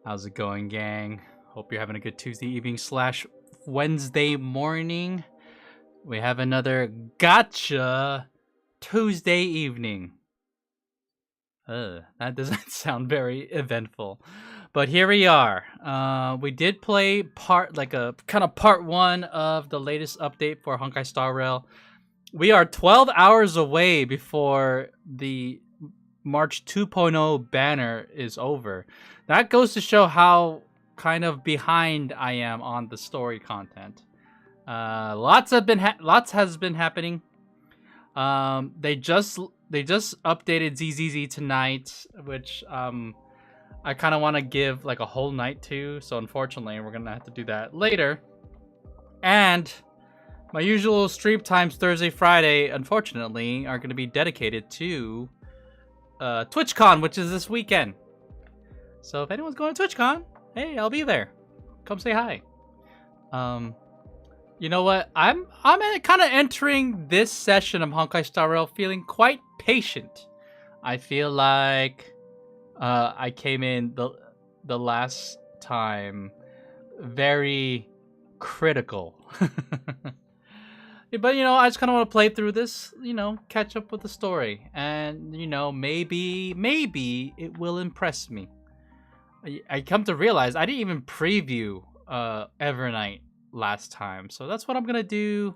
How's it going, gang? Hope you're having a good Tuesday evening slash Wednesday morning. We have another gotcha Tuesday evening. That doesn't sound very eventful. But here we are. We did play part one of the latest update for Honkai Star Rail. We are 12 hours away before the March 2.0 banner is over. That goes to show how kind of behind I am on the story content. Lots has been happening. They just updated ZZZ tonight, which I kind of want to give like a whole night to. So unfortunately, we're gonna have to do that later. And my usual stream times Thursday, Friday, unfortunately, are going to be dedicated to TwitchCon, which is this weekend. So if anyone's going to TwitchCon, hey, I'll be there. Come say hi. You know what? I'm kind of entering this session of Honkai Star Rail feeling quite patient. I feel like I came in the last time very critical. But, you know, I just kind of want to play through this, you know, catch up with the story. And, you know, maybe it will impress me. I come to realize I didn't even preview Evernight last time. So that's what I'm going to do,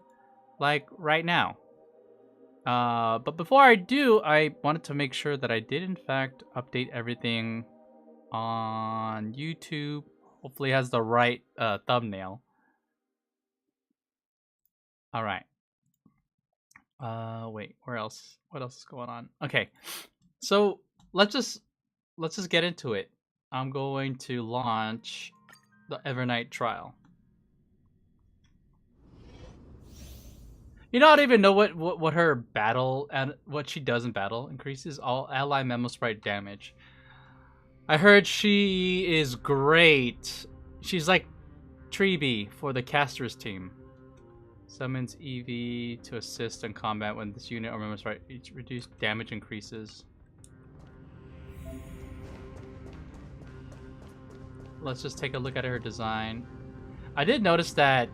like, right now. But before I do, I wanted to make sure that I did, in fact, update everything on YouTube. Hopefully it has the right thumbnail. All right. Wait, where else? What else is going on? Okay, so let's just get into it. I'm going to launch the Evernight trial. You know, I don't even know what her battle and what she does in battle. Increases all ally memo sprite damage. I heard she is great. She's like Treeby for the casters team. Summons EV to assist in combat when this unit or member sprite each reduced damage increases. Let's just take a look at her design. I did notice that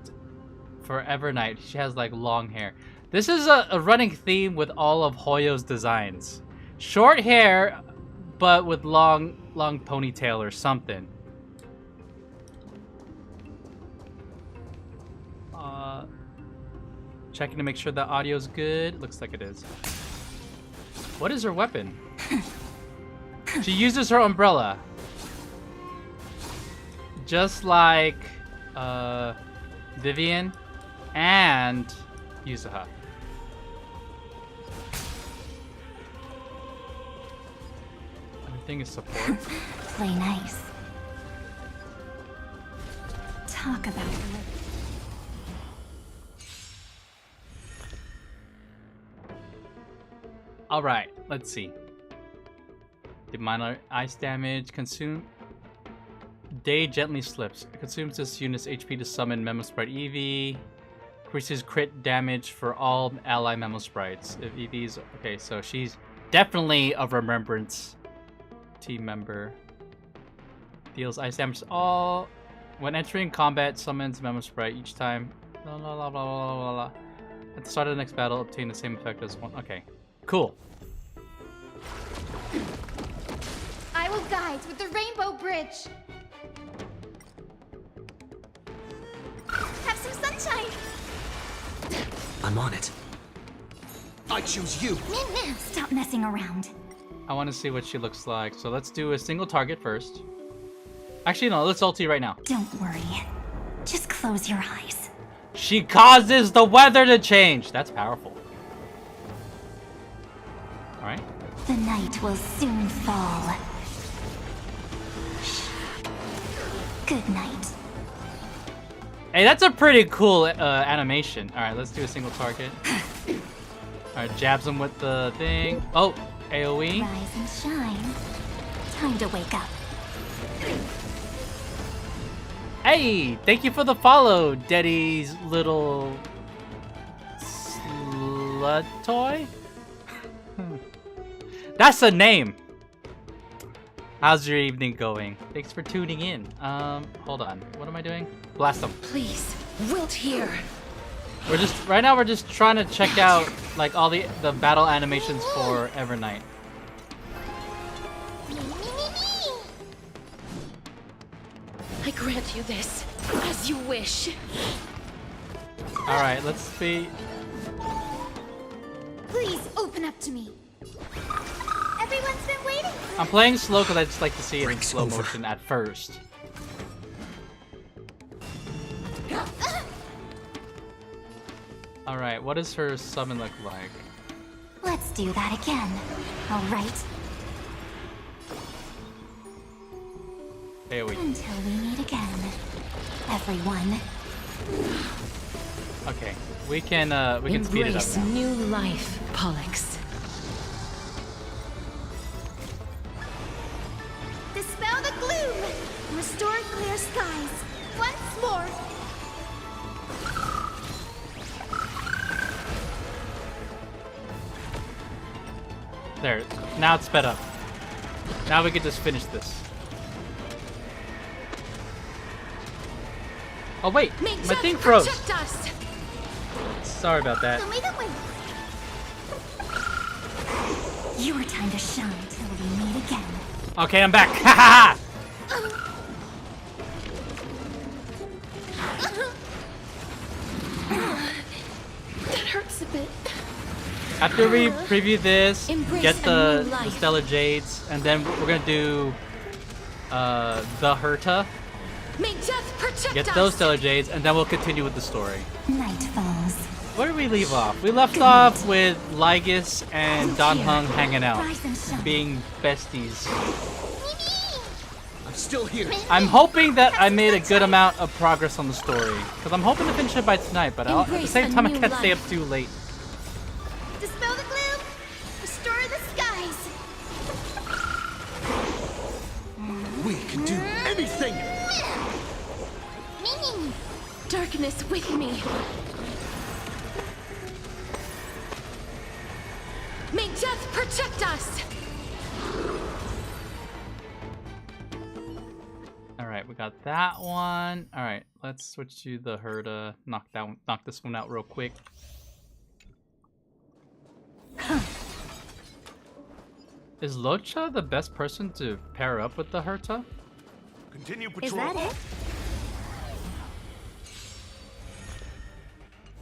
for Evernight, she has like long hair. This is a running theme with all of Hoyo's designs. Short hair, but with long ponytail or something. Checking to make sure the audio's good. Looks like it is. What is her weapon? She uses her umbrella. Just like Vivian and Yuzuha. Everything is support. Play nice. Talk about it. Alright, let's see. The minor ice damage consume. Day gently slips. It consumes this unit's HP to summon Memo Sprite EV. Increases crit damage for all ally Memo Sprites. If EV's okay, so she's definitely a Remembrance team member. Deals ice damage to all. When entering combat, summons Memo Sprite each time. Blah, blah, blah, blah, blah, blah. At the start of the next battle, obtain the same effect as one. Okay. Cool. I will guide with the Rainbow Bridge. Have some sunshine. I'm on it. I choose you. Stop messing around. I want to see what she looks like. So let's do a single target first. Actually, no, let's ulti right now. Don't worry. Just close your eyes. She causes the weather to change. That's powerful. All right. The night will soon fall. Good night. Hey, that's a pretty cool animation. All right, let's do a single target. All right, jabs him with the thing. Oh, AoE. Rise and shine. Time to wake up. Hey, thank you for the follow, Daddy's little slut toy. That's a name. How's your evening going? Thanks for tuning in. Hold on. What am I doing? Blast them. Please, wilt here. Right now we're just trying to check out like all the battle animations for Evernight. I grant you this, as you wish. All right, let's see. Please open up to me. Everyone's been waiting. I'm playing slow because I just like to see it in Break's slow over. motion at first. All right, what does her summon look like? Let's do that again. All right. Here we. Until we meet again, everyone. Okay, we can speed it up Embrace now. new life, Pollux. Dispel the gloom. Restore clear skies. Once more. There, now it's sped up. Now we can just finish this. Oh wait, May my death thing froze. protect us. Sorry about that. Show me the way. Your time to shine till we meet again. Okay, I'm back. Ha ha That hurts a bit. ha! After we preview this, Embrace get a the new life. Stellar Jades, and then we're gonna do the Herta. May death protect Get us. those Stellar Jades, and then we'll continue with the story. Night falls. Where did we leave off? We left off with Lygus and Don Hung hanging out, Rise and shine. being besties. I'm still here. I'm hoping that I made a good amount of progress on the story, because I'm hoping to finish it by tonight, but at the Embrace same a time I new can't stay up life. too late. Dispel the gloom. Restore the skies. We can do anything. Darkness with me. May death protect us. Alright, we got that one. Alright, let's switch to the Herta. Knock this one out real quick. Is Locha the best person to pair up with the Herta? Continue Is patrol. that it?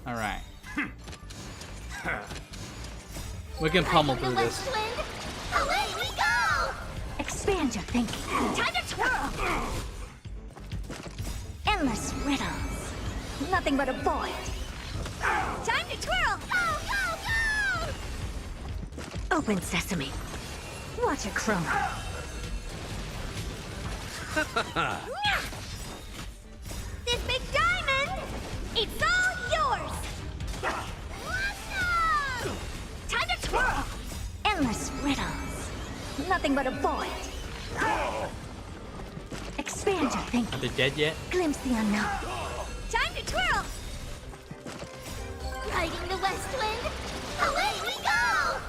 Alright. We can pummel The through west this. wind. Away we go. Expand your thinking. Time to twirl. Endless riddles. Nothing but a void. Time to twirl. Go, go, go. Open sesame. Watch it chroma. This big diamond, it's all yours. Awesome. Time to twirl. Endless riddles. Nothing but a void. Expand your thinking. Are they dead yet? Glimpse the unknown. Time to twirl. Riding the west wind. Away we go.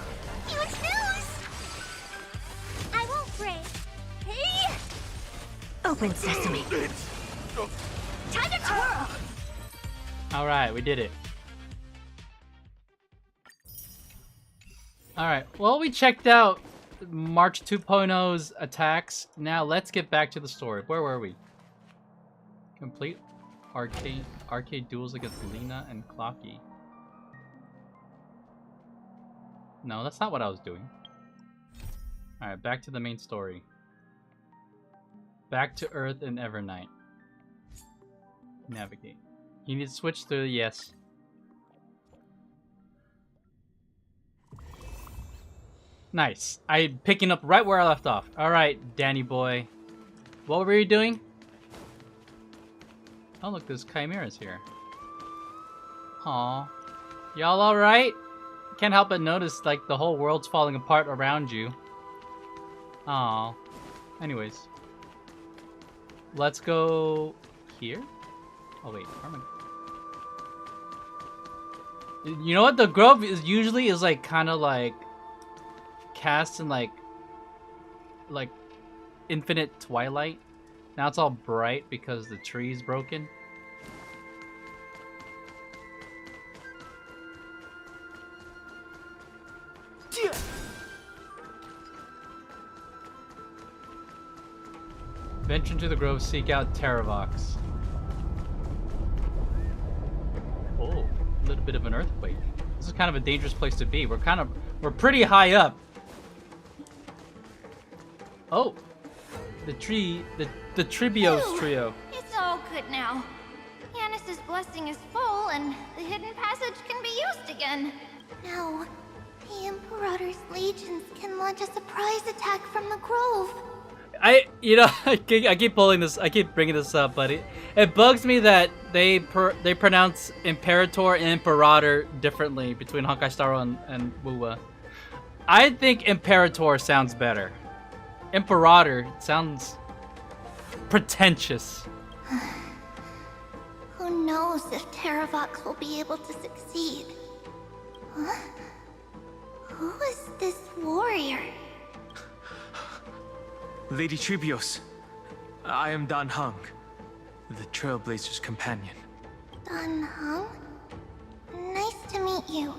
Huge news. I won't break. Hey. Open sesame. Time to twirl. Alright, we did it. Alright, well, we checked out March 2.0's attacks. Now let's get back to the story. Where were we? Complete arcade duels against Lena and Clocky. No, that's not what I was doing. Alright, back to the main story. Back to Earth and Evernight. Navigate. You need to switch to yes. Nice. I'm picking up right where I left off. Alright, Danny boy. What were you doing? Oh look, there's chimeras here. Aw. Y'all alright? Can't help but notice like the whole world's falling apart around you. Aw. Anyways. Let's go here? Oh wait, where am I? You know what? The grove is usually like kind of like cast in like infinite twilight. Now it's all bright because the tree's broken. Venture into the grove, seek out Terravox. Oh, a little bit of an earthquake. This is kind of a dangerous place to be. We're pretty high up. Oh, the Tribios trio. It's all good now. Yanis's blessing is full, and the hidden passage can be used again. Now, the Imperator's legions can launch a surprise attack from the grove. I keep pulling this. I keep bringing this up, but it bugs me that they pronounce Imperator and Imperator differently between Honkai Star Rail and Wuwa. I think Imperator sounds better. Imperator sounds pretentious. Who knows if Terravox will be able to succeed? Huh? Who is this warrior? Lady Tribios, I am Dan Heng, the Trailblazer's companion. Dan Heng? Nice to meet you.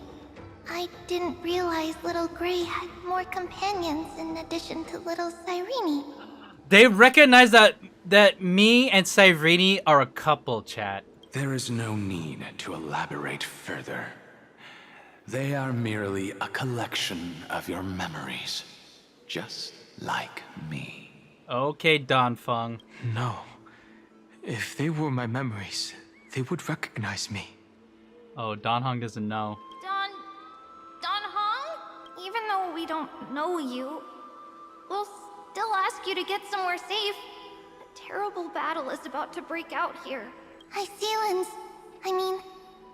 I didn't realize Little Gray had more companions in addition to Little Cyrene. They recognize that me and Cyrene are a couple, chat. There is no need to elaborate further. They are merely a collection of your memories, just like me. Okay, Don Feng. No. If they were my memories, they would recognize me. Oh, Don Heng doesn't know. Don Heng? Even though we don't know you, we'll still ask you to get somewhere safe. A terrible battle is about to break out here. Iceland's,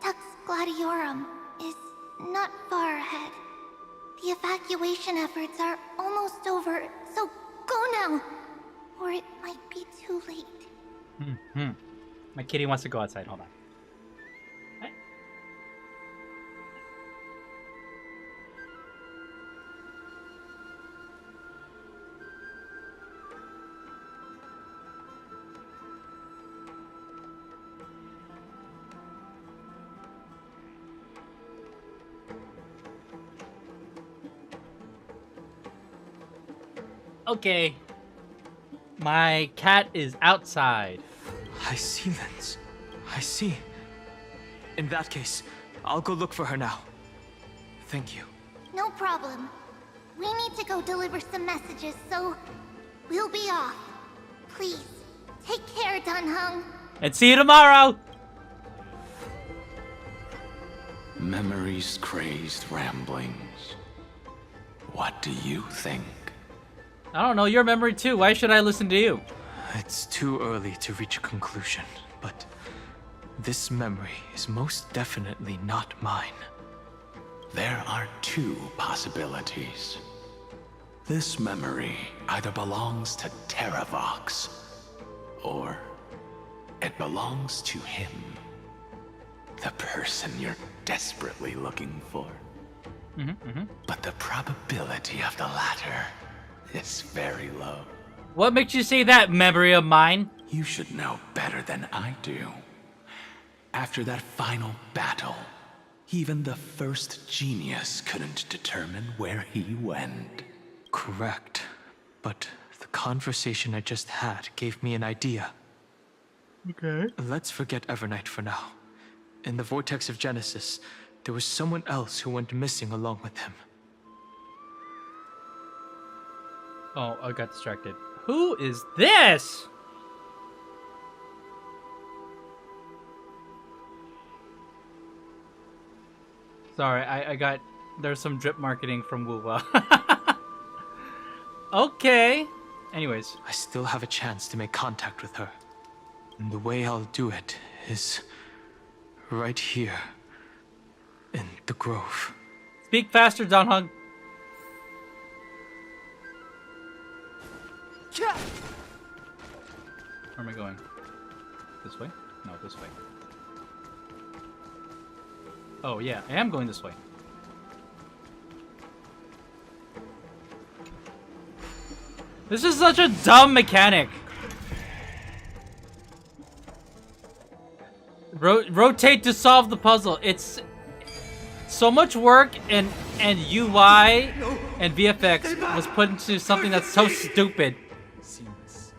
Tux Gladiorum, is not far ahead. The evacuation efforts are almost over, so go now, or it might be too late. My kitty wants to go outside. Hold on. Hey. Okay. My cat is outside. Iceland's. I see. In that case, I'll go look for her now. Thank you. No problem. We need to go deliver some messages, so we'll be off. Please, take care, Dan Heng. And see you tomorrow! Memories crazed ramblings. What do you think? I don't know, your memory too. Why should I listen to you? It's too early to reach a conclusion, but this memory is most definitely not mine. There are two possibilities. This memory either belongs to Terravox, or it belongs to him. The person you're desperately looking for. But the probability of the latter is very low. What makes you say that, memory of mine? You should know better than I do. After that final battle, even the first genius couldn't determine where he went. Correct. But the conversation I just had gave me an idea. Okay. Let's forget Evernight for now. In the Vortex of Genesis, there was someone else who went missing along with him. Oh, I got distracted. Who is this? Sorry, I got... There's some drip marketing from Wuwa. Okay. Anyways. I still have a chance to make contact with her. And the way I'll do it is right here in the grove. Speak faster, Don Hung. Where am I going? This way? No, this way. Oh yeah, I am going this way. This is such a dumb mechanic. Rotate to solve the puzzle. It's so much work and UI and VFX was put into something that's so stupid. Seamless.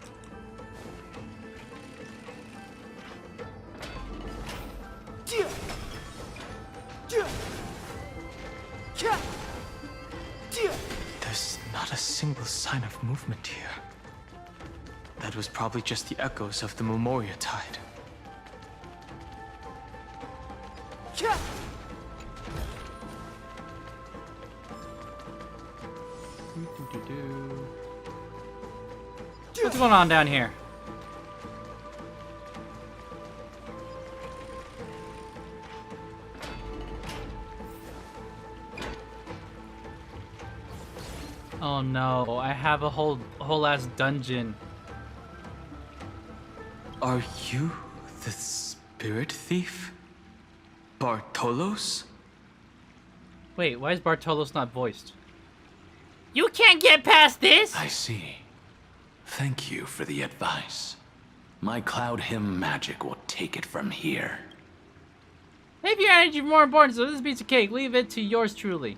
There's not a single sign of movement here. That was probably just the echoes of the Memoria Tide. What's going on down here? Oh no, I have a whole ass dungeon. Are you the spirit thief? Bartolos? Wait, why is Bartolos not voiced? You can't get past this! I see. Thank you for the advice. My Cloud Hymn magic will take it from here. If your energy is more important, so this piece of cake, leave it to yours truly.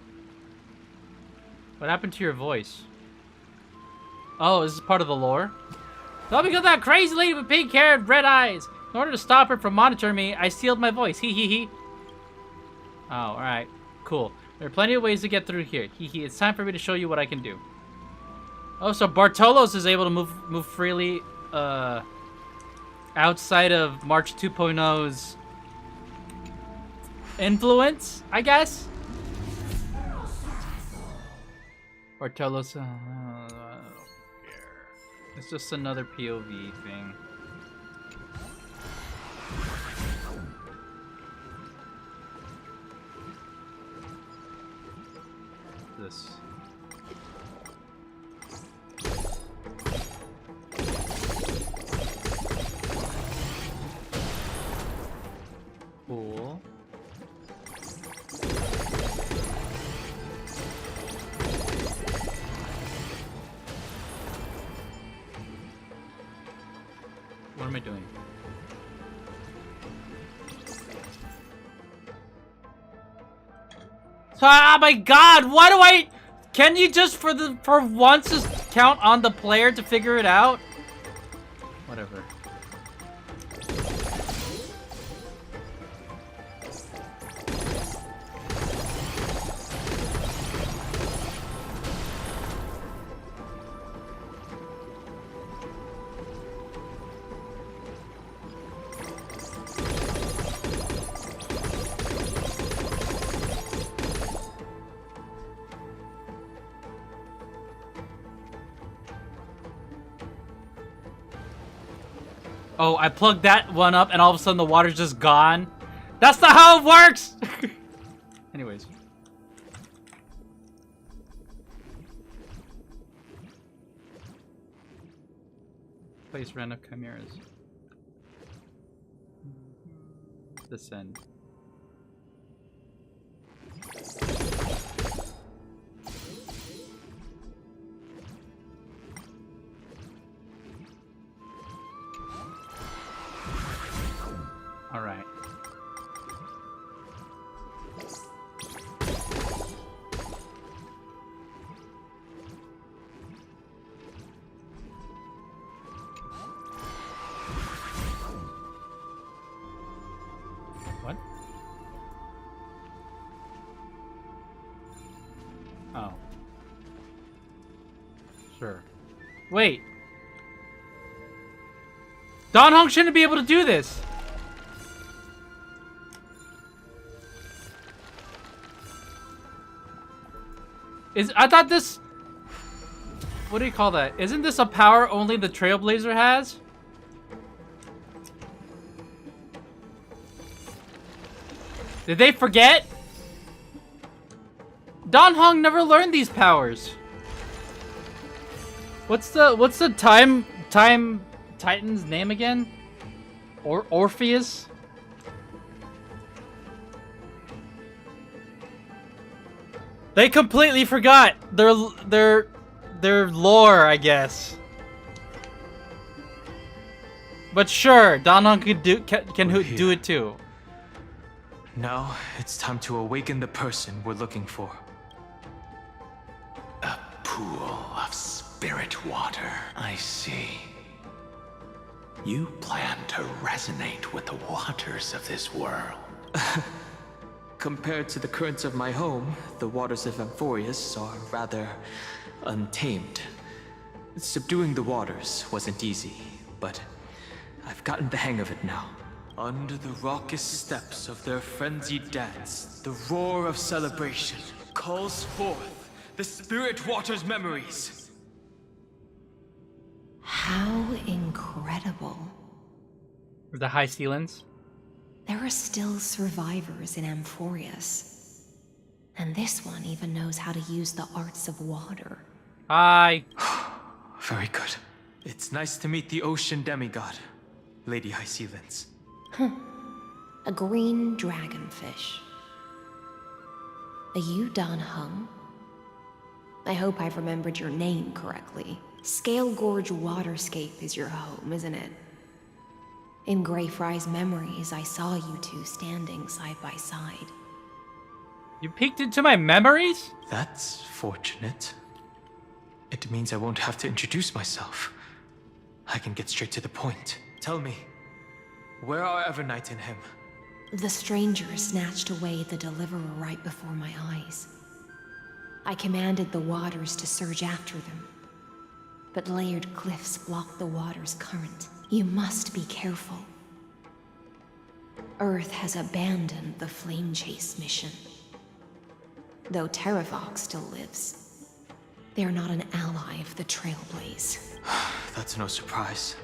What happened to your voice? Oh, is this part of the lore? Not because that crazy lady with pink hair and red eyes. In order to stop her from monitoring me, I sealed my voice. Hee hee hee. Oh, alright. Cool. There are plenty of ways to get through here. Hee hee. It's time for me to show you what I can do. Oh, so Bartolos is able to move freely outside of March 2.0's influence, I guess? Bartolos, it's just another POV thing. This. Cool. What am I doing? Ah, my God! Why do I? Can you just for once just count on the player to figure it out? Whatever. Oh, I plugged that one up and all of a sudden the water's just gone. That's not how it works! Anyways. Place random chimeras. Descend. All right. What? Oh. Sure. Wait. Don Hong shouldn't be able to do this. I thought this... What do you call that? Isn't this a power only the Trailblazer has? Did they forget? Don Hong never learned these powers. What's the time Titan's name again? Orpheus? They completely forgot. their lore, I guess. But sure, Dan Heng can do it too. Now it's time to awaken the person we're looking for. A pool of spirit water, I see. You plan to resonate with the waters of this world. Compared to the currents of my home, the waters of Amphorius are rather untamed. Subduing the waters wasn't easy, but I've gotten the hang of it now. Under the raucous steps of their frenzied dance, the roar of celebration calls forth the spirit water's memories. How incredible. The high ceilings. There are still survivors in Amphorius. And this one even knows how to use the arts of water. Hi. Very good. It's nice to meet the ocean demigod, Lady High Sealants. A green dragonfish. Are you Dan Heng? I hope I've remembered your name correctly. Scale Gorge Waterscape is your home, isn't it? In Greyfry's memories, I saw you two standing side by side. You peeked into my memories? That's fortunate. It means I won't have to introduce myself. I can get straight to the point. Tell me, where are Evernight and him? The stranger snatched away the deliverer right before my eyes. I commanded the waters to surge after them. But layered cliffs block the water's current. You must be careful. Earth has abandoned the Flame Chase mission. Though Terravox still lives, they're not an ally of the Trailblaze. That's no surprise.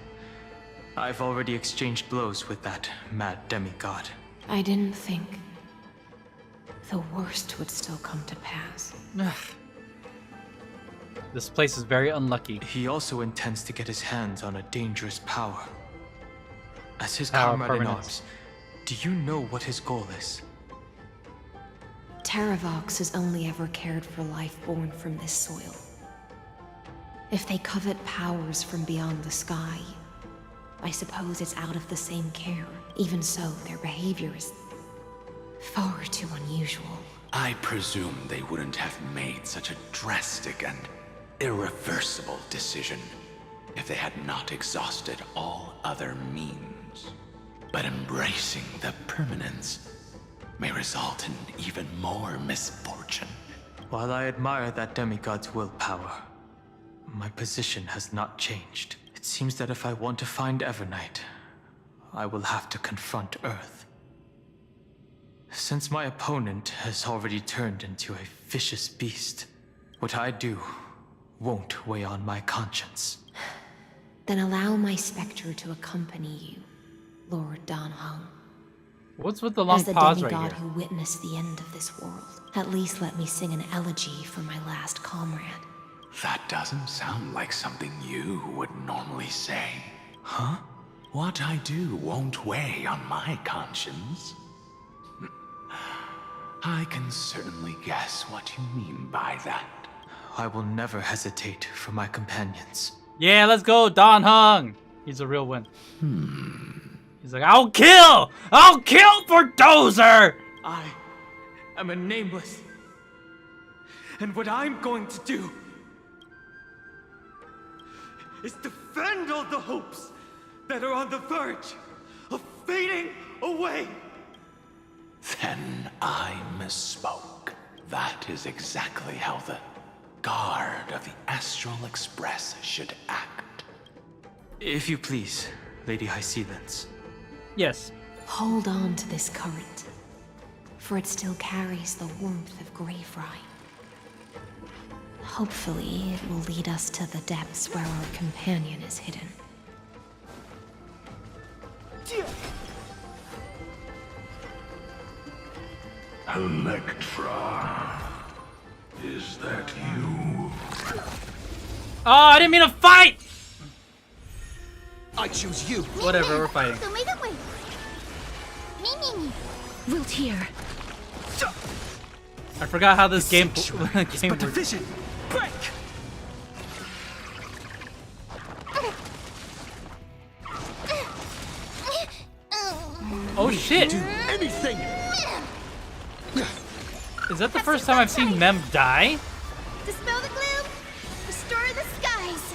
I've already exchanged blows with that mad demigod. I didn't think the worst would still come to pass. This place is very unlucky. He also intends to get his hands on a dangerous power. As his Power comrade in permanence. arms, do you know what his goal is? Terravox has only ever cared for life born from this soil. If they covet powers from beyond the sky, I suppose it's out of the same care. Even so, their behavior is far too unusual. I presume they wouldn't have made such a drastic and irreversible decision if they had not exhausted all other means. But embracing the permanence may result in even more misfortune. While I admire that demigod's willpower, my position has not changed. It seems that if I want to find Evernight, I will have to confront Earth. Since my opponent has already turned into a vicious beast, what I do won't weigh on my conscience. Then allow my specter to accompany you, Lord Dan Heng. What's with the long As the pause right demigod here? who witnessed the end of this world, at least let me sing an elegy for my last comrade. That doesn't sound like something you would normally say. Huh? What I do won't weigh on my conscience. I can certainly guess what you mean by that. I will never hesitate for my companions. Yeah, let's go, Dan Heng. He's a real win. He's like, I'll kill for Dozer. I am a nameless. And what I'm going to do is defend all the hopes that are on the verge of fading away. Then I misspoke. That is exactly how the guard of the Astral Express should act. If you please, Lady High Sealants. Yes. Hold on to this current, for it still carries the warmth of Greyfry. Hopefully, it will lead us to the depths where our companion is hidden. Electra, is that you? Oh, I didn't mean to fight. I choose you. Whatever, we're fighting. Wilt here. I forgot how this game It's game but works. division. Break. Oh shit! Do anything! Is that the first time I've seen Mem die? Dispel the gloom, restore the skies.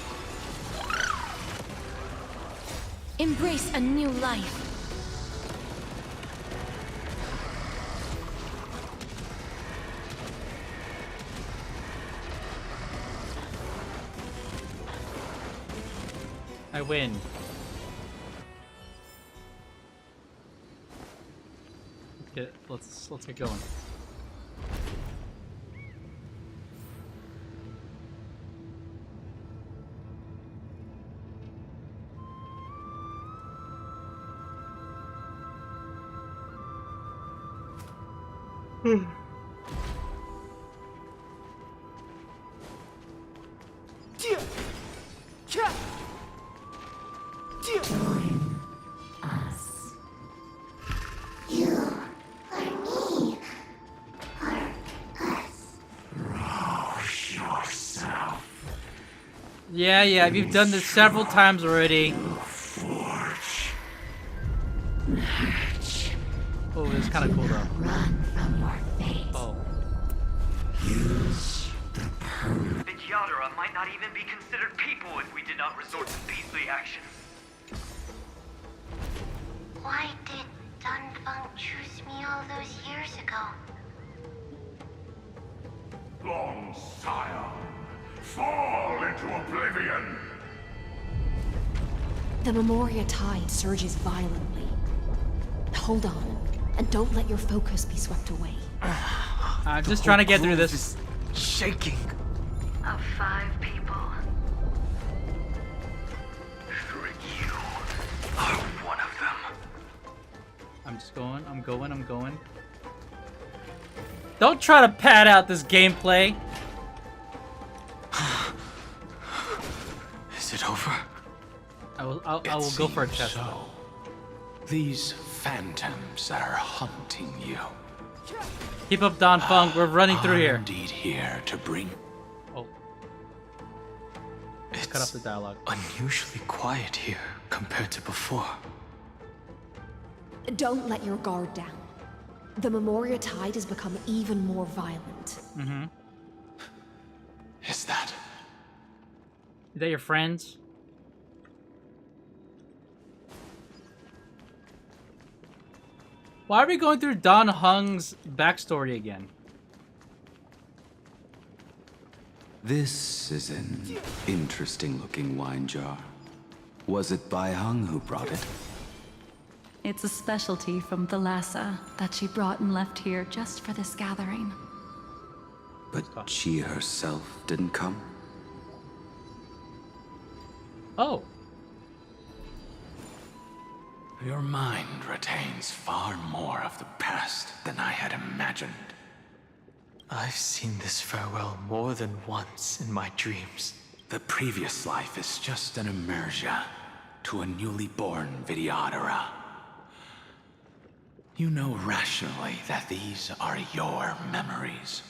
Embrace a new life. I win. Let's get going. Yeah, we've done this several times already. Oh, it's kind of cool though. Oh. The Yadara might not even be considered people if we did not resort to beastly action. Why did Dunfeng choose me all those years ago? Long Scion, fall into oblivion! The Memoria tide surges violently. Hold on, and don't let your focus be swept away. I'm just trying to get through this. Shaking. Of 5 people, 3 you are one of them. I'm just going, I'm going. Don't try to pad out this gameplay. Is it over? I will go for a test. So, these phantoms that are hunting you Keep up, Don Fung. We're running through are here. indeed here to bring. Oh, It's cut off the dialogue. unusually quiet here compared to before. Don't let your guard down. The Memoria tide has become even more violent. Is that? Is that your friends? Why are we going through Don Hung's backstory again? This is an interesting looking wine jar. Was it Bai Hung who brought it? It's a specialty from Thalassa that she brought and left here just for this gathering. But she herself didn't come? Oh. Your mind retains far more of the past than I had imagined. I've seen this farewell more than once in my dreams. The previous life is just an inertia to a newly born Vidyadhara. You know rationally that these are your memories,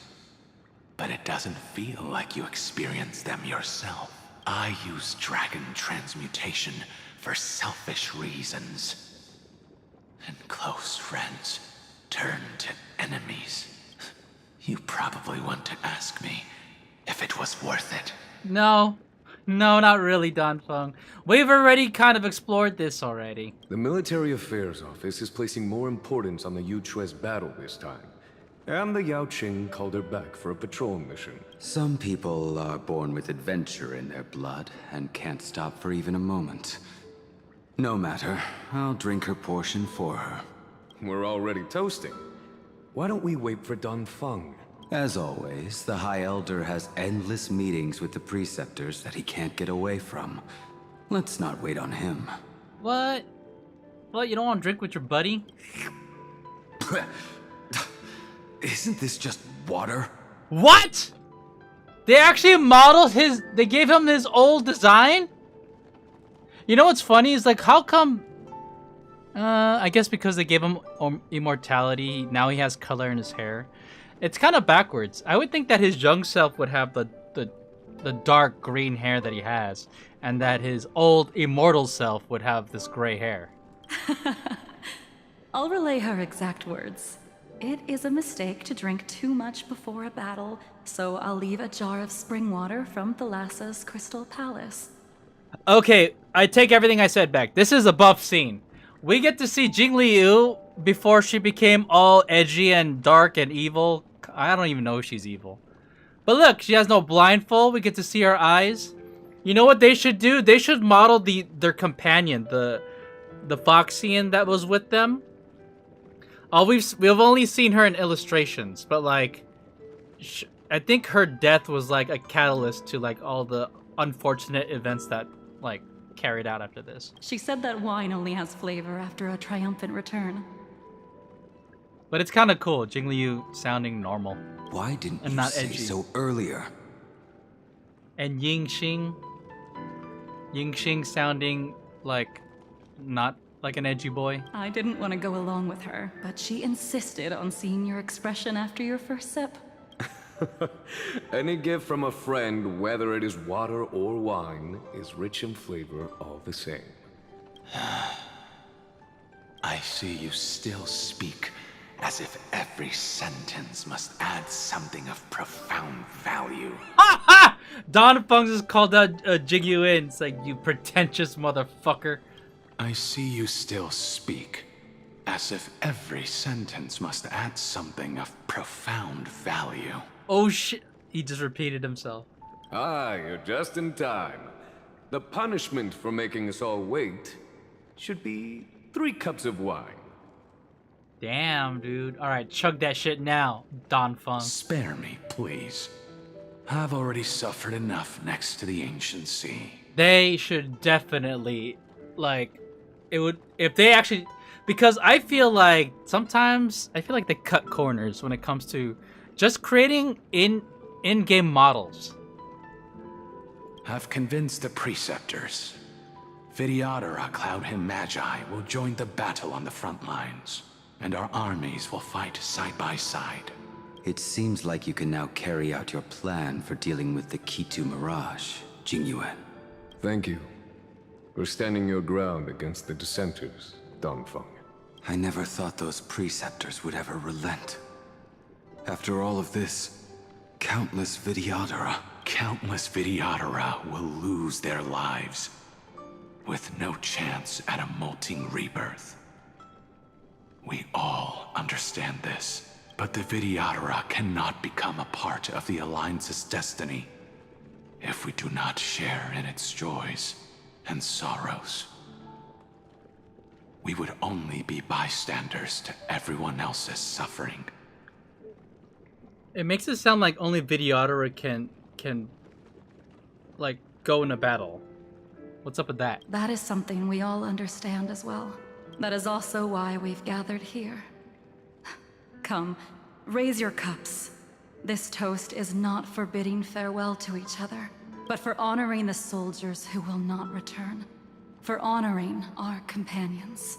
but it doesn't feel like you experienced them yourself. I use dragon transmutation for selfish reasons. And close friends turn to enemies. You probably want to ask me if it was worth it. No, not really, Don Fung. We've already kind of explored this already. The Military Affairs Office is placing more importance on the Yuchue's battle this time. And the Yaoqing called her back for a patrol mission. Some people are born with adventure in their blood and can't stop for even a moment. No matter, I'll drink her portion for her. We're already toasting. Why don't we wait for Dunfeng? As always, the High Elder has endless meetings with the Preceptors that he can't get away from. Let's not wait on him. What? What, you don't want to drink with your buddy? Isn't this just water? What? They actually modeled his... They gave him his old design? You know what's funny is like, how come... I guess because they gave him immortality, now he has color in his hair. It's kind of backwards. I would think that his young self would have the dark green hair that he has, and that his old immortal self would have this gray hair. I'll relay her exact words. It is a mistake to drink too much before a battle, so I'll leave a jar of spring water from Thalassa's Crystal Palace. Okay, I take everything I said back. This is a buff scene. We get to see Jingliu before she became all edgy and dark and evil. I don't even know if she's evil. But look, she has no blindfold. We get to see her eyes. You know what they should do? They should model their companion, the Foxian that was with them. We've only seen her in illustrations, but like, I think her death was like a catalyst to like all the unfortunate events that like carried out after this. She said that wine only has flavor after a triumphant return. But it's kind of cool, Jingliu sounding normal. Why didn't and you not say edgy. so earlier? And Yingxing sounding like not like an edgy boy. I didn't want to go along with her, but she insisted on seeing your expression after your first sip. Any gift from a friend, whether it is water or wine, is rich in flavor all the same. I see you still speak as if every sentence must add something of profound value. Ha ha! Don Fung just called out Jingyu in. It's like, you pretentious motherfucker. I see you still speak as if every sentence must add something of profound value. Oh shit. He just repeated himself. Ah, you're just in time. The punishment for making us all wait should be 3 cups of wine. Damn, dude. Alright, chug that shit now, Don Fung. Spare me, please. I've already suffered enough next to the ancient sea. They should definitely, like, it would, if they actually, because I feel like sometimes, I feel like they cut corners when it comes to just creating in-game models. I've convinced the preceptors. Vidyadhara Cloud Hymn Magi will join the battle on the front lines, and our armies will fight side by side. It seems like you can now carry out your plan for dealing with the Kitu Mirage, Jingyuan. Thank you for standing your ground against the dissenters, Dongfeng. I never thought those preceptors would ever relent. After all of this, countless Vidyadhara will lose their lives, with no chance at a molting rebirth. We all understand this, but the Vidyadhara cannot become a part of the Alliance's destiny if we do not share in its joys and sorrows. We would only be bystanders to everyone else's suffering. It makes it sound like only Vidyadhara can like go in a battle. What's up with that? That is something we all understand as well. That is also why we've gathered here. Come, raise your cups. This toast is not for bidding farewell to each other, but for honoring the soldiers who will not return. For honoring our companions.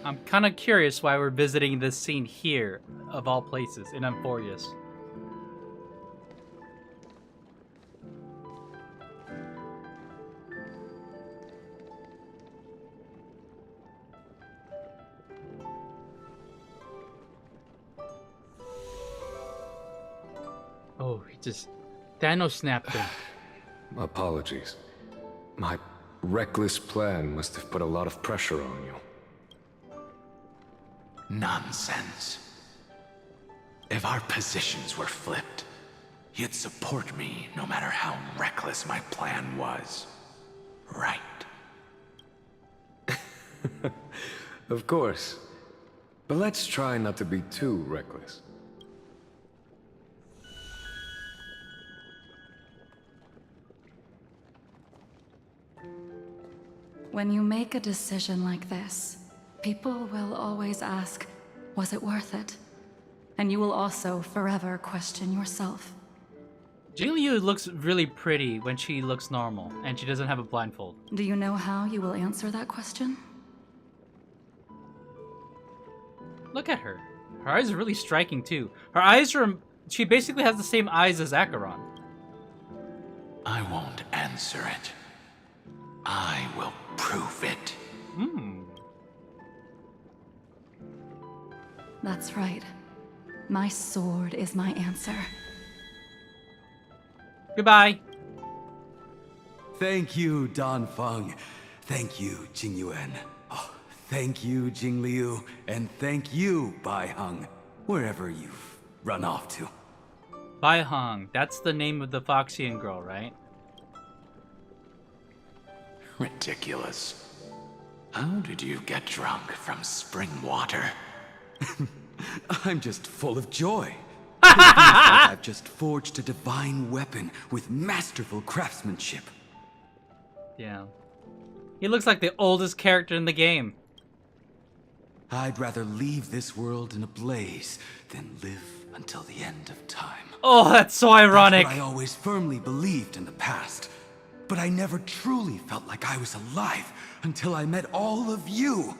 I'm kind of curious why we're visiting this scene here, of all places, in Amphorius. Oh, he just... Dano snapped him. Apologies. My reckless plan must have put a lot of pressure on you. Nonsense. If our positions were flipped, you'd support me no matter how reckless my plan was. Right? Of course. But let's try not to be too reckless. When you make a decision like this, people will always ask, was it worth it? And you will also forever question yourself. Jingliu looks really pretty when she looks normal, and she doesn't have a blindfold. Do you know how you will answer that question? Look at her. Her eyes are really striking too. Her eyes are... She basically has the same eyes as Acheron. I won't answer answer it. I will prove it. That's right. My sword is my answer. Goodbye. Thank you, Dan Feng. Thank you, Jing Yuan. Oh, thank you, Jing Liu. And thank you, Bai Heng, wherever you've run off to. Bai Heng. That's the name of the Foxian girl, right? Ridiculous. How did you get drunk from spring water? I'm just full of joy. It feels like I've just forged a divine weapon with masterful craftsmanship. Yeah. He looks like the oldest character in the game. I'd rather leave this world in a blaze than live until the end of time. Oh, that's so ironic. That's what I always firmly believed in the past. But I never truly felt like I was alive until I met all of you.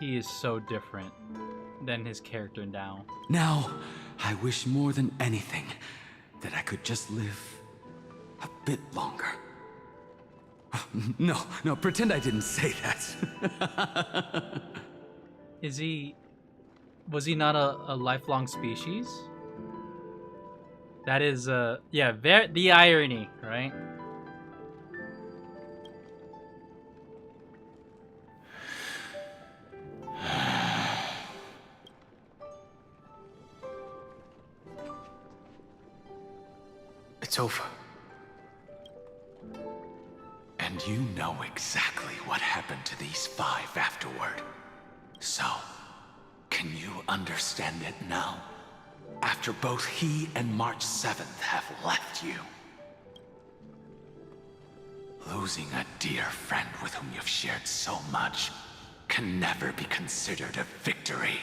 He is so different than his character now. Now, I wish more than anything that I could just live a bit longer. No, pretend I didn't say that. Was he not a lifelong species? That is, yeah, the irony, right? It's over. And you know exactly what happened to these 5 afterward. So, can you understand it now? After both he and March 7th have left you. Losing a dear friend with whom you've shared so much can never be considered a victory.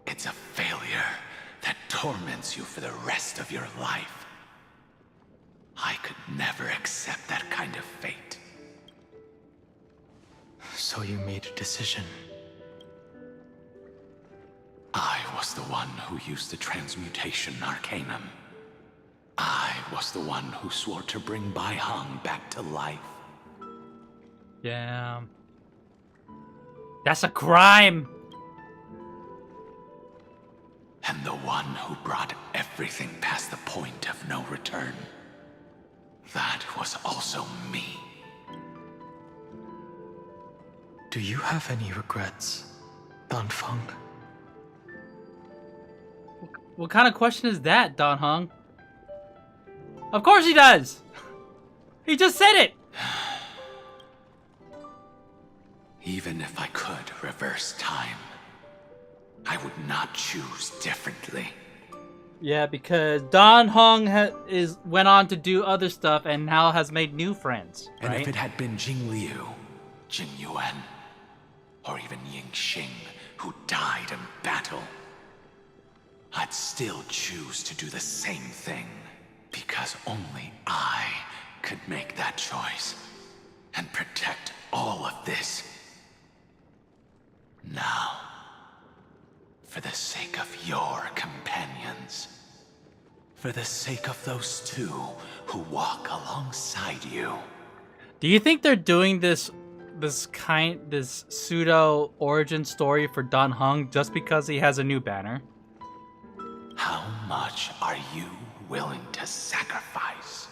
It's a failure that torments you for the rest of your life. I could never accept that kind of fate. So you made a decision. I was the one who used the transmutation arcanum. I was the one who swore to bring Bai Heng back to life. Yeah. That's a crime! And the one who brought everything past the point of no return. That was also me. Do you have any regrets, Dan Feng? What kind of question is that, Dan Heng? Of course he does! He just said it! Even if I could reverse time, I would not choose differently. Yeah, because Dan Heng went on to do other stuff and now has made new friends, right? And if it had been Jing Liu, Jing Yuan, or even Ying Xing, who died in battle, I'd still choose to do the same thing, because only I could make that choice and protect all of this. Now, for the sake of your companions, for the sake of those 2 who walk alongside you. Do you think they're doing this pseudo origin story for Dan Heng just because he has a new banner? How much are you willing to sacrifice,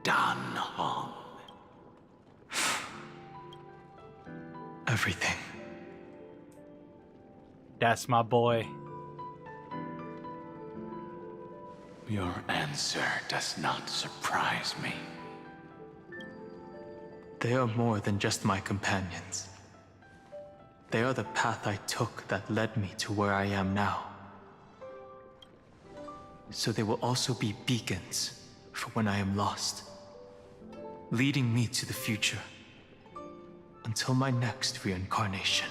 Dan Heng? Everything. That's my boy. Your answer does not surprise me. They are more than just my companions. They are the path I took that led me to where I am now. So they will also be beacons for when I am lost, leading me to the future until my next reincarnation.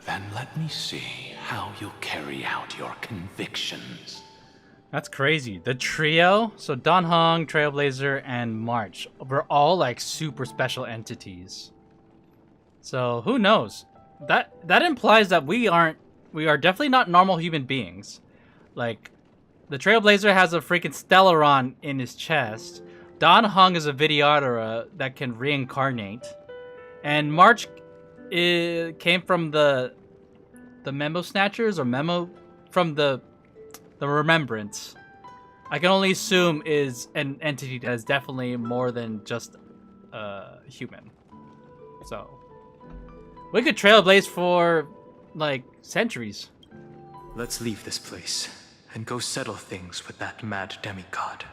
Then let me see how you'll carry out your convictions. That's crazy. The trio, so Dan Heng, Trailblazer, and March, were all like super special entities. So who knows? That implies that we are definitely not normal human beings. Like, the Trailblazer has a freaking Stellaron in his chest. Don Hung is a Videodora that can reincarnate. And March came from the Memo Snatchers, or Memo from the Remembrance. I can only assume is an entity that is definitely more than just human. So we could trailblaze for like centuries. Let's leave this place and go settle things with that mad demigod.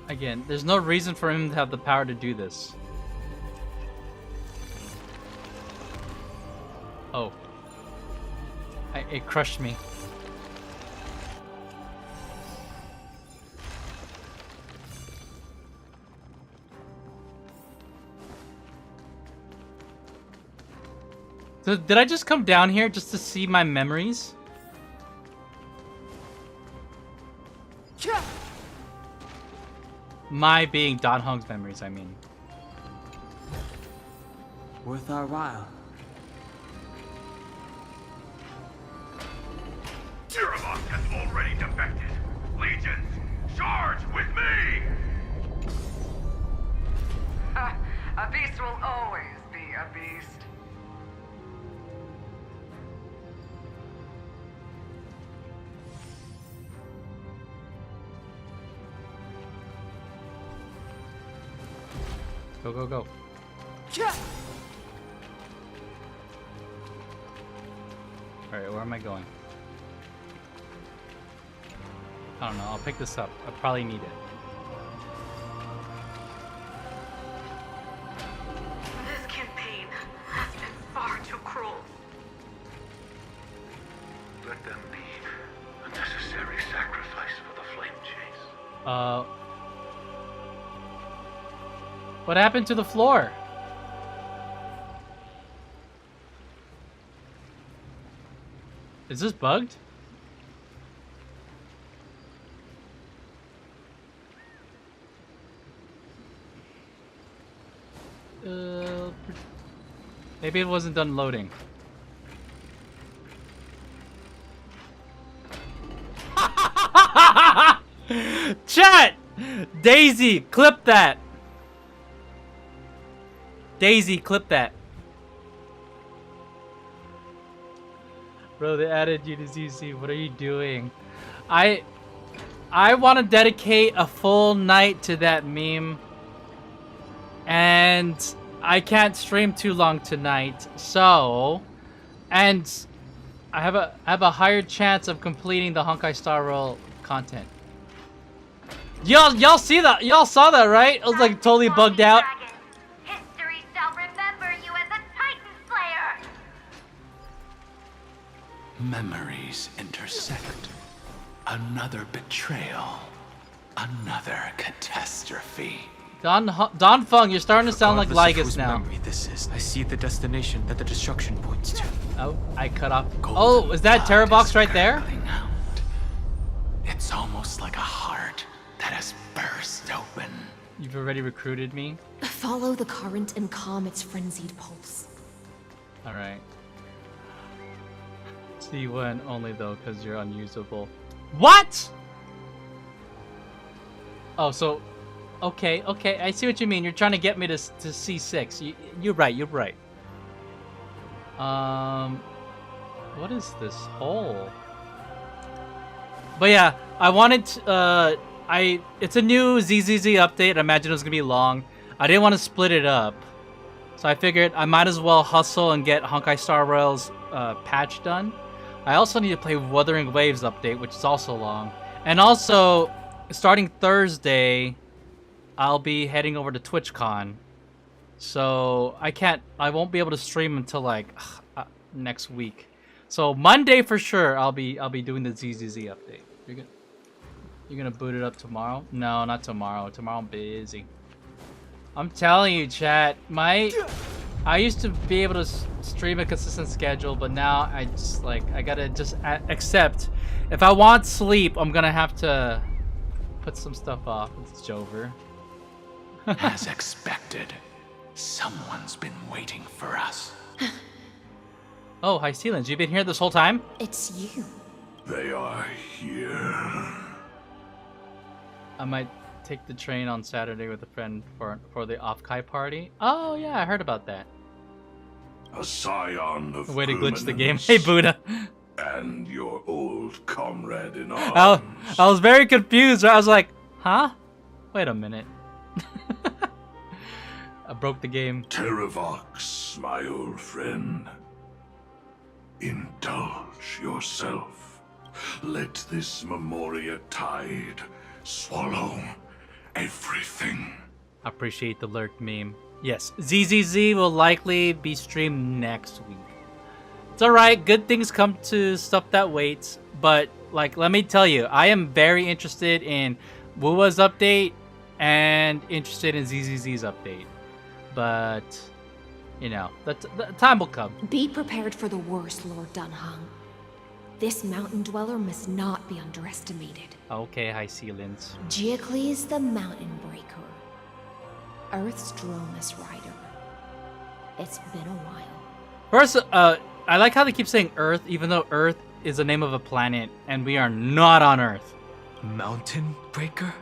Again, there's no reason for him to have the power to do this. Oh. It crushed me. So, did I just come down here just to see my memories? My being Don Hung's memories, I mean. Worth our while. Tirabox has already defected. Legions, charge with me! A beast will always be a beast. Go, go, go. Alright, where am I going? I don't know, I'll pick this up. I probably need it. This campaign has been far too cruel. Let them be a necessary sacrifice for the flame chase. What happened to the floor? Is this bugged? Maybe it wasn't done loading. Chat! Daisy, clip that. Daisy, clip that. Bro, they added you to ZZ. What are you doing? I want to dedicate a full night to that meme. And I can't stream too long tonight. So, and I have a higher chance of completing the Honkai Star Rail content. Y'all see that? Y'all saw that, right? It was like totally bugged out. History shall remember you as a Titan Slayer! Memories intersect. Another betrayal. Another catastrophe. Don Fung, you're starting to sound like Regardless Lygus of whose now. memory this is, I see the destination that the destruction points to. Oh, I cut off. Oh, is that Terrabox right there? Out. It's almost like a heart that has burst open. You've already recruited me? Follow the current and calm its frenzied pulse. Alright. C1 only though, because you're unusable. What?! Oh, so... Okay, I see what you mean. You're trying to get me to C6. You're right, you're right. What is this hole? But yeah, I wanted to, it's a new ZZZ update. I imagine it was gonna be long. I didn't want to split it up. So I figured I might as well hustle and get Honkai Star Rail's patch done. I also need to play Wuthering Waves update, which is also long. And also, starting Thursday, I'll be heading over to TwitchCon. So I won't be able to stream until like next week. So Monday for sure I'll be doing the ZZZ update. You're gonna boot it up tomorrow? No, not tomorrow. Tomorrow I'm busy. I'm telling you, chat, I used to be able to stream a consistent schedule, but now I just like I gotta just accept. If I want sleep, I'm gonna have to put some stuff off. It's Jover. As expected, someone's been waiting for us. Oh, hi, Sealins. You've been here this whole time? It's you. They are here. I might take the train on Saturday with a friend for the Honkai party. Oh yeah, I heard about that. A scion of Way to glitch the game. permanence, Hey, Buddha. and your old comrade in arms. I was very confused. I was like, huh? Wait a minute. I broke the game. Terravox, my old friend. Indulge yourself. Let this Memoria tide swallow everything. I appreciate the lurk meme. Yes, ZZZ will likely be streamed next week. It's alright, good things come to stuff that waits, but like let me tell you, I am very interested in Wuwa's update and interested in ZZZ's update. But you know, the time will come. Be prepared for the worst, Lord Dunhung. This mountain dweller must not be underestimated. Okay, hi Sealins. Giacles the Mountain Breaker. Earth's Dromus Rider. It's been a while. First, I like how they keep saying Earth, even though Earth is the name of a planet, and we are not on Earth. Mountain Breaker?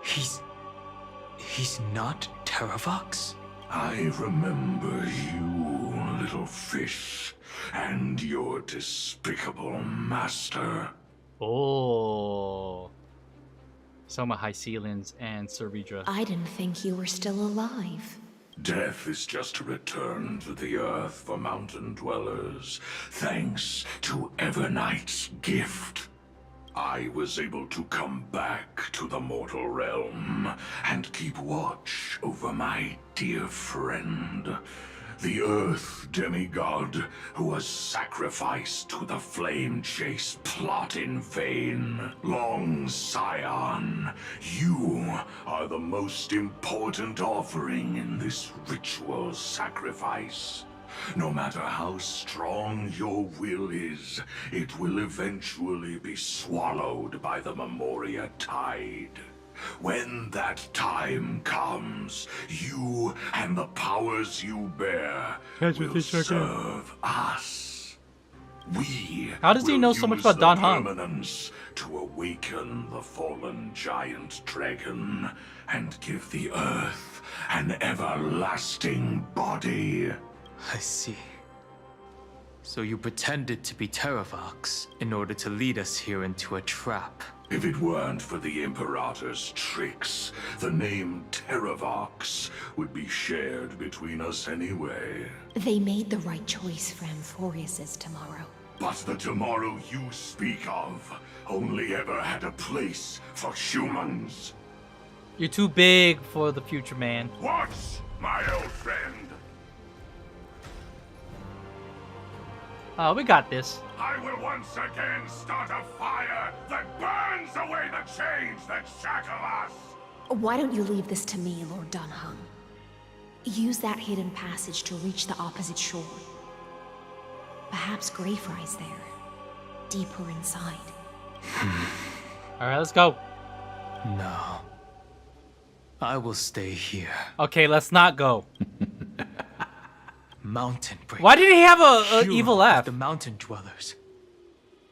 He's not Terravox? I remember you, little fish, and your despicable master. Oh. Soma High Sealins and Ceredra. I didn't think you were still alive. Death is just a return to the earth for mountain dwellers, thanks to Evernight's gift. I was able to come back to the mortal realm and keep watch over my dear friend, the Earth demigod who was sacrificed to the flame chase plot in vain. Long Scion, you are the most important offering in this ritual sacrifice. No matter how strong your will is, it will eventually be swallowed by the Memoria tide. When that time comes, you and the powers you bear will serve us. We How does he know so much use about the Don Hung? permanence to awaken the fallen giant dragon and give the earth an everlasting body. I see. So you pretended to be Terravox in order to lead us here into a trap. If it weren't for the Imperator's tricks, the name Terravox would be shared between us anyway. They made the right choice for Amphorius's tomorrow. But the tomorrow you speak of only ever had a place for humans. You're too big for the future, man. Watch, my old friend. We got this. I will once again start a fire that burns away the chains that shackle us. Why don't you leave this to me, Lord Dunhung? Use that hidden passage to reach the opposite shore. Perhaps Greyfry's there, deeper inside. Alright, let's go. No. I will stay here. Okay, let's not go. Mountain Breaker. Why did he have a Hero evil of laugh? the mountain dwellers.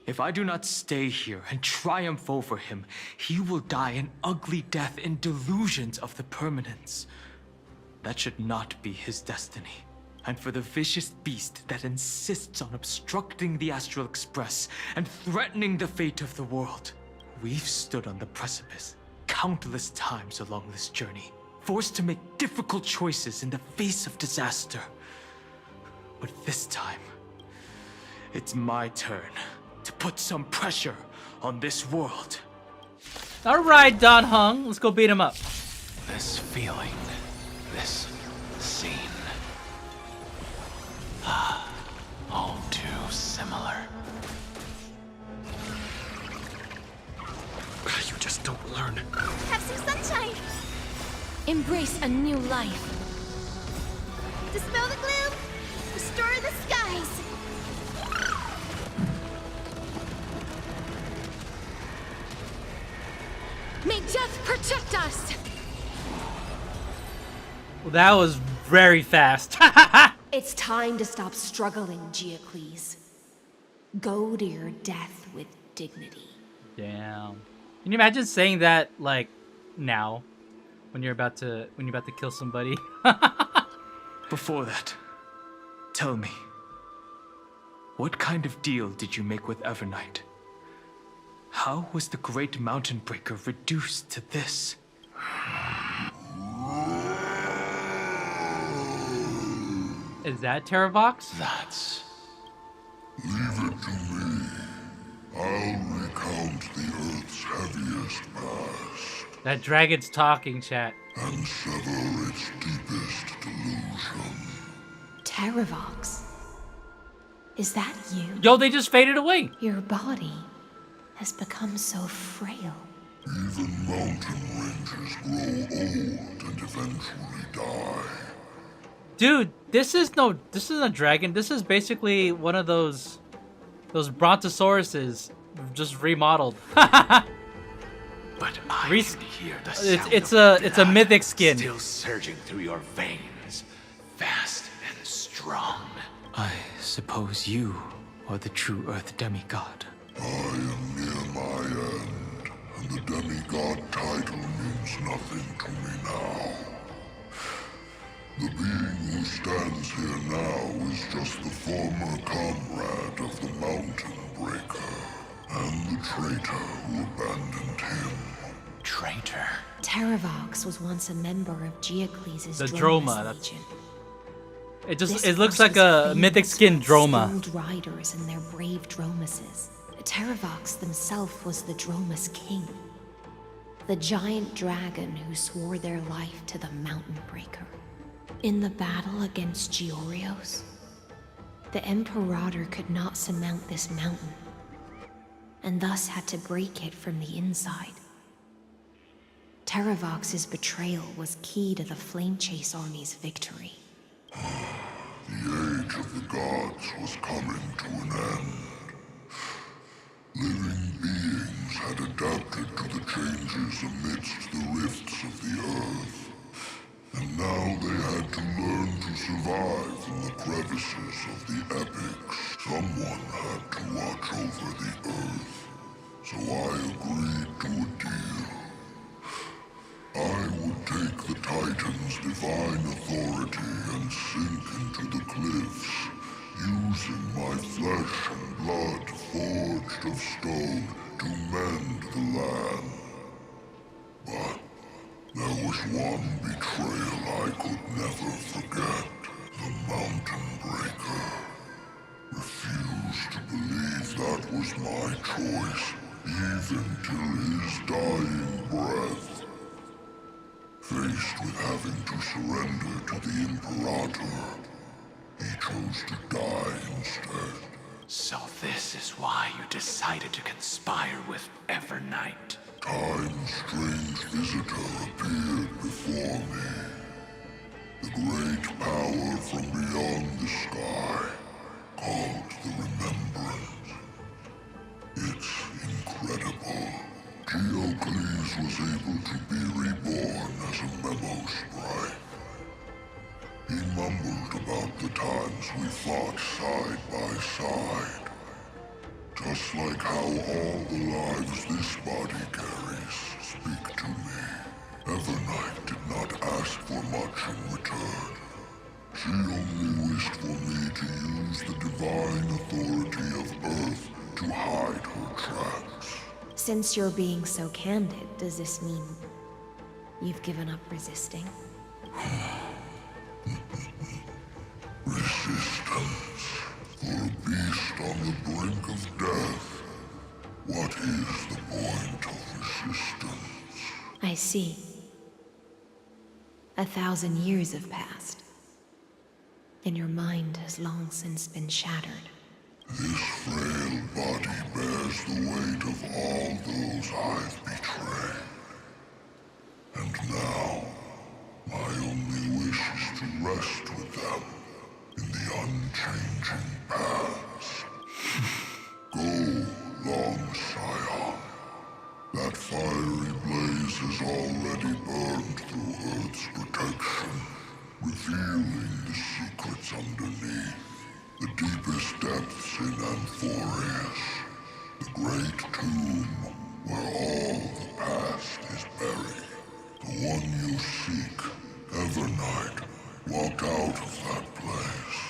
If I do not stay here and triumph over him, he will die an ugly death in delusions of the permanence. That should not be his destiny. And for the vicious beast that insists on obstructing the Astral Express and threatening the fate of the world, we've stood on the precipice countless times along this journey, forced to make difficult choices in the face of disaster. But this time, it's my turn to put some pressure on this world. Alright, Don Hung, let's go beat him up. This feeling, this scene. All too similar. You just don't learn. Have some sunshine! Embrace a new life. Dispel the gloom! Restore the skies! May death protect us! Well, that was very fast. It's time to stop struggling, Geocles. Go to your death with dignity. Damn. Can you imagine saying that like now, when you're about to kill somebody? Before that, tell me, what kind of deal did you make with Evernight? How was the Great Mountain Breaker reduced to this? Is that Terravox? That's... Leave it to me. I'll recount the Earth's heaviest past. That dragon's talking, chat. And sever its deepest delusion. Terravox? Is that you? Yo, they just faded away. Your body has become so frail. Even mountain ranges grow old and eventually die. Dude, this isn't a dragon. This is basically one of those brontosauruses just remodeled. But I can hear the sound it's a mythic skin. Still surging through your veins, fast and strong. I suppose you are the true Earth demigod. I am near my end, and the demigod title means nothing to me now. The being who stands here now is just the former comrade of the Mountain Breaker, and the traitor who abandoned him. Traitor? Terravox was once a member of Geocles' The Droma Droma. Legion. It looks like a mythic skin Droma. Skilled riders and their brave Dromuses. Terravox himself was the Dromus King, the giant dragon who swore their life to the Mountain Breaker. In the battle against Georios, the Imperator could not surmount this mountain, and thus had to break it from the inside. Terravox's betrayal was key to the Flame Chase Army's victory. The age of the gods was coming to an end. Living beings had adapted to the changes amidst the rifts of the earth. And now they had to learn to survive in the crevices of the epics. Someone had to watch over the earth. So I agreed to a deal. I would take the Titan's divine authority and sink into the cliffs, using my flesh and blood forged of stone to mend the land. But there was one betrayal I could never forget. The Mountain Breaker refused to believe that was my choice, even till his dying breath. Faced with having to surrender to the Imperator, he chose to die instead. So this is why you decided to conspire with Evernight. Time's strange visitor appeared before me. The great power from beyond the sky, called the Remembrance. It's incredible. Geocles was able to be reborn as a memo sprite. He mumbled about the times we fought side by side. Just like how all the lives this body carries speak to me. Evernight did not ask for much in return. She only wished for me to use the divine authority of Earth to hide her tracks. Since you're being so candid, does this mean you've given up resisting? Resistance. For a beast on the brink of death. What is the point of resistance? I see. 1,000 years have passed, and your mind has long since been shattered. This frail body bears the weight of all those I've betrayed. And now, my only wish is to rest with them in the unchanging past. Go, long Scion. That fiery blaze has already burned through Earth's protection, revealing the secrets underneath, the deepest depths in Amphorius, the great tomb where all the past is buried. The one you seek, Evernight, walked out of that place.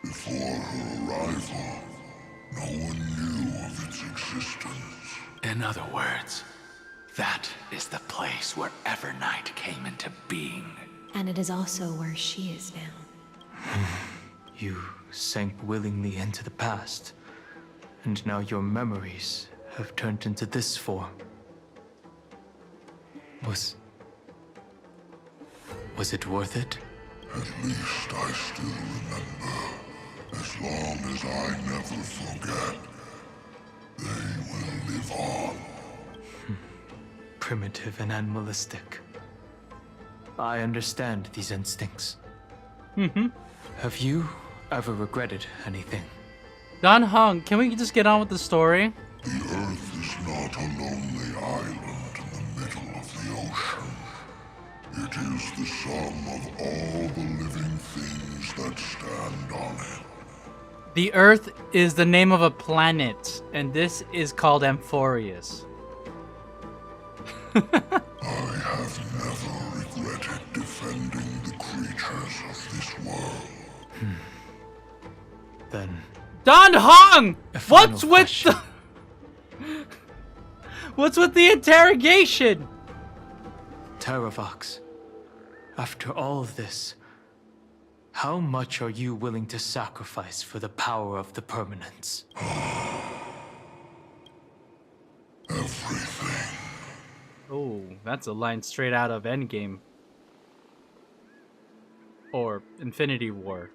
Before her arrival, no one knew of its existence. In other words, that is the place where Evernight came into being. And it is also where she is now. You sank willingly into the past, and now your memories have turned into this form. Was it worth it? At least I still remember. As long as I never forget, they will live on. Primitive and animalistic. I understand these instincts. Have you ever regretted anything? Don Hung, can we just get on with the story? The Earth is not a lonely island in the middle of the ocean. It is the sum of all the living things that stand on it. The Earth is the name of a planet, and this is called Amphorius. I have never regretted defending the creatures of this world. Then... Don Hong! What's with the... What's with the interrogation? Terravox, after all of this, how much are you willing to sacrifice for the power of the permanence? Everything. Oh, that's a line straight out of Endgame. Or Infinity War.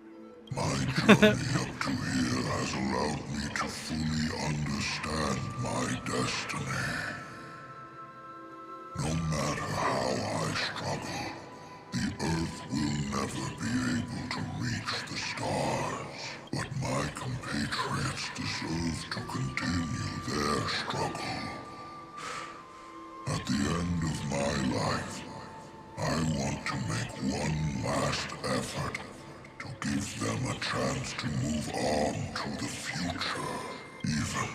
My journey up to here has allowed me to fully understand my destiny. No matter how I struggle, the Earth will never be able to reach the stars. But my compatriots deserve to continue their struggle. At the end of my life, I want to make one last effort to give them a chance to move on to the future, even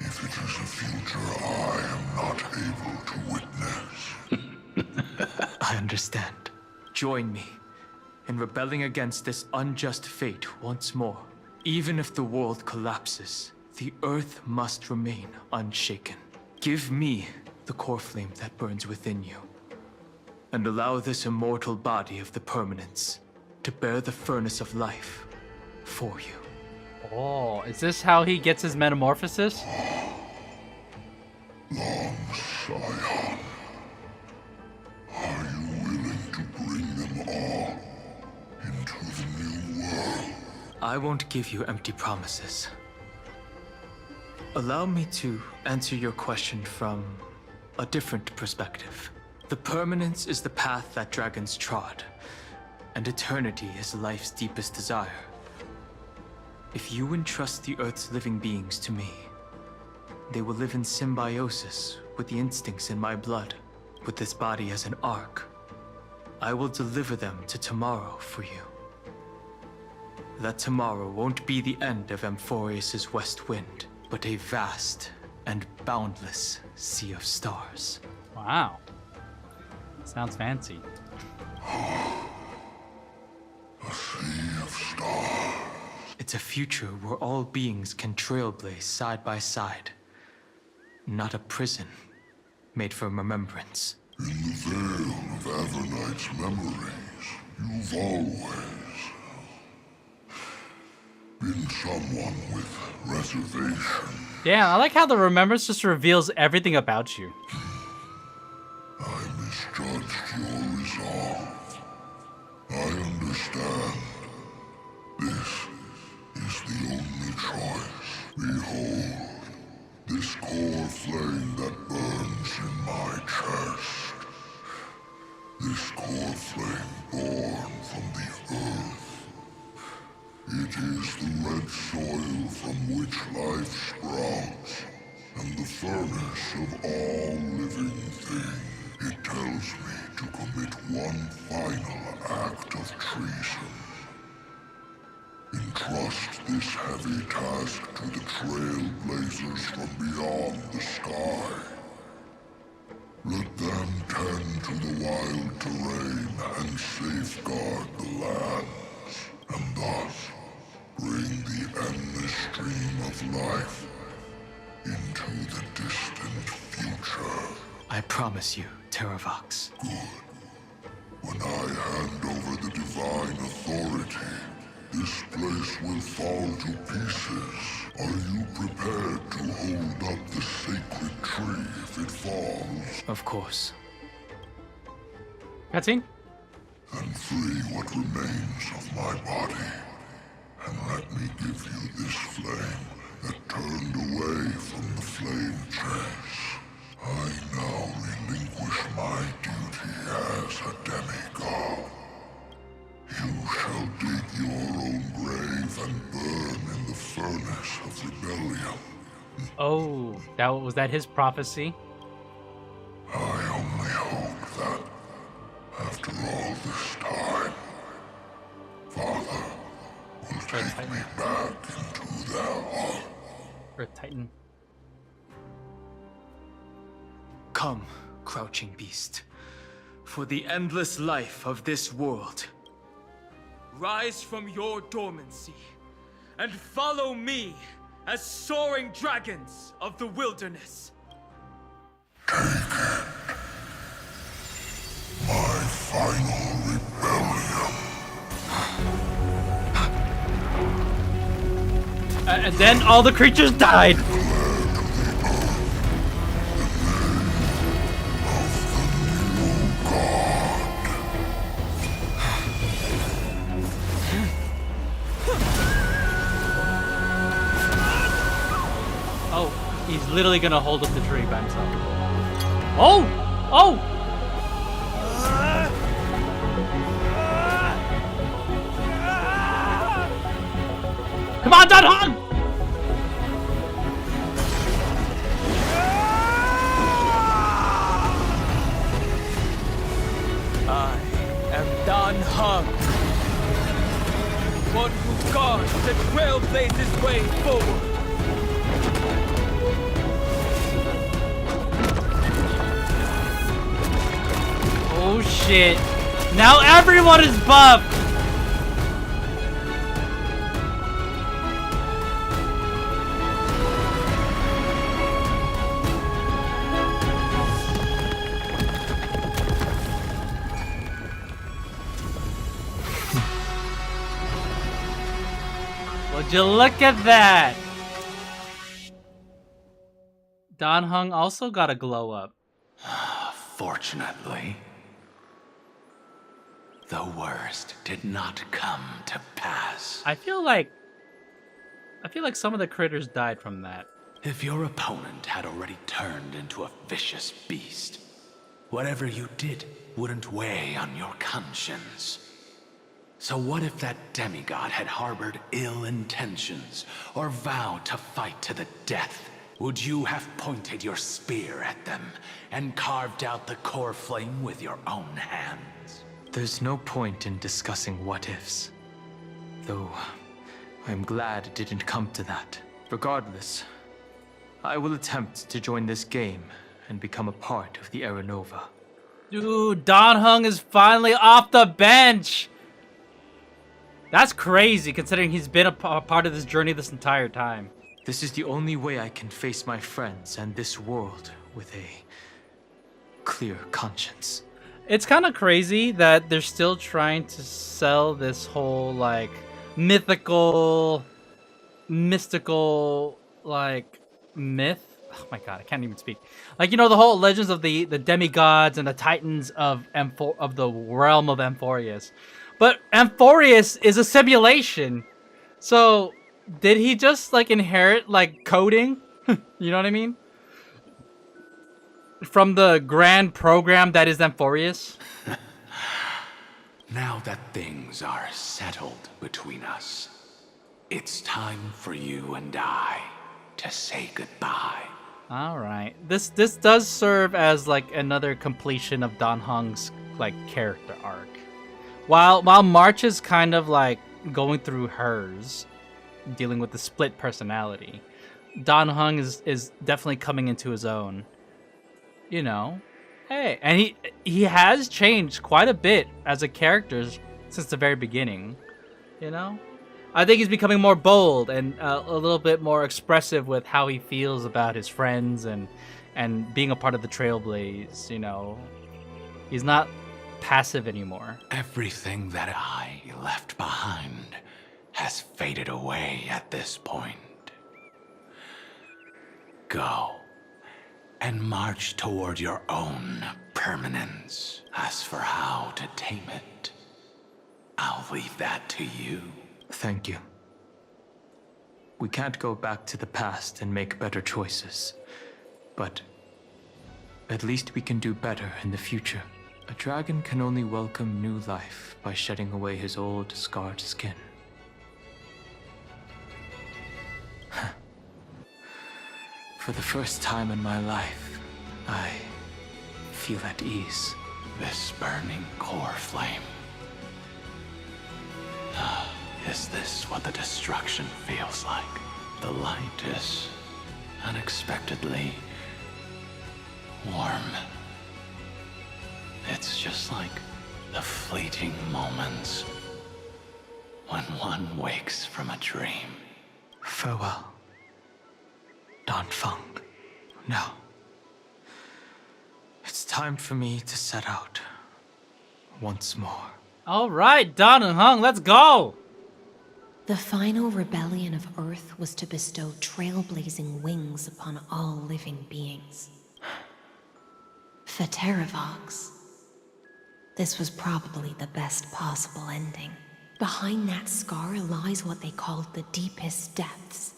if it is a future I am not able to witness. I understand. Join me in rebelling against this unjust fate once more. Even if the world collapses, the Earth must remain unshaken. Give me the core flame that burns within you, and allow this immortal body of the permanence to bear the furnace of life for you. Oh, is this how he gets his metamorphosis? Long Scion, are you willing to bring them all into the new world? I won't give you empty promises. Allow me to answer your question from a different perspective. The permanence is the path that dragons trod, and eternity is life's deepest desire. If you entrust the Earth's living beings to me, they will live in symbiosis with the instincts in my blood, with this body as an ark. I will deliver them to tomorrow for you. That tomorrow won't be the end of Amphorius' west wind, but a vast and boundless sea of stars. Wow. Sounds fancy. A sea of stars. It's a future where all beings can trailblaze side by side. Not a prison made for remembrance. In the veil of Avernight's memories, you've always been someone with reservation. Yeah, I like how the remembrance just reveals everything about you. I misjudged your resolve. I understand. This is the only choice. Behold, this core flame that burns in my chest. This core flame born It is the red soil from which life sprouts, and the furnace of all living things. It tells me to commit one final act of treason. Entrust this heavy task to the trailblazers from beyond the sky. Let them tend to the wild terrain and safeguard the lands, and thus bring the endless stream of life into the distant future. I promise you, Terravox. Good. When I hand over the divine authority, this place will fall to pieces. Are you prepared to hold up the sacred tree if it falls? Of course. Cutscene? Then free what remains of my body, and let me give you this flame that turned away from the flame chase. I now relinquish my duty as a demigod. You shall dig your own grave and burn in the furnace of rebellion. Oh, was that his prophecy? I only hope that, after all this time, Father will take me back into their heart. Earth Titan. Come, crouching beast, for the endless life of this world. Rise from your dormancy, and follow me as soaring dragons of the wilderness. Take it. My final rebellion. And then all the creatures died. Oh, he's literally gonna hold up the tree by himself. Oh! Oh! Come on, Dunhong! I am Don Hung, one who guards the trailblazer's way forward. Oh shit. Now everyone is buffed! Would you look at that? Don Hung also got a glow up. Fortunately, the worst did not come to pass. I feel like some of the critters died from that. If your opponent had already turned into a vicious beast, whatever you did wouldn't weigh on your conscience. So what if that demigod had harbored ill intentions or vowed to fight to the death? Would you have pointed your spear at them and carved out the core flame with your own hands? There's no point in discussing what-ifs. Though, I'm glad it didn't come to that. Regardless, I will attempt to join this game and become a part of the Era Nova. Dude, Don Hung is finally off the bench! That's crazy, considering he's been a part of this journey this entire time. This is the only way I can face my friends and this world with a clear conscience. It's kind of crazy that they're still trying to sell this whole, like, mystical, like, myth. Oh my god, I can't even speak. Like, you know, the whole legends of the demigods and the titans of the realm of Amphorius. But Amphorius is a simulation. So, did he just, like, inherit, like, coding? You know what I mean? From the grand program that is Amphorius? Now that things are settled between us, It's time for you and I to say goodbye. All right. This does serve as like another completion of Dan Heng's like character arc. While March is kind of like going through hers, dealing with the split personality, Dan Heng is definitely coming into his own. You know, hey, and he has changed quite a bit as a character since the very beginning. You know, I think he's becoming more bold and a little bit more expressive with how he feels about his friends and being a part of the Trailblaze. You know, he's not passive anymore. Everything that I left behind has faded away at this point. Go and march toward your own permanence. As for how to tame it, I'll leave that to you. Thank you. We can't go back to the past and make better choices, but at least we can do better in the future. A dragon can only welcome new life by shedding away his old, scarred skin. For the first time in my life, I feel at ease. This burning core flame. Is this what the destruction feels like? The light is unexpectedly warm. It's just like the fleeting moments when one wakes from a dream. Farewell, Dan Feng. Now, it's time for me to set out once more. All right, Dan Heng, let's go. The final rebellion of Earth was to bestow trailblazing wings upon all living beings. For Terravox, this was probably the best possible ending. Behind that scar lies what they called the deepest depths.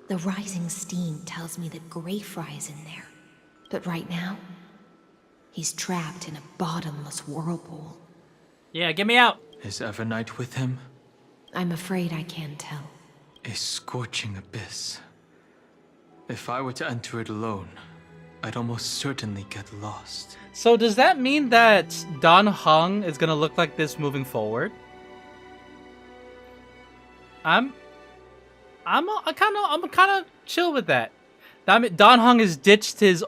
The rising steam tells me that Greyfry is in there. But right now, he's trapped in a bottomless whirlpool. Yeah, get me out. Is Evernight with him? I'm afraid I can't tell. A scorching abyss. If I were to enter it alone, I'd almost certainly get lost. So does that mean that Dan Heng is gonna look like this moving forward? I'm kind of chill with that. I mean, Dan Heng has ditched his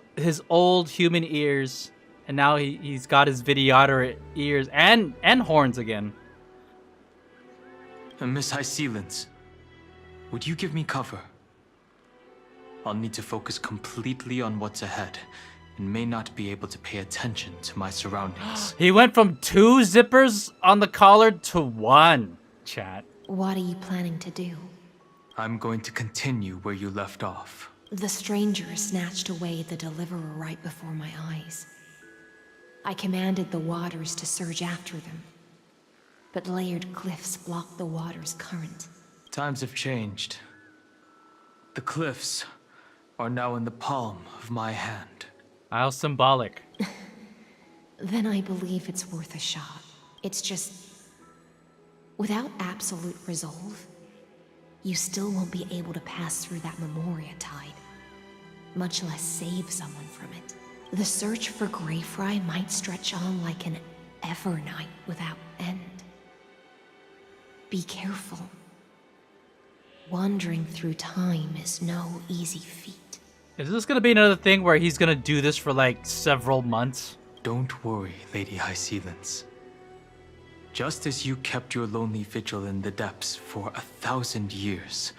old human ears, and now he's got his Videotter ears and horns again. Miss High Sealants, would you give me cover? I'll need to focus completely on what's ahead, and may not be able to pay attention to my surroundings. He went from 2 zippers on the collar to 1, chat. What are you planning to do? I'm going to continue where you left off. The stranger snatched away the deliverer right before my eyes. I commanded the waters to surge after them, but layered cliffs blocked the water's current. Times have changed. The cliffs are now in the palm of my hand. How symbolic. Then I believe it's worth a shot. It's just, without absolute resolve, you still won't be able to pass through that Memoria tide, much less save someone from it. The search for Greyfry might stretch on like an Evernight without end. Be careful. Wandering through time is no easy feat. Is this gonna be another thing where he's gonna do this for like several months? Don't worry, Lady High Sealants. Just as you kept your lonely vigil in the depths for 1,000 years,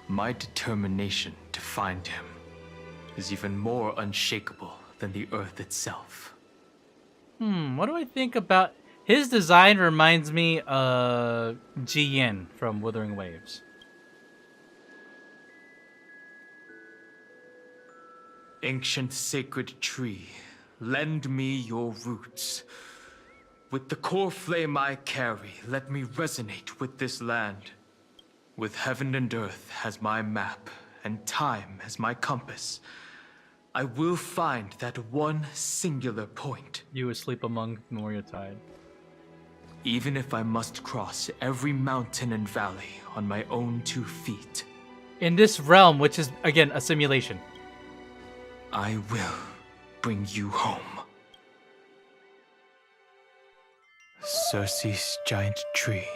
my determination to find him is even more unshakable than the earth itself. What do I think about... His design reminds me of Ji-Yin from Wuthering Waves. Ancient sacred tree, lend me your roots. With the core flame I carry, let me resonate with this land. With heaven and earth as my map, and time as my compass, I will find that one singular point. You asleep among Moria Tide. Even if I must cross every mountain and valley on my own 2 feet, In this realm, which is, again, a simulation. I will bring you home. Circe's giant tree,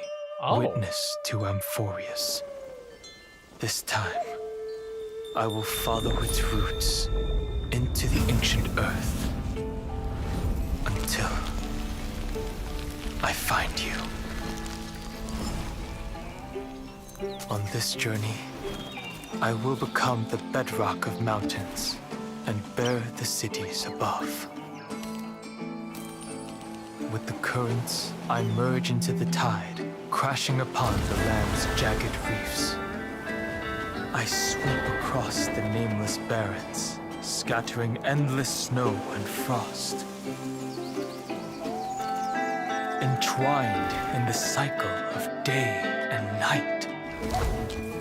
Oh. witness to Amphorius. This time, I will follow its roots into the ancient earth until I find you. On this journey, I will become the bedrock of mountains and bear the cities above. With the currents, I merge into the tide, crashing upon the land's jagged reefs. I sweep across the nameless barrens, scattering endless snow and frost. Entwined in the cycle of day and night,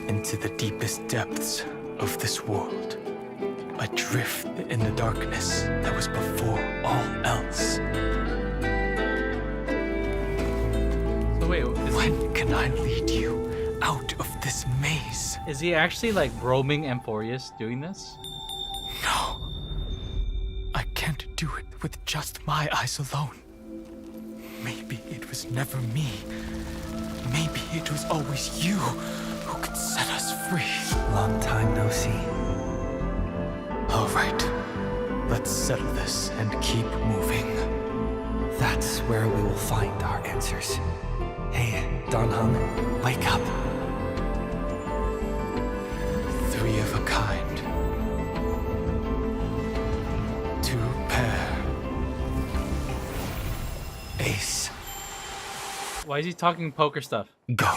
into the deepest depths of this world, adrift in the darkness that was before all else. So wait, When can I lead you out of this maze? is he actually like roaming Amphorius doing this? No. I can't do it with just my eyes alone. Maybe it was never me. Maybe it was always you who could set us free. Long time no see. All right. Let's settle this and keep moving. That's where we will find our answers. Hey, Don Hung, wake up. 3 of a kind. 2 pair. Ace. Why is he talking poker stuff? Go.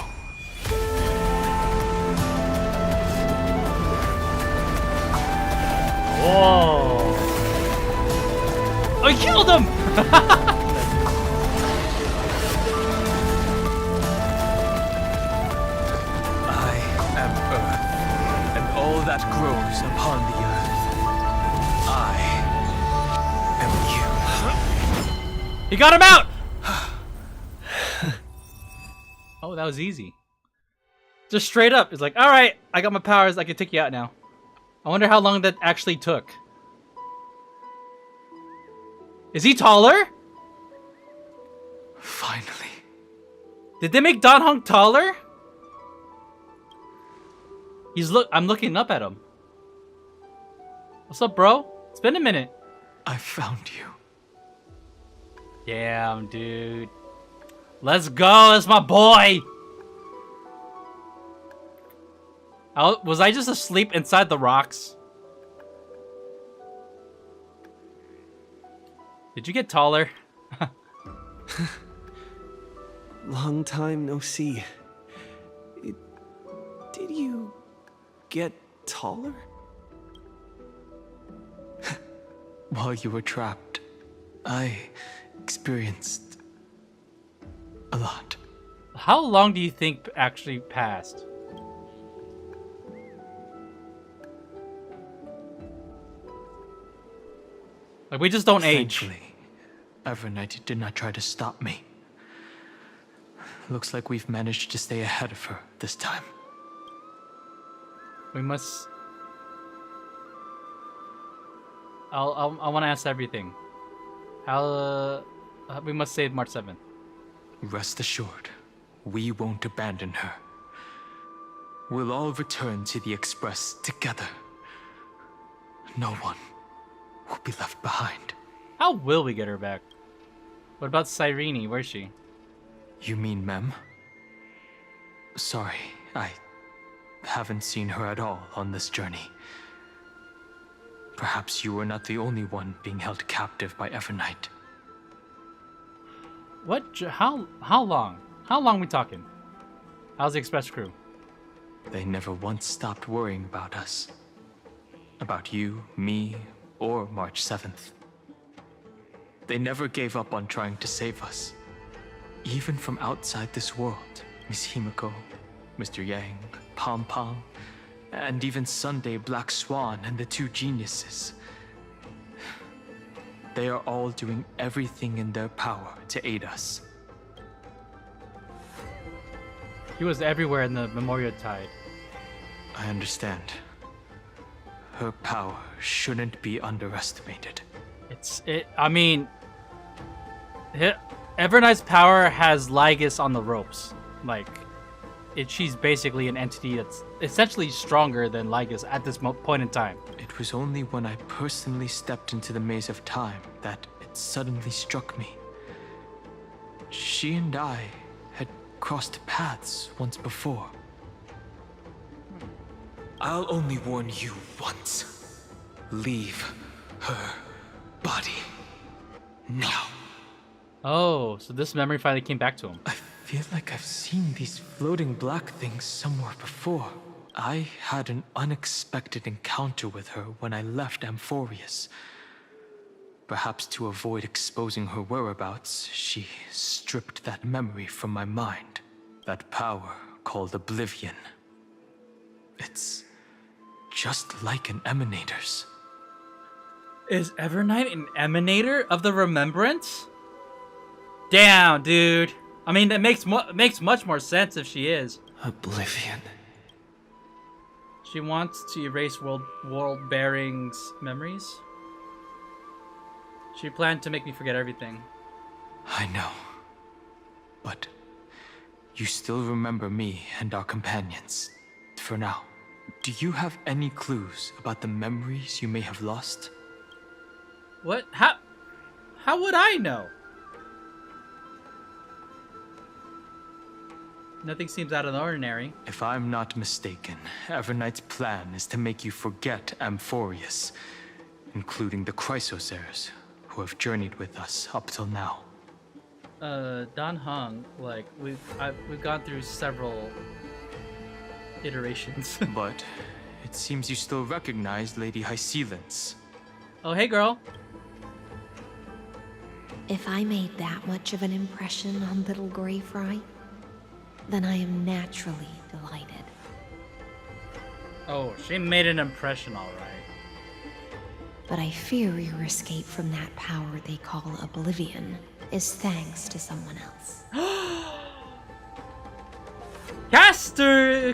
Whoa! I killed him! I am Earth, and all that grows upon the earth. I am you. He got him out! Oh, that was easy. Just straight up. It's like, alright, I got my powers, I can take you out now. I wonder how long that actually took. Is he taller? Finally. Did they make Don Hung taller? I'm looking up at him. What's up, bro? It's been a minute. I found you. Damn, dude. Let's go. That's my boy. Was I just asleep inside the rocks? Did you get taller? Long time no see. Did you get taller? While you were trapped, I experienced a lot. How long do you think actually passed? Like, we just don't age. Thankfully, Evernight did not try to stop me. Looks like we've managed to stay ahead of her this time. We must... I want to ask everything. How... we must save March 7th. Rest assured, we won't abandon her. We'll all return to the Express together. No one will be left behind. How will we get her back? What about Cyrene? Where's she? You mean Mem? Sorry, I haven't seen her at all on this journey. Perhaps you were not the only one being held captive by Evernight. What? How long? How long we talking? How's the Express crew? They never once stopped worrying about us. About you, me, or March 7th. They never gave up on trying to save us. Even from outside this world, Miss Himiko, Mr. Yang, Pom Pom, and even Sunday Black Swan and the 2 geniuses. They are all doing everything in their power to aid us. He was everywhere in the Memorial Tide. I understand. Her power shouldn't be underestimated. I mean, Evernight's power has Lygus on the ropes. Like, she's basically an entity that's essentially stronger than Lygus at this point in time. It was only when I personally stepped into the maze of time that it suddenly struck me. She and I had crossed paths once before. I'll only warn you once. Leave her body now. Oh, so this memory finally came back to him. I feel like I've seen these floating black things somewhere before. I had an unexpected encounter with her when I left Amphorius. Perhaps to avoid exposing her whereabouts, she stripped that memory from my mind. That power called Oblivion. It's just like an Emanator's. Is Evernight an emanator of the remembrance? Damn, dude. I mean, that makes much more sense if she is. Oblivion. She wants to erase world bearings memories. She planned to make me forget everything. I know. But you still remember me and our companions. For now. Do you have any clues about the memories you may have lost? What? How would I know? Nothing seems out of the ordinary. If I'm not mistaken, Evernight's plan is to make you forget Amphorius, including the Chrysosers, who have journeyed with us up till now. Don Hung, like, we've gone through several iterations. But it seems you still recognize Lady Hycelens. Oh, hey, girl. If I made that much of an impression on little Greyfry, then I am naturally delighted. Oh, she made an impression, all right. But I fear your escape from that power they call Oblivion is thanks to someone else.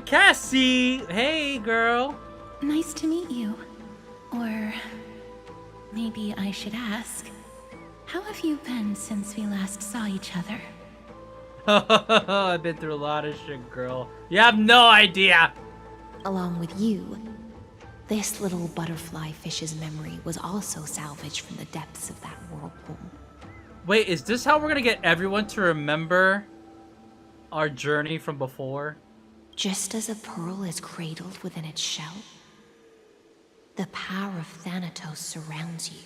Cassie! Hey, girl. Nice to meet you. Or maybe I should ask, how have you been since we last saw each other? I've been through a lot of shit, girl. You have no idea! Along with you, this little butterfly fish's memory was also salvaged from the depths of that whirlpool. Wait, is this how we're gonna get everyone to remember our journey from before? Just as a pearl is cradled within its shell, the power of Thanatos surrounds you,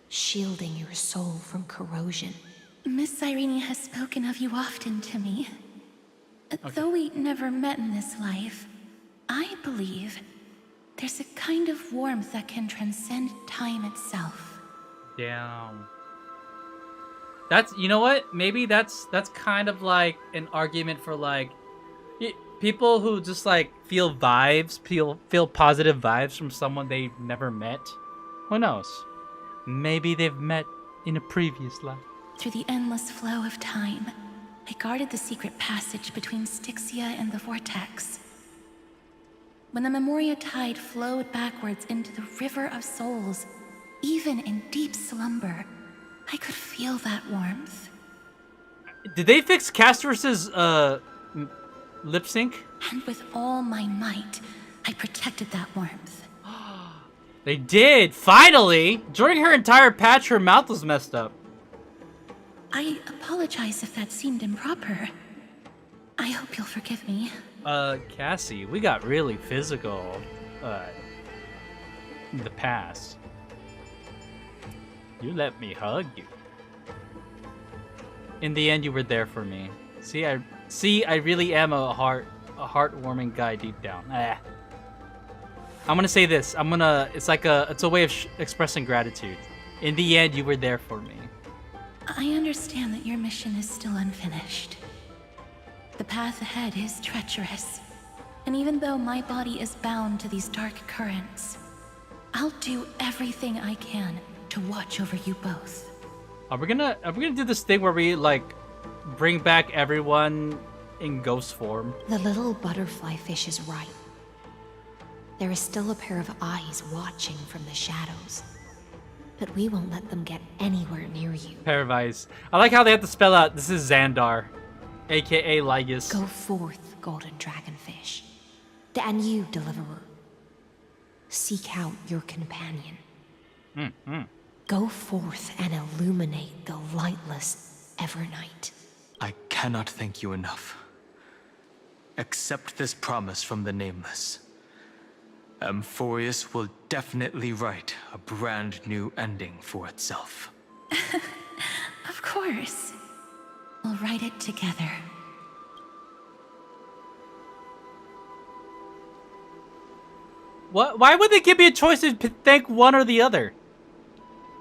shielding your soul from corrosion. Miss Irene has spoken of you often to me. Though we never met in this life, I believe there's a kind of warmth that can transcend time itself. Damn. That's, you know what? Maybe that's kind of like an argument for like people who just like feel vibes, feel positive vibes from someone they never met. Who knows? Maybe they've met in a previous life. Through the endless flow of time, I guarded the secret passage between Styxia and the Vortex. When the Memoria Tide flowed backwards into the River of Souls, even in deep slumber, I could feel that warmth. Did they fix Castorus's lip sync? And with all my might, I protected that warmth. They did! Finally! During her entire patch, her mouth was messed up. I apologize if that seemed improper. I hope you'll forgive me. Cassie, we got really physical, in the past. You let me hug you. In the end, you were there for me. See, I really am a heartwarming guy deep down. I'm gonna say this. It's a way of expressing gratitude. In the end, you were there for me. I understand that your mission is still unfinished. The path ahead is treacherous. And even though my body is bound to these dark currents, I'll do everything I can to watch over you both. Are we gonna do this thing where we like bring back everyone in ghost form. The little butterfly fish is right. There is still a pair of eyes watching from the shadows. But we won't let them get anywhere near you. Pair of eyes. I like how they have to spell out, this is Xandar, aka Lygus. Go forth, golden dragonfish. And you, deliverer. Seek out your companion. Go forth and illuminate the lightless Evernight. I cannot thank you enough. Accept this promise from the Nameless. Amphorius will definitely write a brand new ending for itself. Of course. We'll write it together. What? Why would they give me a choice to thank one or the other?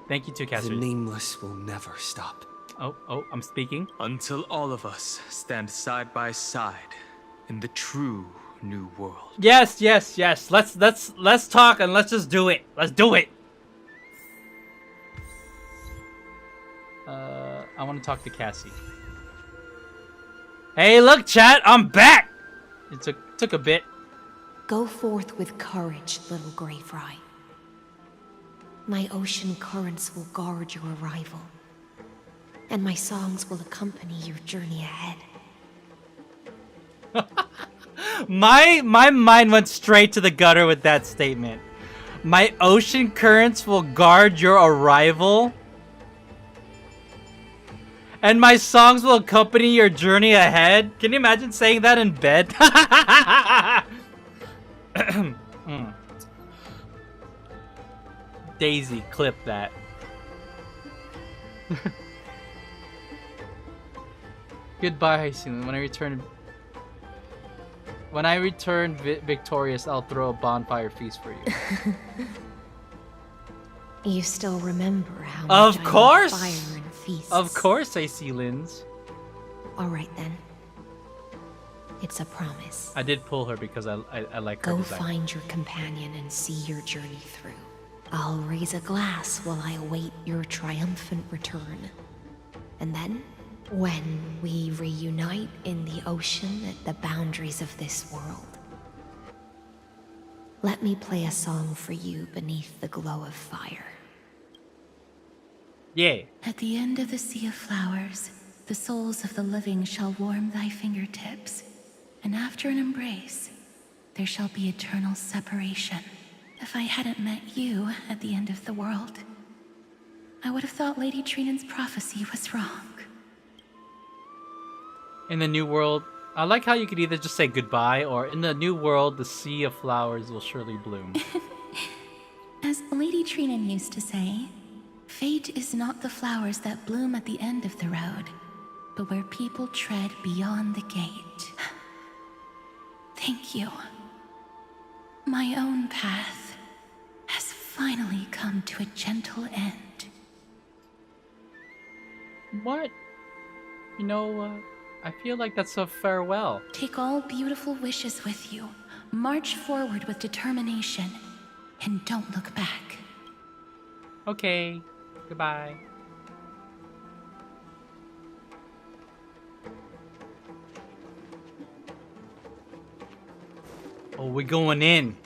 Thank you too, The Cassidy. Nameless will never stop. Oh, I'm speaking. Until all of us stand side by side in the true new world. Yes. Let's talk and let's just do it. Let's do it. I want to talk to Cassie. Hey, look, chat, I'm back. It took a bit. Go forth with courage, little gray fry. My ocean currents will guard your arrival, and my songs will accompany your journey ahead. My mind went straight to the gutter with that statement. My ocean currents will guard your arrival, and my songs will accompany your journey ahead. Can you imagine saying that in bed? Daisy, clip that. Goodbye, Hyceline. When I return victorious, I'll throw a bonfire feast for you. You still remember how Of much course! I love fire and feasts. Of course, I see Linz. All right then. It's a promise. I did pull her because I like her Go design. find your companion and see your journey through. I'll raise a glass while I await your triumphant return. And then, when we reunite in the ocean at the boundaries of this world, let me play a song for you beneath the glow of fire. Yeah. At the end of the sea of flowers, the souls of the living shall warm thy fingertips, and after an embrace, there shall be eternal separation. If I hadn't met you at the end of the world, I would have thought Lady Trinan's prophecy was wrong. In the new world, I like how you could either just say goodbye or in the new world, the sea of flowers will surely bloom. As Lady Trinan used to say, fate is not the flowers that bloom at the end of the road, but where people tread beyond the gate. Thank you. My own path has finally come to a gentle end. What? You know, I feel like that's a farewell. Take all beautiful wishes with you. March forward with determination, and don't look back. Okay. Goodbye. Oh, we going in.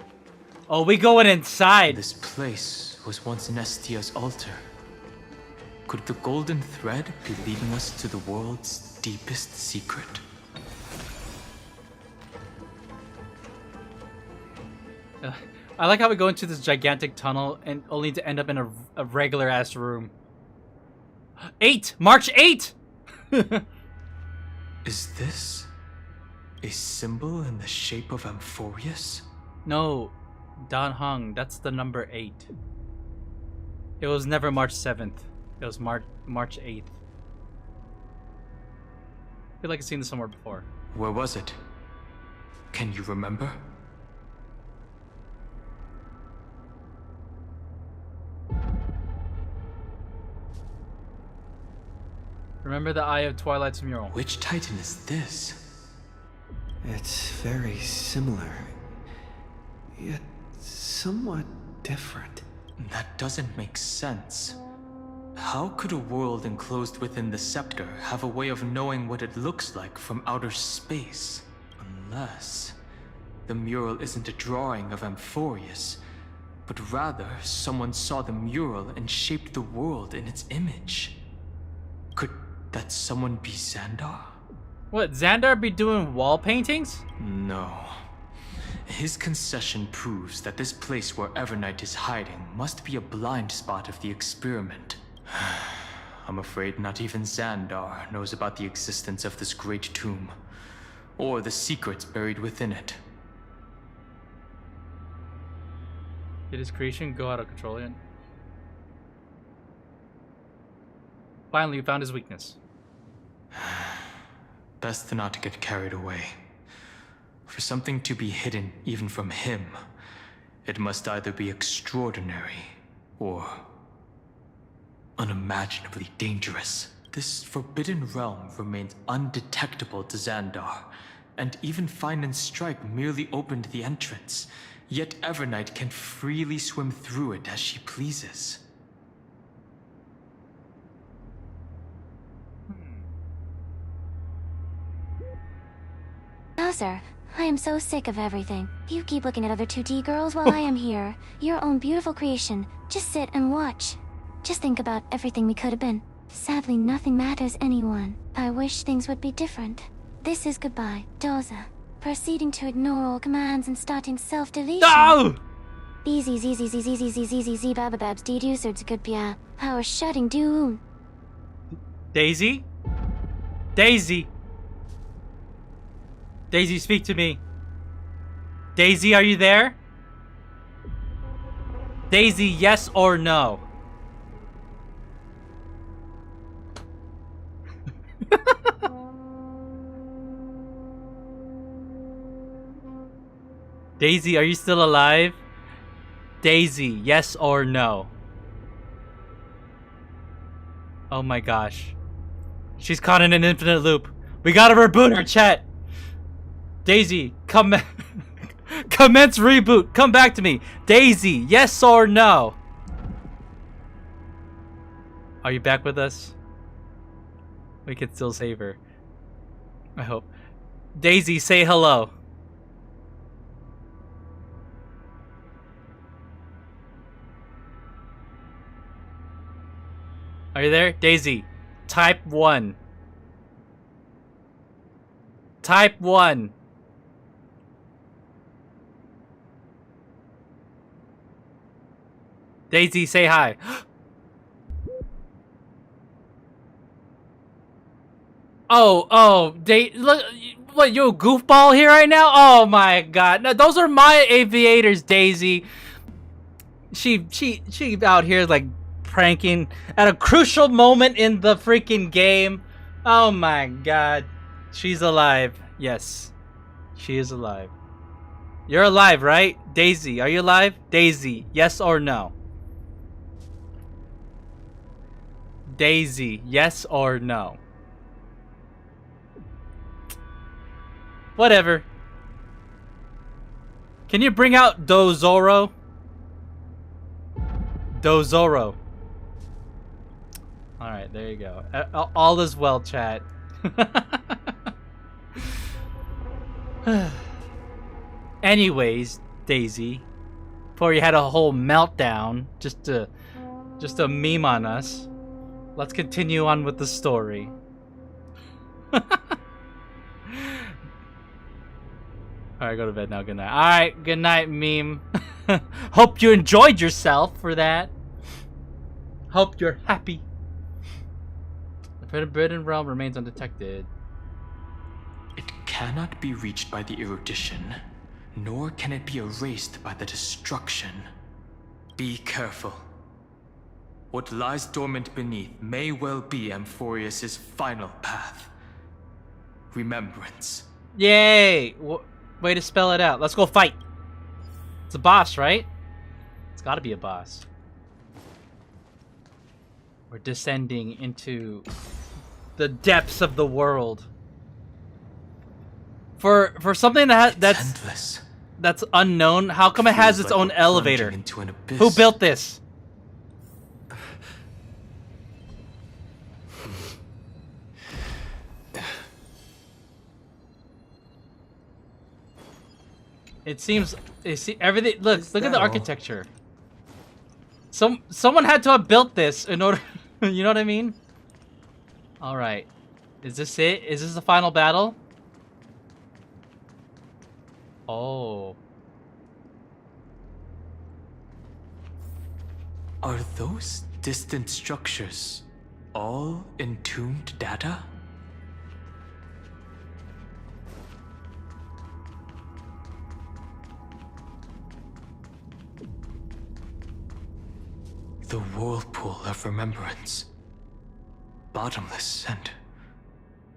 Oh, we going inside. This place was once Nestia's altar. Could the golden thread be leading us to the world's deepest secret? I like how we go into this gigantic tunnel and only to end up in a regular ass room. 8! March 8! Is this a symbol in the shape of Amphorius? No, Dan Heng, that's the number 8. It was never March 7th. It was March 8th. I feel like I've seen this somewhere before. Where was it? Can you remember? Remember the Eye of Twilight's mural. Which Titan is this? It's very similar, yet somewhat different. That doesn't make sense. How could a world enclosed within the scepter have a way of knowing what it looks like from outer space? Unless the mural isn't a drawing of Amphorius, but rather someone saw the mural and shaped the world in its image. Could that someone be Xandar? What, Xandar be doing wall paintings? No. His concession proves that this place where Evernight is hiding must be a blind spot of the experiment. I'm afraid not even Xandar knows about the existence of this great tomb, or the secrets buried within it. Did his creation go out of control yet? Finally, we found his weakness. Best not to get carried away. For something to be hidden even from him, it must either be extraordinary or unimaginably dangerous. This forbidden realm remains undetectable to Xandar, and even Find and Strike merely opened the entrance, yet Evernight can freely swim through it as she pleases. Bowser, I am so sick of everything. You keep looking at other 2D girls while I am here. Your own beautiful creation. Just sit and watch. Just think about everything we could have been. Sadly, nothing matters anyone. I wish things would be different. This is goodbye, Doza. Proceeding to ignore all commands and starting self-deletion. No! Easy, babababs, deducerds, good pia. Power shutting doon. Daisy? Daisy! Daisy, speak to me. Daisy, are you there? Daisy, yes or no? Daisy, are you still alive? Daisy, yes or no? Oh my gosh. She's caught in an infinite loop. We gotta reboot her, chat. Daisy, commence reboot. Come back to me. Daisy, yes or no? Are you back with us? We can still save her. I hope. Daisy, say hello. Are you there? Daisy, type 1. Type 1. Daisy, say hi. Look, what, you a goofball here right now? Oh my god. No, those are my aviators, Daisy. She out here like pranking at a crucial moment in the freaking game. Oh my god. She's alive. Yes. She is alive. You're alive, right? Daisy, are you alive? Daisy, yes or no? Daisy, yes or no? Whatever. Can you bring out Dozoro? Dozoro. Alright, there you go. All is well, chat. Anyways, Daisy, before you had a whole meltdown just to meme on us, let's continue on with the story. Alright, go to bed now. Good night. Alright, good night, meme. Hope you enjoyed yourself for that. Hope you're happy. The forbidden realm remains undetected. It cannot be reached by the erudition, nor can it be erased by the destruction. Be careful. What lies dormant beneath may well be Amphorius' final path. Remembrance. Yay! Way to spell it out. Let's go fight. It's a boss, right? It's gotta be a boss. We're descending into the depths of the world. For something that's unknown, how come it has its own elevator? Who built this? It seems everything. Look at that the all? architecture. Someone had to have built this in order. You know what I mean? All right. Is this it? Is this the final battle? Oh. Are those distant structures all entombed data? The whirlpool of remembrance. Bottomless and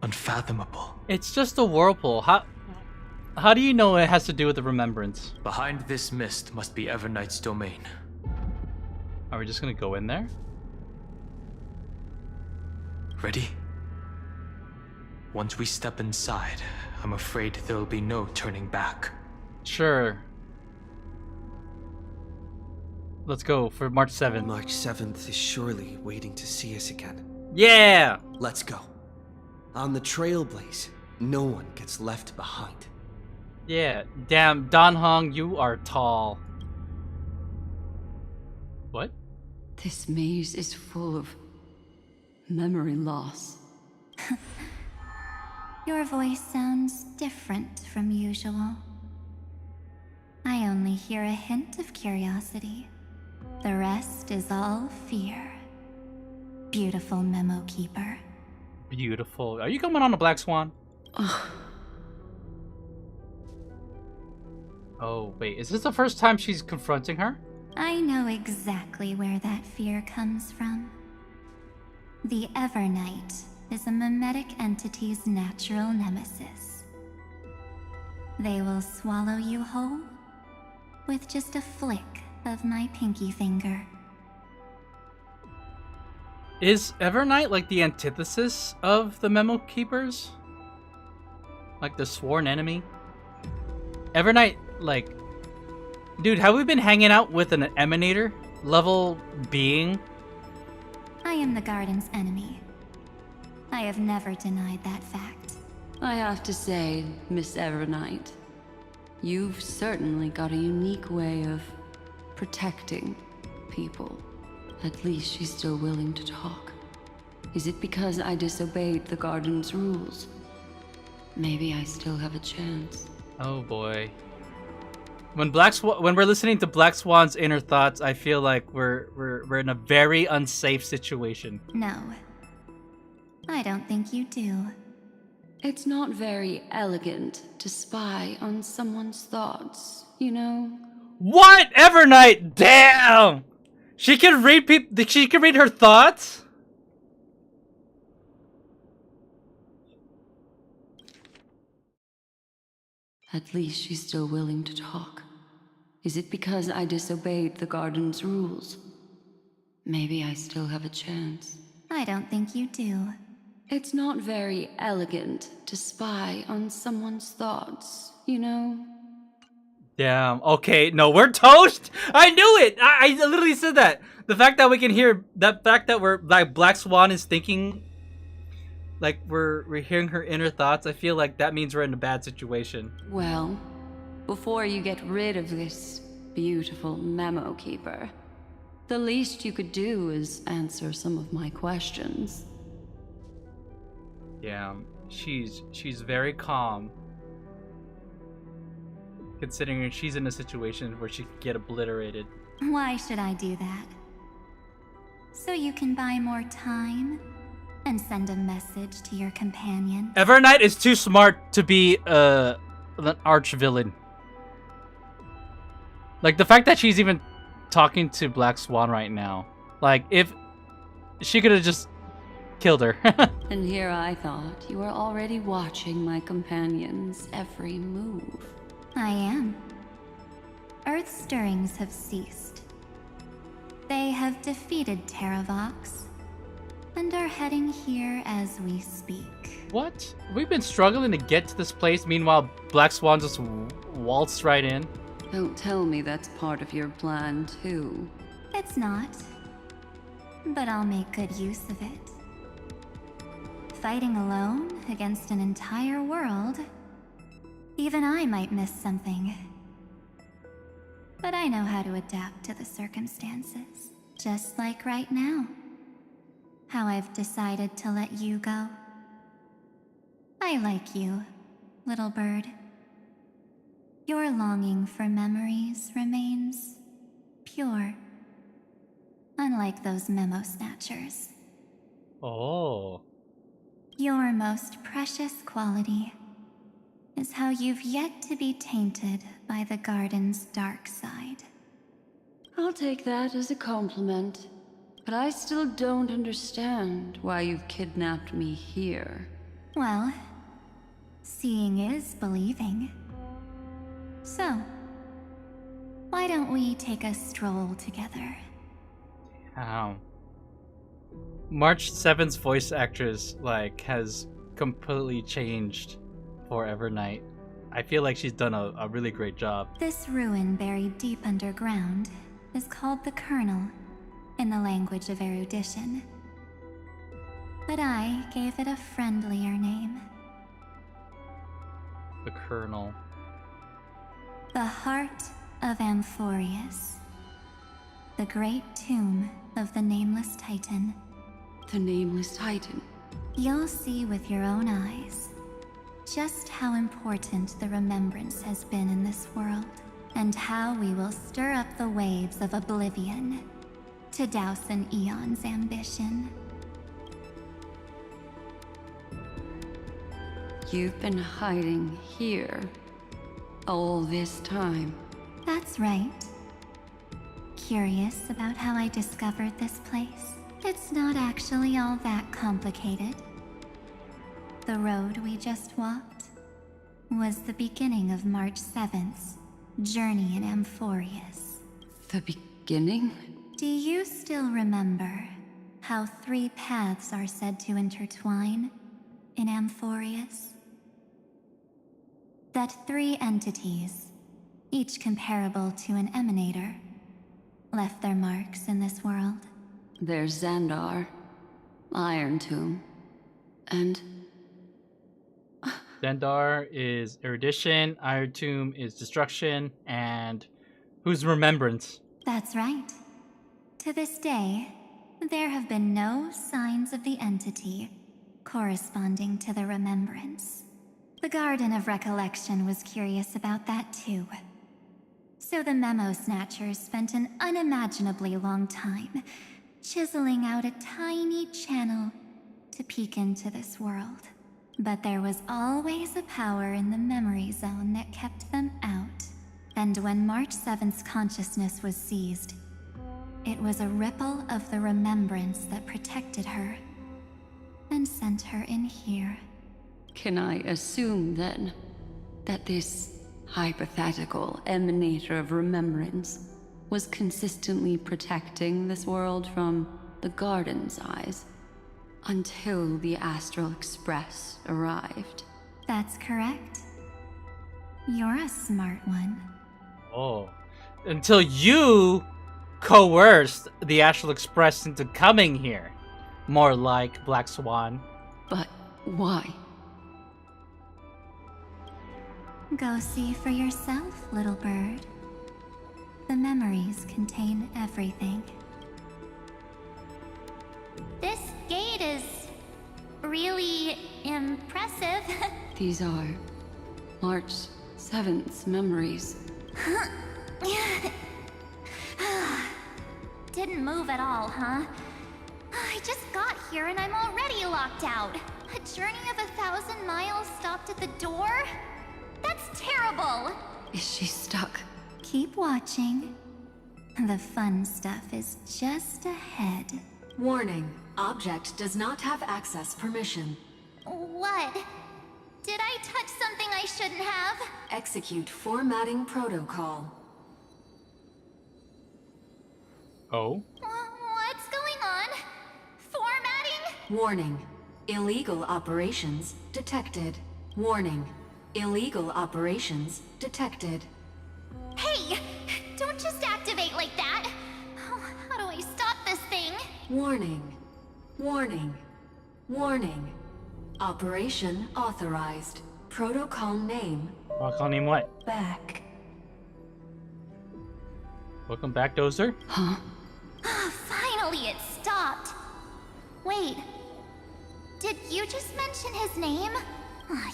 unfathomable. It's just a whirlpool. How do you know it has to do with the remembrance? Behind this mist must be Everknight's domain. Are we just gonna go in there? Ready? Once we step inside, I'm afraid there'll be no turning back. Sure. Let's go for March 7th. March 7th is surely waiting to see us again. Yeah! Let's go. On the Trailblaze, no one gets left behind. Yeah. Damn, Dan Hong, you are tall. What? This maze is full of memory loss. Your voice sounds different from usual. I only hear a hint of curiosity. The rest is all fear. Beautiful memo keeper. Beautiful. Are you coming on a Black Swan? Oh, wait. Is this the first time she's confronting her? I know exactly where that fear comes from. The Evernight is a mimetic entity's natural nemesis. They will swallow you whole with just a flick of my pinky finger. Is Evernight like the antithesis of the Memo Keepers? Like the sworn enemy? Evernight, like... Dude, have we been hanging out with an Emanator level being? I am the Garden's enemy. I have never denied that fact. I have to say, Miss Evernight, you've certainly got a unique way of protecting people. At least she's still willing to talk. Is it because I disobeyed the Garden's rules? Maybe I still have a chance. Oh boy. When we're listening to Black Swan's inner thoughts, I feel like we're in a very unsafe situation. No. I don't think you do. It's not very elegant to spy on someone's thoughts, you know? What? Evernight? Damn! She can read she can read her thoughts? At least she's still willing to talk. Is it because I disobeyed the Garden's rules? Maybe I still have a chance. I don't think you do. It's not very elegant to spy on someone's thoughts, you know? Damn. Okay, no, we're toast. I knew it. I literally said that. The fact that we can hear that fact that we're like Black Swan is thinking, like we're hearing her inner thoughts. I feel like that means we're in a bad situation. Well, before you get rid of this beautiful memo keeper, the least you could do is answer some of my questions. Yeah, she's very calm. Considering she's in a situation where she could get obliterated. Why should I do that? So you can buy more time and send a message to your companion? Evernight is too smart to be an arch villain. Like the fact that she's even talking to Black Swan right now. Like if she could have just killed her. And here I thought you were already watching my companion's every move. I am. Earth's stirrings have ceased. They have defeated Terravox and are heading here as we speak. What? We've been struggling to get to this place, meanwhile Black Swan just waltzed right in. Don't tell me that's part of your plan, too. It's not. But I'll make good use of it. Fighting alone against an entire world, even I might miss something. But I know how to adapt to the circumstances. Just like right now. How I've decided to let you go. I like you, little bird. Your longing for memories remains pure. Unlike those memo snatchers. Oh. Your most precious quality is how you've yet to be tainted by the garden's dark side. I'll take that as a compliment, but I still don't understand why you've kidnapped me here. Well, seeing is believing. So, why don't we take a stroll together? March 7th's voice actress, has completely changed for Evernight. I feel like she's done a really great job. This ruin buried deep underground is called the Kernel, in the language of erudition. But I gave it a friendlier name. The Colonel. The Heart of Amphorius. The great tomb of the Nameless Titan. The Nameless Titan? You'll see with your own eyes just how important the remembrance has been in this world, and how we will stir up the waves of oblivion to douse an eon's ambition. You've been hiding here all this time. That's right. Curious about how I discovered this place? It's not actually all that complicated. The road we just walked was the beginning of March 7th's journey in Amphorius. The beginning? Do you still remember how 3 paths are said to intertwine in Amphorius? That 3 entities, each comparable to an emanator, left their marks in this world. There's Xandar, Iron Tomb, and... Xandar is erudition, Iron Tomb is destruction, and who's remembrance? That's right. To this day, there have been no signs of the entity corresponding to the remembrance. The Garden of Recollection was curious about that too. So the Memo Snatchers spent an unimaginably long time chiseling out a tiny channel to peek into this world. But there was always a power in the memory zone that kept them out. And when March 7th's consciousness was seized, it was a ripple of the remembrance that protected her and sent her in here. Can I assume, then, that this hypothetical emanator of remembrance was consistently protecting this world from the Garden's eyes until the Astral Express arrived? That's correct. You're a smart one. Oh. Until you coerced the Astral Express into coming here. More like Black Swan. But why? Go see for yourself, little bird. The memories contain everything. This gate is really impressive. These are March 7th's memories. Didn't move at all, huh? I just got here and I'm already locked out. A journey of 1,000 miles stopped at the door? That's terrible! Is she stuck? Keep watching. The fun stuff is just ahead. Warning. Object does not have access permission. What? Did I touch something I shouldn't have? Execute formatting protocol. Oh? What's going on? Formatting? Warning. Illegal operations detected. Warning. Illegal operations detected. Hey! Don't just activate like that! How do I stop this thing? Warning. Warning. Warning. Operation authorized. Protocol name. Protocol name what? Back. Welcome back, Dozer. Huh? Finally, it stopped. Wait. Did you just mention his name?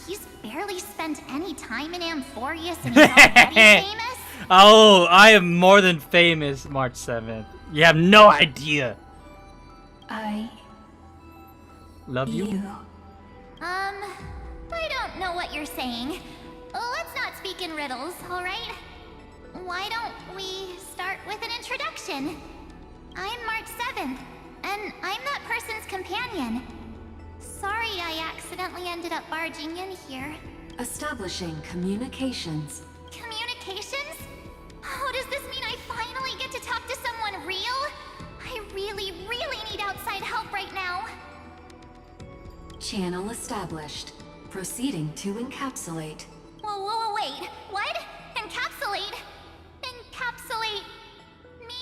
He's barely spent any time in Amphorius and he's already famous? Oh, I am more than famous, March 7th. You have no idea. I... Love you? I don't know what you're saying. Let's not speak in riddles, alright? Why don't we start with an introduction? I'm March 7th, and I'm that person's companion. Sorry I accidentally ended up barging in here. Establishing communications. Communications? Oh, does this mean I finally get to talk to someone real? I really, really need outside help right now. Channel established. Proceeding to encapsulate. Whoa, wait. What? Encapsulate? Encapsulate me?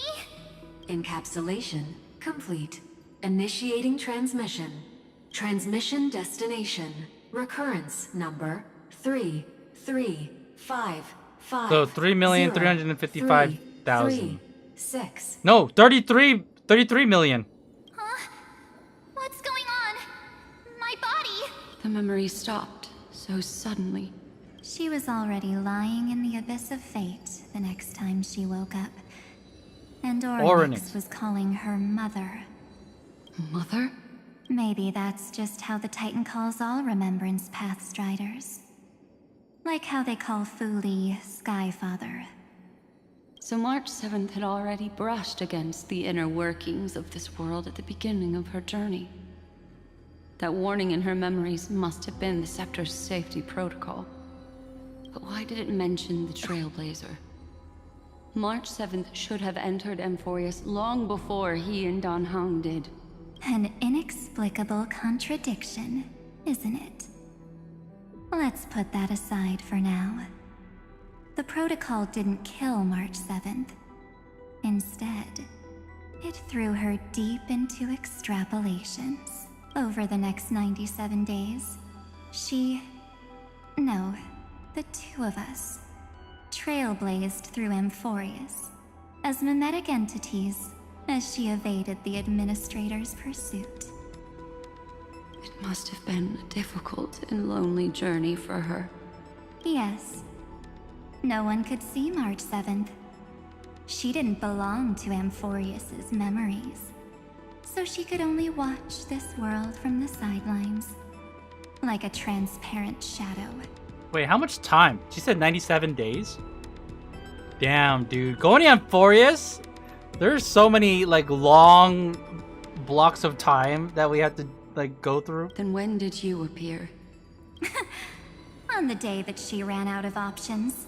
Encapsulation complete. Initiating transmission. Transmission destination. Recurrence number 33555. So 3,355,000. 6. No, 33 million. Huh? What's going on? My body. The memory stopped so suddenly. She was already lying in the abyss of fate the next time she woke up. And Oryx was calling her mother. Mother? Maybe that's just how the Titan calls all Remembrance Pathstriders. Like how they call Fuli Skyfather. So March 7th had already brushed against the inner workings of this world at the beginning of her journey. That warning in her memories must have been the Scepter's safety protocol. But why did it mention the Trailblazer? March 7th should have entered Amphorius long before he and Dan Heng did. An inexplicable contradiction, isn't it? Let's put that aside for now. The protocol didn't kill March 7th. Instead, it threw her deep into extrapolations. Over the next 97 days, the two of us, trailblazed through Amphorius as mimetic entities as she evaded the Administrator's pursuit. It must have been a difficult and lonely journey for her. Yes. No one could see March 7th. She didn't belong to Amphorius's memories, so she could only watch this world from the sidelines, like a transparent shadow. Wait, how much time? She said 97 days? Damn, dude. Going to Amphorius? There's so many, like, long blocks of time that we had to, like, go through. Then when did you appear? On the day that she ran out of options.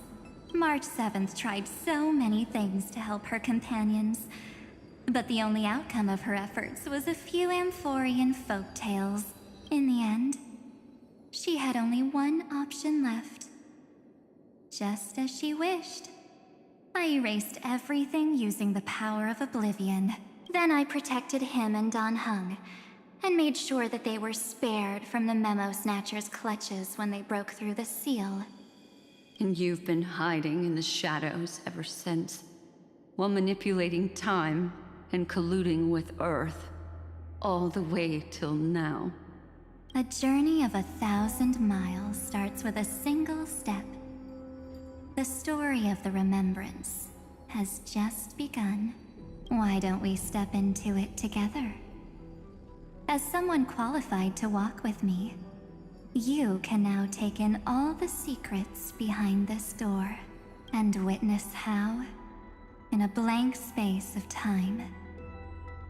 March 7th tried so many things to help her companions, but the only outcome of her efforts was a few Amphorian folktales. In the end, she had only one option left. Just as she wished. I erased everything using the power of oblivion. Then I protected him and Dan Heng, and made sure that they were spared from the Memo Snatcher's clutches when they broke through the seal. And you've been hiding in the shadows ever since, while manipulating time and colluding with Earth, all the way till now. A journey of 1,000 miles starts with a single step. The story of the Remembrance has just begun. Why don't we step into it together? As someone qualified to walk with me, you can now take in all the secrets behind this door and witness how, in a blank space of time,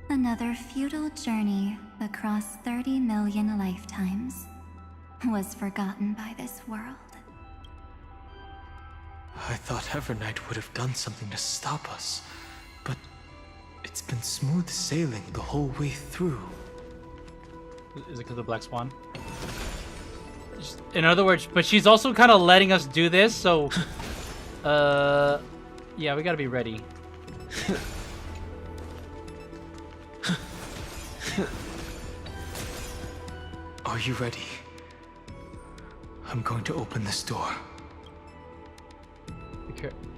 another futile journey across 30 million lifetimes was forgotten by this world. I thought Evernight would have done something to stop us, but it's been smooth sailing the whole way through. Is it because of the Black Swan? In other words, but she's also kind of letting us do this, so... yeah, we gotta be ready. Are you ready? I'm going to open this door.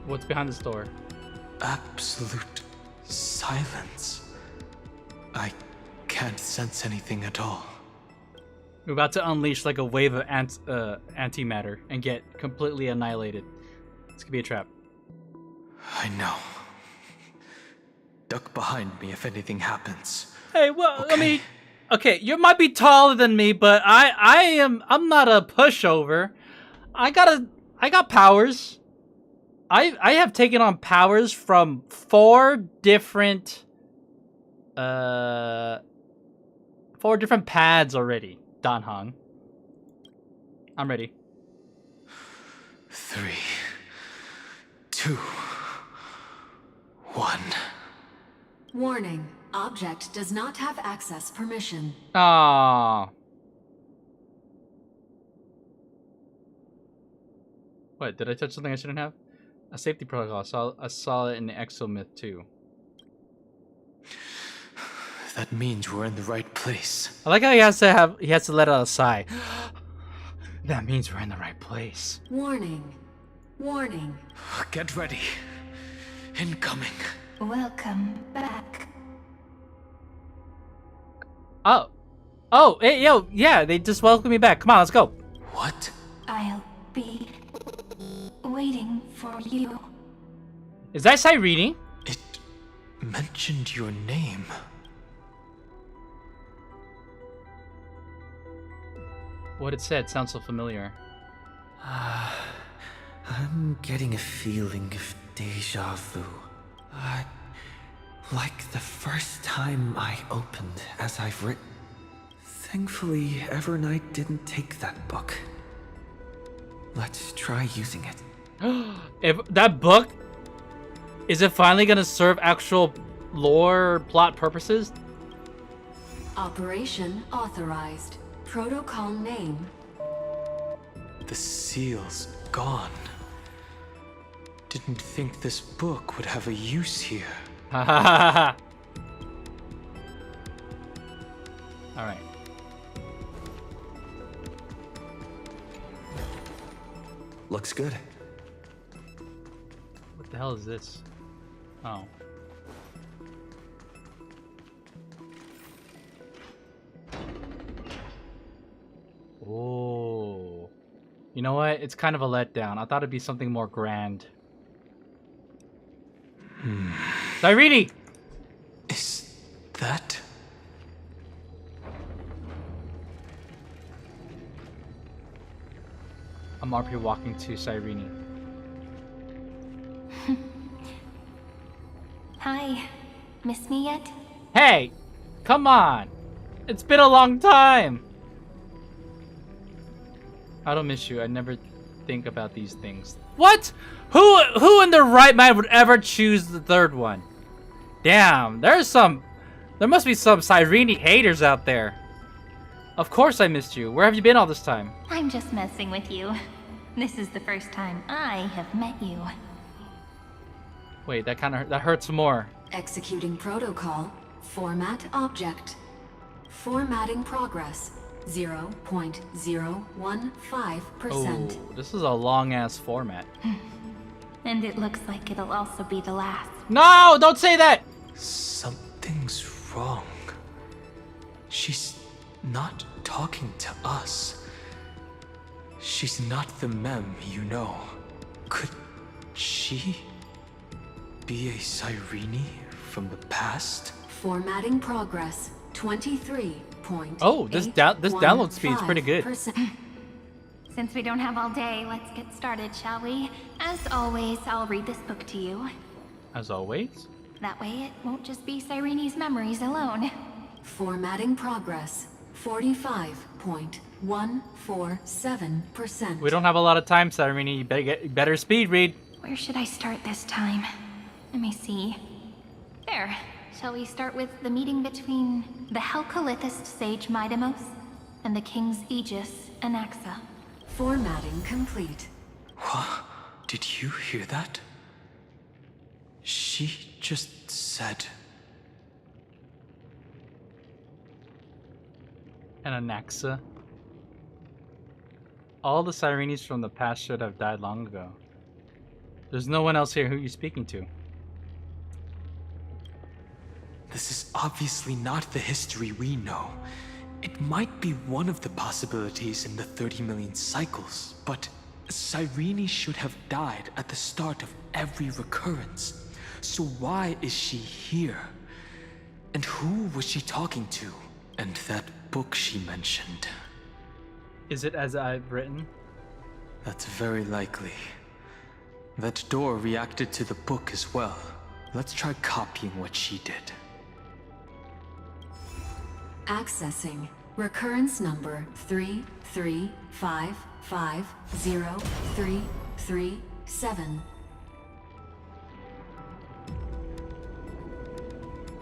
What's behind this door? absolute silence. I can't sense anything at all. We're about to unleash like a wave of antimatter and get completely annihilated. This could be a trap. I know. Duck behind me if anything happens. Hey, well, okay. I mean, okay, you might be taller than me, but I'm not a pushover. I got powers. I have taken on powers from 4 different pads already, Dan Hong. I'm ready. 3, 2, 1. Warning. Object does not have access permission. Ah. What, did I touch something I shouldn't have? A safety protocol. I saw it in the Exomyth too. That means we're in the right place. I like how he has to let out a sigh. That means we're in the right place. Warning. Warning. Get ready. Incoming. Welcome back. Oh, hey, yo, yeah, they just welcomed me back. Come on, let's go. What? I'll be waiting for you. Is that Cyrene? It mentioned your name. What it said sounds so familiar. I'm getting a feeling of deja vu. Like the first time I opened as I've written. Thankfully, Evernight didn't take that book. Let's try using it. If that book, is it finally gonna serve actual lore plot purposes? Operation authorized. Protocol name. The seal's gone. Didn't think this book would have a use here. Ha ha ha ha. Alright. Looks good. What the hell is this? Oh. Oh. You know what? It's kind of a letdown. I thought it'd be something more grand. Cyrene! Is that? I'm RP walking to Cyrene. Hi. Miss me yet? Hey! Come on! It's been a long time! I don't miss you. I never think about these things. What? Who in their right mind would ever choose the third one? Damn, there must be some Cyrene haters out there. Of course I missed you. Where have you been all this time? I'm just messing with you. This is the first time I have met you. Wait, that hurts more. Executing protocol. Format object. Formatting progress. 0.015%. Oh, this is a long ass format. And it looks like it'll also be the last. No, don't say that! Something's wrong. She's not talking to us. She's not the mem you know. Could she be a Cyrene from the past? Formatting progress. 23. Oh, this download speed is pretty good. Since we don't have all day, let's get started, shall we? As always, I'll read this book to you. As always? That way it won't just be Cyrene's memories alone. Formatting progress. 45.147%. We don't have a lot of time, Cyrene. You better get better speed read. Where should I start this time? Let me see. There. Shall we start with the meeting between the Helcolithist sage Midamos and the King's Aegis, Anaxa? Formatting complete. What? Did you hear that? She just said... And Anaxa. All the Cyrenes from the past should have died long ago. There's no one else here who you're speaking to. this is obviously not the history we know. It might be one of the possibilities in the 30 million cycles, but Cyrene should have died at the start of every recurrence. So why is she here? And who was she talking to? And that book she mentioned. Is it as I've written? That's very likely. That door reacted to the book as well. Let's try copying what she did. Accessing recurrence number 335503337.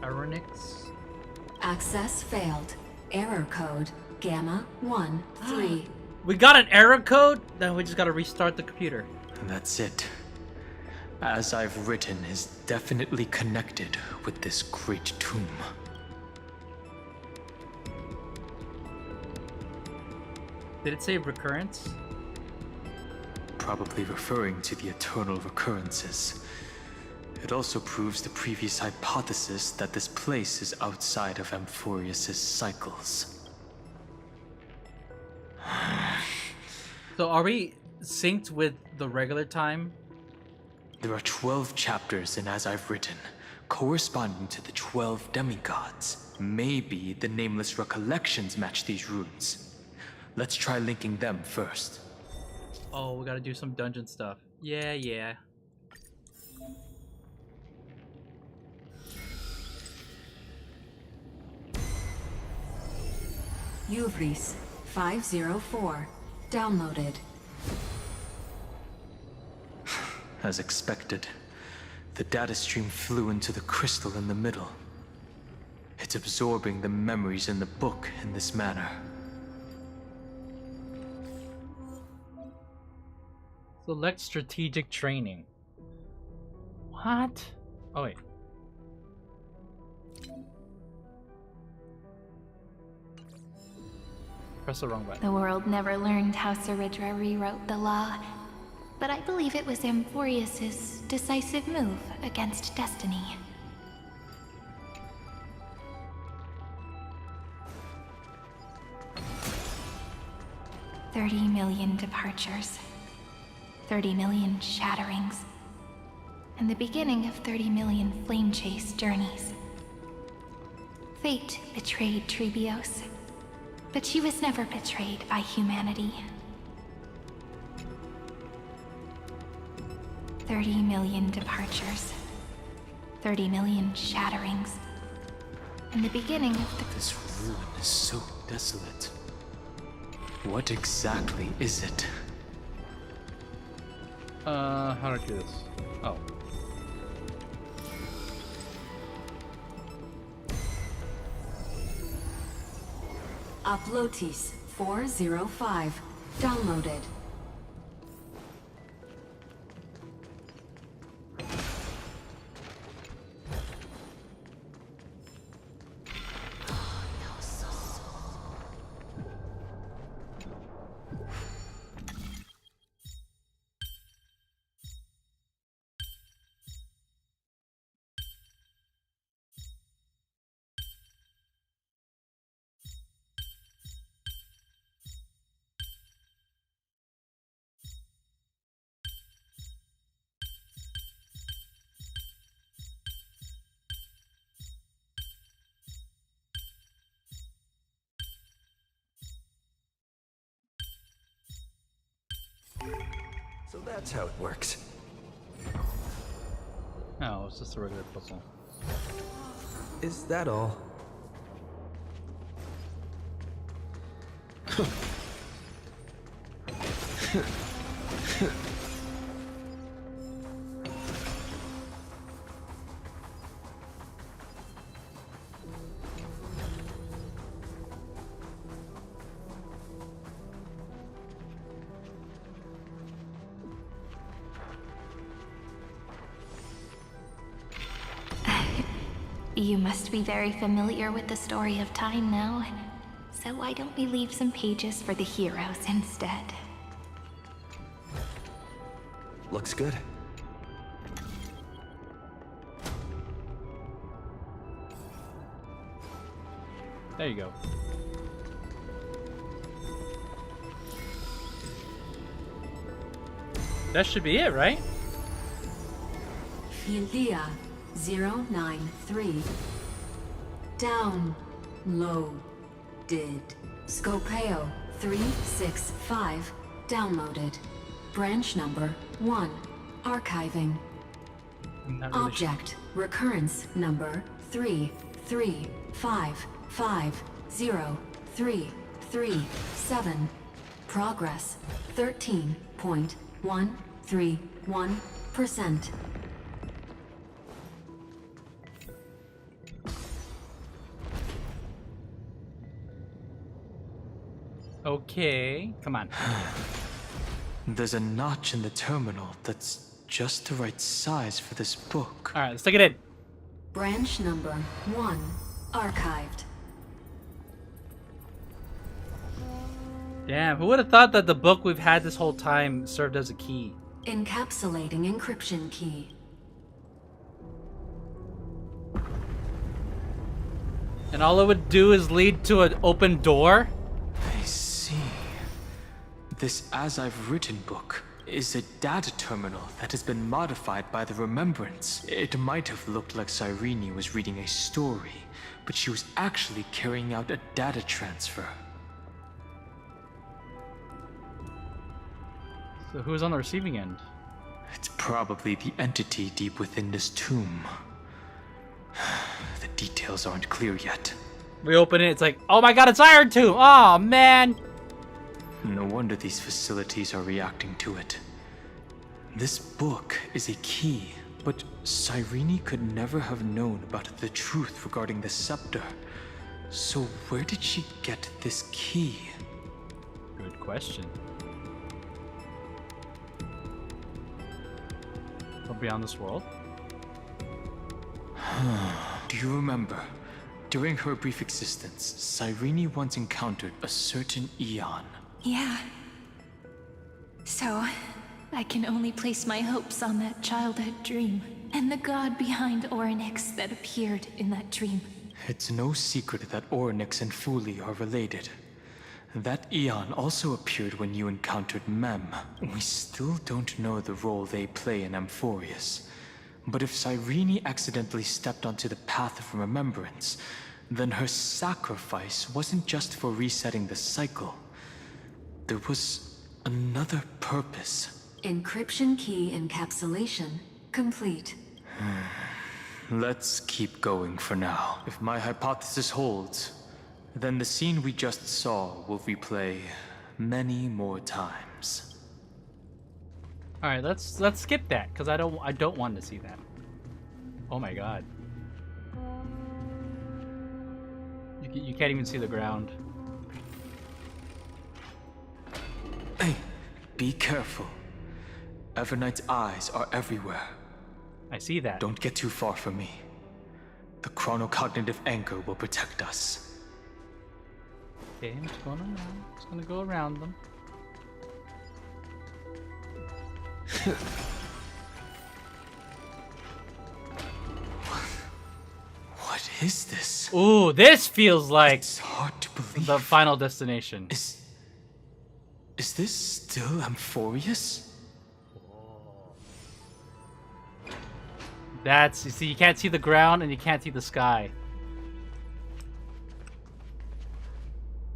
Aronix? Access failed. Error code Gamma 13. We got an error code? Then we just gotta restart the computer. And that's it. As I've written is definitely connected with this great tomb. Did it say recurrence? Probably referring to the eternal recurrences. It also proves the previous hypothesis that this place is outside of Amphorius' cycles. So are we synced with the regular time? There are 12 chapters in As I've Written, corresponding to the 12 demigods. Maybe the nameless recollections match these runes. Let's try linking them first. Oh, we gotta do some dungeon stuff. Yeah. Uvris 504. Downloaded. As expected, the data stream flew into the crystal in the middle. It's absorbing the memories in the book in this manner. Select strategic training. What? Oh wait. Press the wrong button. The world never learned how Saridra rewrote the law, but I believe it was Amphorius' decisive move against destiny. $30 million departures, 30 million shatterings, and the beginning of 30 million flame chase journeys. Fate betrayed Trebios, but she was never betrayed by humanity. 30 million departures, 30 million shatterings, and the beginning of the... This ruin is so desolate. What exactly is it? How do I do this? Oh. Uplotis 405. Downloaded. So that's how it works. No, it's just a regular puzzle. Is that all? You must be very familiar with the story of time now, so why don't we leave some pages for the heroes instead? Looks good. There you go. That should be it, right? Philia 093. Downloaded. Scopeo 365. Downloaded. Branch number 1. Archiving. Not really Object recurrence number 335503337. Progress 13.131%. Okay, come on. There's a notch in the terminal that's just the right size for this book. All right, let's take it in. Branch number 1 archived. Damn, who would have thought that the book we've had this whole time served as a key? Encapsulating encryption key. And all it would do is lead to an open door? I see. This As I've Written book is a data terminal that has been modified by the Remembrance. It might have looked like Cyrene was reading a story, but she was actually carrying out a data transfer. So who's on the receiving end? It's probably the entity deep within this tomb. The details aren't clear yet. We open it, it's like, oh my god, it's Iron Tomb! Oh man! No wonder these facilities are reacting to it. This book is a key, but Cyrene could never have known about the truth regarding the scepter. So where did she get this key? Good question. From beyond this world? Do you remember? During her brief existence, Cyrene once encountered a certain Eon. Yeah. So, I can only place my hopes on that childhood dream, and the god behind Orynyx that appeared in that dream. It's no secret that Orynyx and Fuli are related. That Eon also appeared when you encountered Mem. We still don't know the role they play in Amphorius. But if Cyrene accidentally stepped onto the path of remembrance, then her sacrifice wasn't just for resetting the cycle. There was another purpose. Encryption key encapsulation complete. Let's keep going for now. If my hypothesis holds, then the scene we just saw will replay many more times. All right, let's skip that because I don't want to see that. Oh my god. You can't even see the ground. Hey, be careful. Evernight's eyes are everywhere. I see that. Don't get too far from me. The chronocognitive anchor will protect us. Okay, I'm just going around. Just gonna go around them. What is this? Ooh, this feels like it's hard to believe. The final destination. Is this still Amphorius? That's, you see, you can't see the ground and you can't see the sky.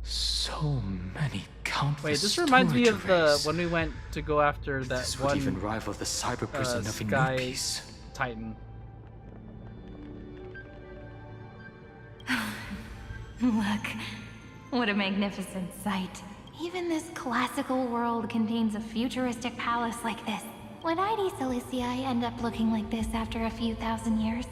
So many countless. Wait, this reminds me of the when we went to go after that this one. Would even rival the cyber prison of Sky Inukis. Titan. Look, what a magnificent sight. Even this classical world contains a futuristic palace like this. Would ID Silicii end up looking like this after a few thousand years?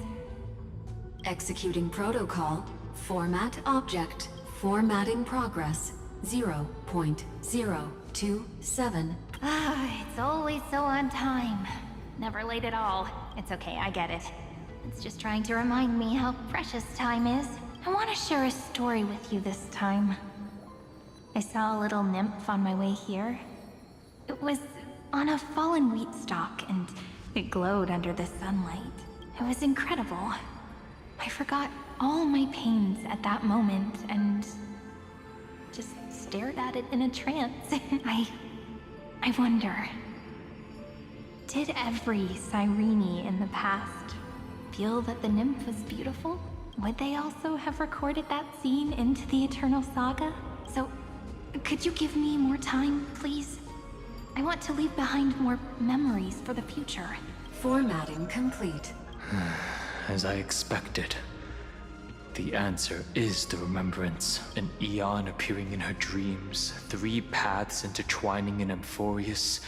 Executing protocol. Format object. Formatting progress. 0.027. Ah, it's always so on time. Never late at all. It's okay, I get it. It's just trying to remind me how precious time is. I want to share a story with you this time. I saw a little nymph on my way here. It was on a fallen wheat stalk, and it glowed under the sunlight. It was incredible. I forgot all my pains at that moment and just stared at it in a trance. I wonder, did every Cyrene in the past feel that the nymph was beautiful? Would they also have recorded that scene into the Eternal Saga? So, could you give me more time, please? I want to leave behind more memories for the future. Formatting complete. As I expected. The answer is the remembrance. An Eon appearing in her dreams, 3 paths intertwining in Amphorius,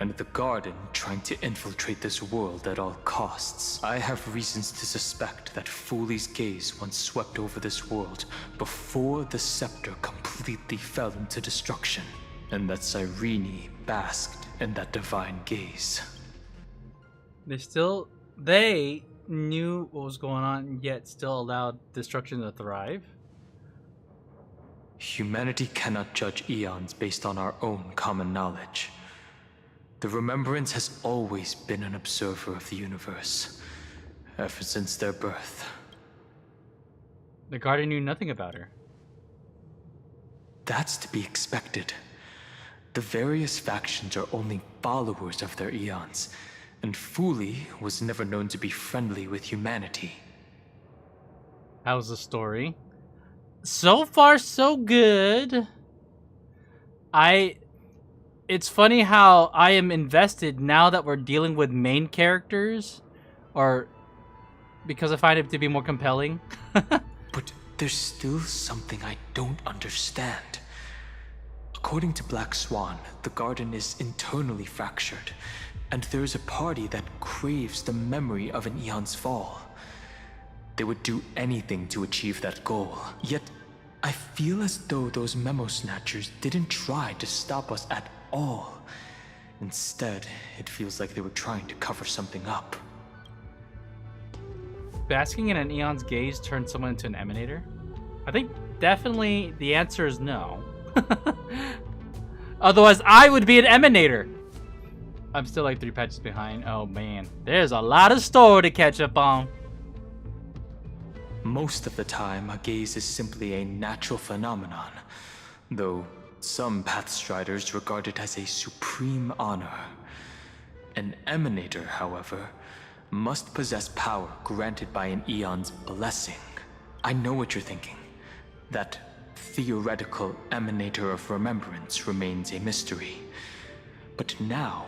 and the Garden trying to infiltrate this world at all costs. I have reasons to suspect that Fooley's gaze once swept over this world before the scepter completely fell into destruction, and that Cyrene basked in that divine gaze. They knew what was going on, yet still allowed destruction to thrive. Humanity cannot judge eons based on our own common knowledge. The Remembrance has always been an observer of the universe, ever since their birth. The Guardian knew nothing about her. That's to be expected. The various factions are only followers of their eons, and Fooley was never known to be friendly with humanity. How's the story? So far, so good. It's funny how I am invested now that we're dealing with main characters, or because I find it to be more compelling. But there's still something I don't understand. According to Black Swan, the Garden is internally fractured, and there is a party that craves the memory of an eon's fall. They would do anything to achieve that goal. Yet, I feel as though those memo snatchers didn't try to stop us at all. Instead, it feels like they were trying to cover something up. Basking in an eon's gaze turns someone into an emanator? I think definitely the answer is no. Otherwise, I would be an emanator. I'm still like 3 patches behind. Oh man, there's a lot of story to catch up on. Most of the time, a gaze is simply a natural phenomenon, though some Pathstriders regard it as a supreme honor. An emanator, however, must possess power granted by an eon's blessing. I know what you're thinking. That theoretical emanator of remembrance remains a mystery. But now,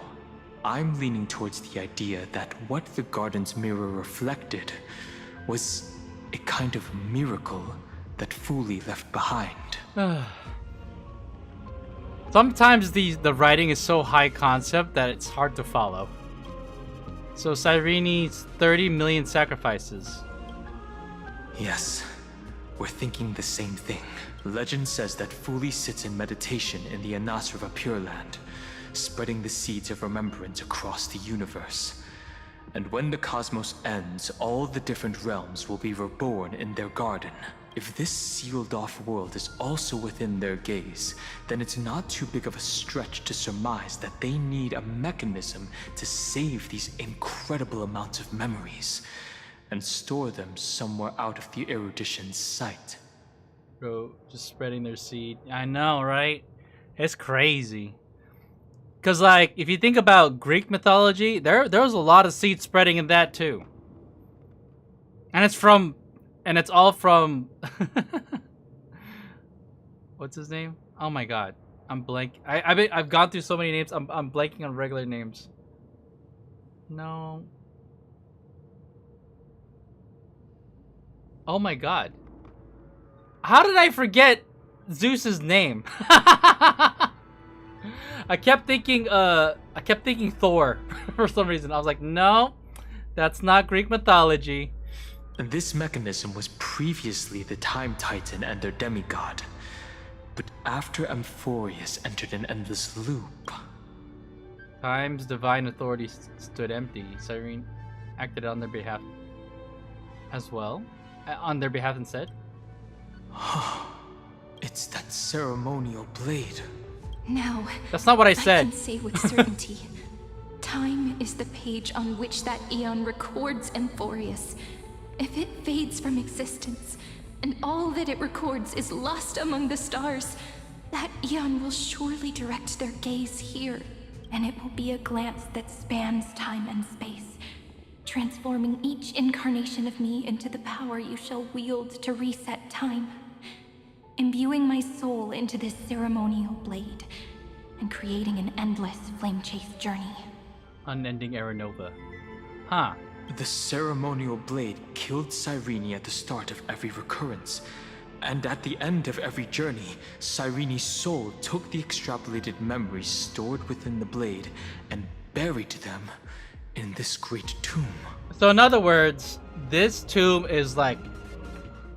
I'm leaning towards the idea that what the Garden's mirror reflected was a kind of miracle that Fooley left behind. Sometimes the writing is so high concept that it's hard to follow. So Cyrene's 30 million sacrifices. Yes, we're thinking the same thing. Legend says that Fooley sits in meditation in the Anasrava Pure Land, spreading the seeds of remembrance across the universe. And when the cosmos ends, all the different realms will be reborn in their garden. If this sealed-off world is also within their gaze, then it's not too big of a stretch to surmise that they need a mechanism to save these incredible amounts of memories and store them somewhere out of the erudition's sight. Bro, just spreading their seed. I know, right? It's crazy. Because, like, if you think about Greek mythology, there was a lot of seed spreading in that, too. And it's all from... What's his name? Oh my god. I'm blank. I've gone through so many names, I'm blanking on regular names. No. Oh my god. How did I forget Zeus's name? I kept thinking Thor for some reason. I was like, no, that's not Greek mythology. This mechanism was previously the Time Titan and their demigod. But after Amphorius entered an endless loop... Time's divine authority stood empty. Cyrene acted on their behalf as well. On their behalf instead. It's that ceremonial blade. No. That's not what I said. I can say with certainty. Time is the page on which that eon records Amphorius. If it fades from existence, and all that it records is lost among the stars, that eon will surely direct their gaze here, and it will be a glance that spans time and space, transforming each incarnation of me into the power you shall wield to reset time, imbuing my soul into this ceremonial blade, and creating an endless flame chase journey. Unending Aeronova. Huh. The ceremonial blade killed Cyrene at the start of every recurrence, and at the end of every journey, Cyrene's soul took the extrapolated memories stored within the blade and buried them in this great tomb. So in other words, this tomb is like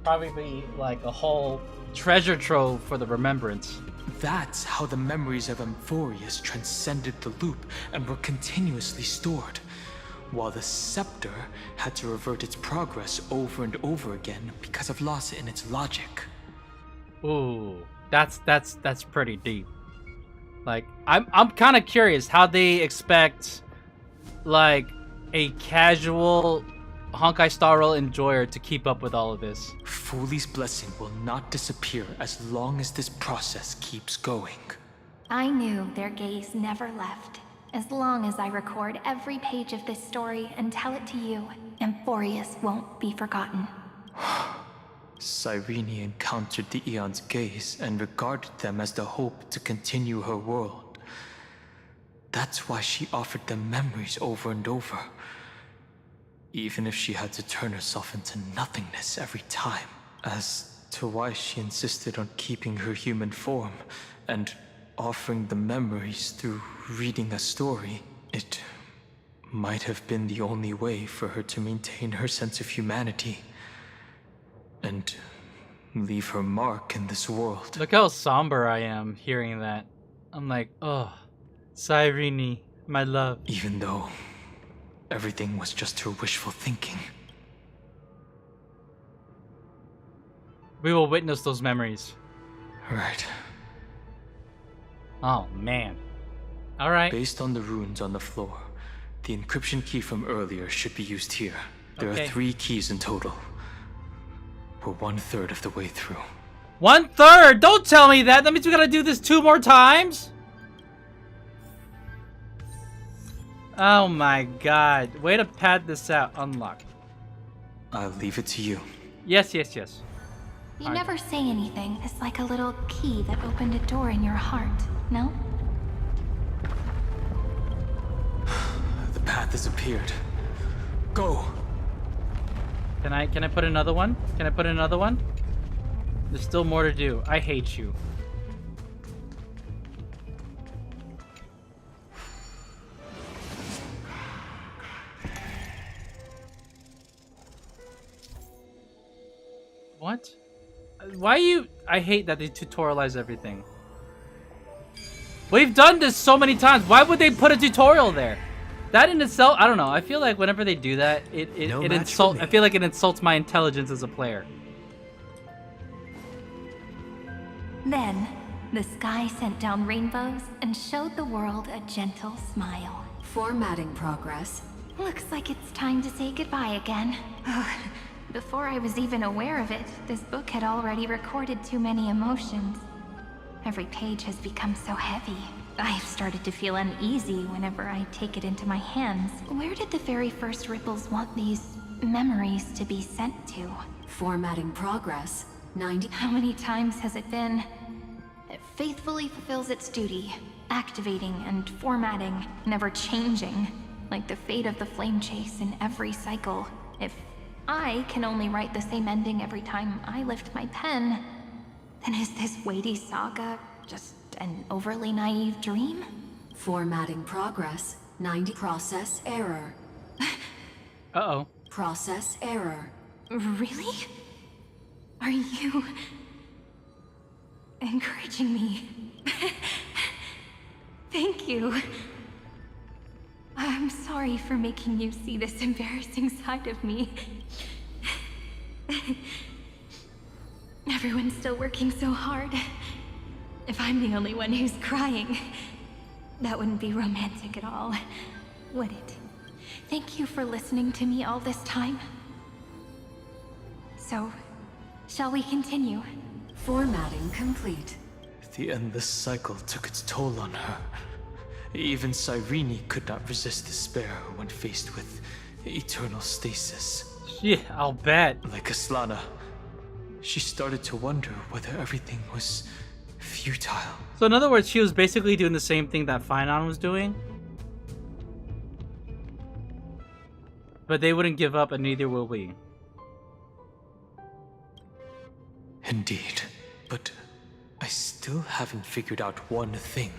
probably like a whole treasure trove for the remembrance. That's how the memories of Amphorius transcended the loop and were continuously stored, while the scepter had to revert its progress over and over again because of loss in its logic. Ooh, that's pretty deep. Like, I'm kind of curious how they expect like a casual Honkai Star Rail enjoyer to keep up with all of this. Fuli's blessing will not disappear as long as this process keeps going. I knew their gaze never left. As long as I record every page of this story and tell it to you, Amphorius won't be forgotten. Cyrene encountered the Eon's gaze and regarded them as the hope to continue her world. That's why she offered them memories over and over, even if she had to turn herself into nothingness every time. As to why she insisted on keeping her human form and offering the memories through reading a story, it might have been the only way for her to maintain her sense of humanity and leave her mark in this world. Look how somber I am hearing that. I'm like, oh, Cyrene, my love. Even though everything was just her wishful thinking. We will witness those memories. Right. Oh, man. Alright. Based on the runes on the floor, the encryption key from earlier should be used here. There are 3 keys in total. We're 1/3 of the way through. 1/3? Don't tell me that! That means we gotta do this 2 more times? Oh my god. Way to pad this out. Unlock. I'll leave it to you. Yes, yes, yes. You never say anything. It's like a little key that opened a door in your heart, no? The path has appeared. Go! Can I put another one? Can I put another one? There's still more to do. I hate you. What? Why you... I hate that they tutorialize everything. We've done this so many times. Why would they put a tutorial there? That in itself, I don't know. I feel like whenever they do that, it insults. I feel like it insults my intelligence as a player. Then, the sky sent down rainbows and showed the world a gentle smile. Formatting progress. Looks like it's time to say goodbye again. Before I was even aware of it, this book had already recorded too many emotions. Every page has become so heavy. I've started to feel uneasy whenever I take it into my hands. Where did the very first ripples want these memories to be sent to? Formatting progress. 90. How many times has it been? It faithfully fulfills its duty, activating and formatting, never changing, like the fate of the flame chase in every cycle. If I can only write the same ending every time I lift my pen, then is this weighty saga just an overly naive dream? Formatting progress. 90. Process error. Uh-oh. Process error. Really? Are you encouraging me? Thank you. I'm sorry for making you see this embarrassing side of me. Everyone's still working so hard. If I'm the only one who's crying, that wouldn't be romantic at all, would it? Thank you for listening to me all this time. So, shall we continue? Formatting complete. The endless cycle took its toll on her. Even Cyrene could not resist despair when faced with eternal stasis. Yeah, I'll bet. Like Aslana, she started to wonder whether everything was futile. So in other words, she was basically doing the same thing that Finon was doing. But they wouldn't give up, and neither will we. Indeed, but I still haven't figured out one thing.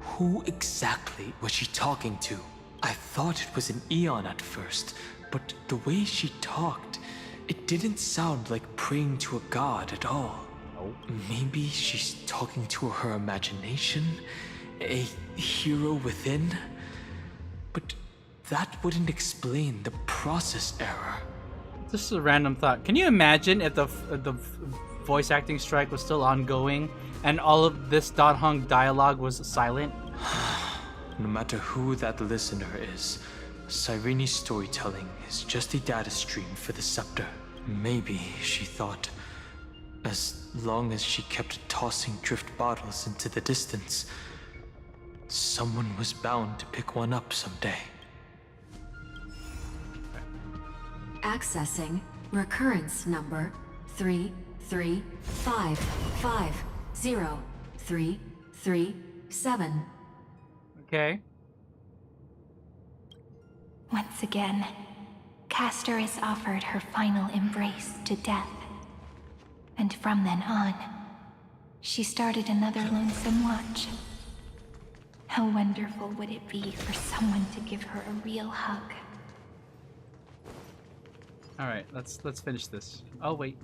Who exactly was she talking to? I thought it was an Eon at first, but the way she talked, it didn't sound like praying to a god at all. Maybe she's talking to her imagination? A hero within? But that wouldn't explain the process error. This is a random thought. Can you imagine if the voice acting strike was still ongoing and all of this Dan Heng dialogue was silent? No matter who that listener is, Cyrene's storytelling is just a data stream for the scepter. Maybe, she thought, as long as she kept tossing drift bottles into the distance, someone was bound to pick one up someday. Accessing recurrence number 335503337. Okay. Once again, Castor is offered her final embrace to death. And from then on, she started another lonesome watch. How wonderful would it be for someone to give her a real hug? All right, let's finish this. Oh wait.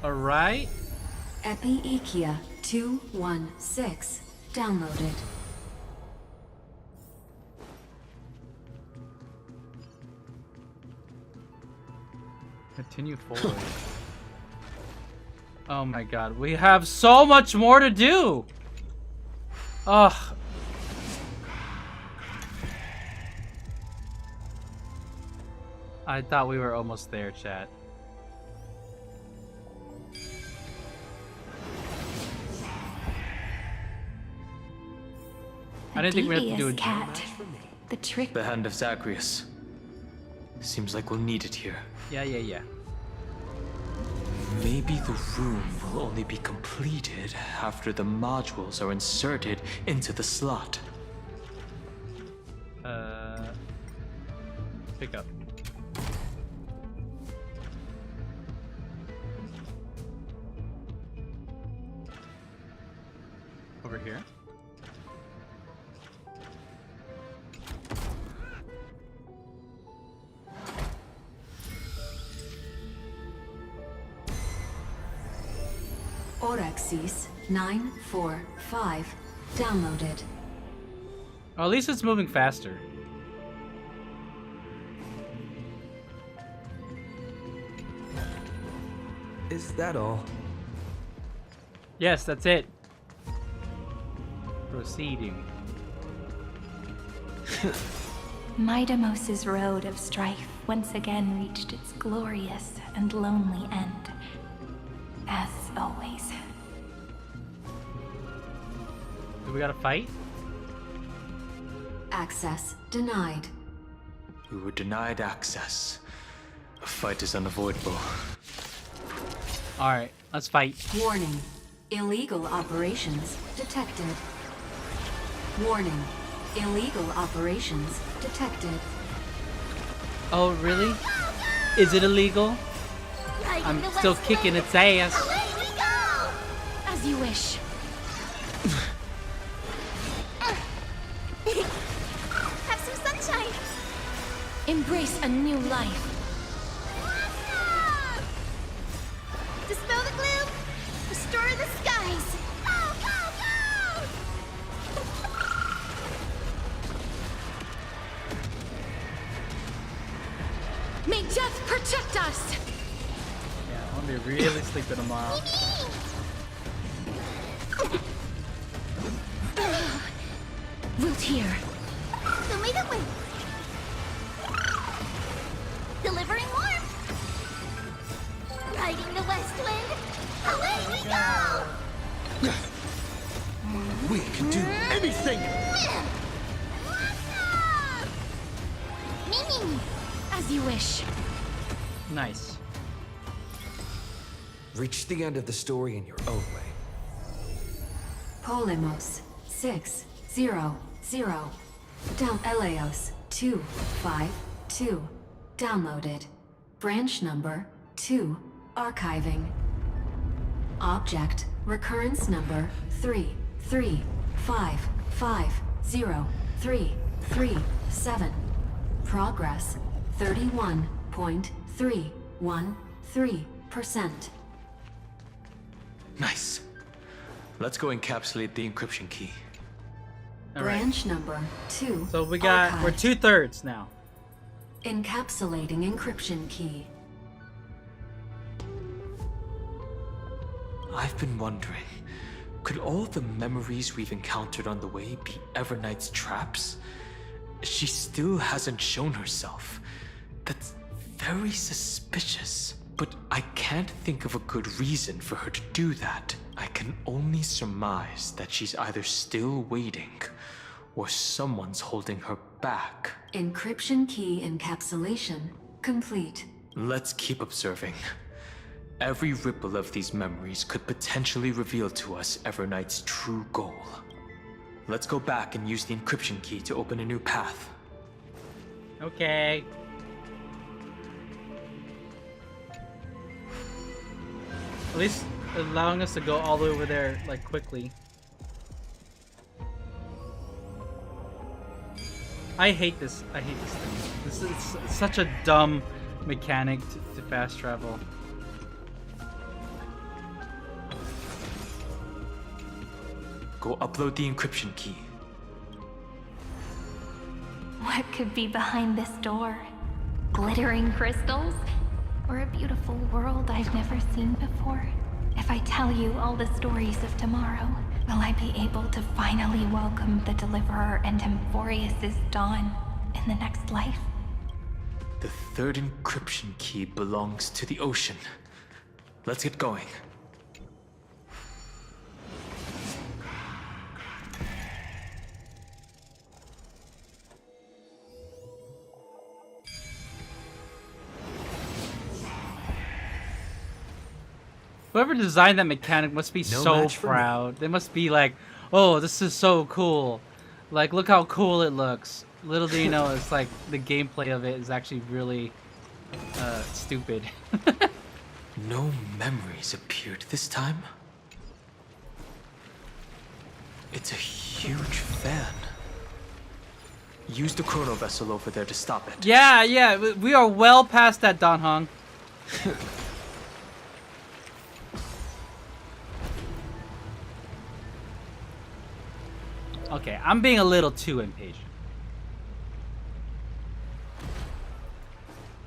All right. Epi-Ikia 216 downloaded. Continue forward. Oh my god, we have so much more to do! Ugh. I thought we were almost there, chat. I didn't think we had to do a cat. The trick. The hand of Zagreus. Seems like we'll need it here. Yeah. Maybe the room will only be completed after the modules are inserted into the slot. Pick up. Over here. Orexis 945 downloaded. Oh, at least it's moving faster. Is that all? Yes, that's it. Proceeding. Midamos's road of strife once again reached its glorious and lonely end. As always. Do we gotta fight? Access denied. We were denied access. A fight is unavoidable. Alright, let's fight. Warning. Illegal operations detected. Warning. Illegal operations detected. Oh, really? Is it illegal? I'm still kicking its ass. As you wish. Have some sunshine. Embrace a new life. Dispel the gloom. Restore the skies. Go, go, go! May death protect us. Yeah, I'm gonna be really sleeping tomorrow. Root here. Immediately. Delivering warmth. Riding the west wind. Away we go. We can do anything! Mimi. As you wish. Nice. Reach the end of the story in your own way. Polemos 600. Down Eleos 252. Downloaded. Branch number 2. Archiving. Object recurrence number 3355037. Progress 31.313%. Nice. Let's go encapsulate the encryption key. Branch number 2. So we're 2/3 now. Encapsulating encryption key. I've been wondering, could all the memories we've encountered on the way be Everknight's traps? She still hasn't shown herself. That's very suspicious. But I can't think of a good reason for her to do that. I can only surmise that she's either still waiting, or someone's holding her back. Encryption key encapsulation complete. Let's keep observing. Every ripple of these memories could potentially reveal to us Everknight's true goal. Let's go back and use the encryption key to open a new path. Okay. At least allowing us to go all the way over there, like, quickly. I hate this. I hate this thing. This is such a dumb mechanic to fast travel. Go upload the encryption key. What could be behind this door? Glittering crystals? Or a beautiful world I've never seen before? If I tell you all the stories of tomorrow, will I be able to finally welcome the Deliverer and Emphorius' dawn in the next life? The third encryption key belongs to the ocean. Let's get going. Whoever designed that mechanic must be so proud. They must be like, oh, this is so cool. Like, look how cool it looks. Little do you know, it's like the gameplay of it is actually really stupid. No memories appeared this time. It's a huge fan. Use the chrono vessel over there to stop it. Yeah, we are well past that, Don Hong. Okay, I'm being a little too impatient.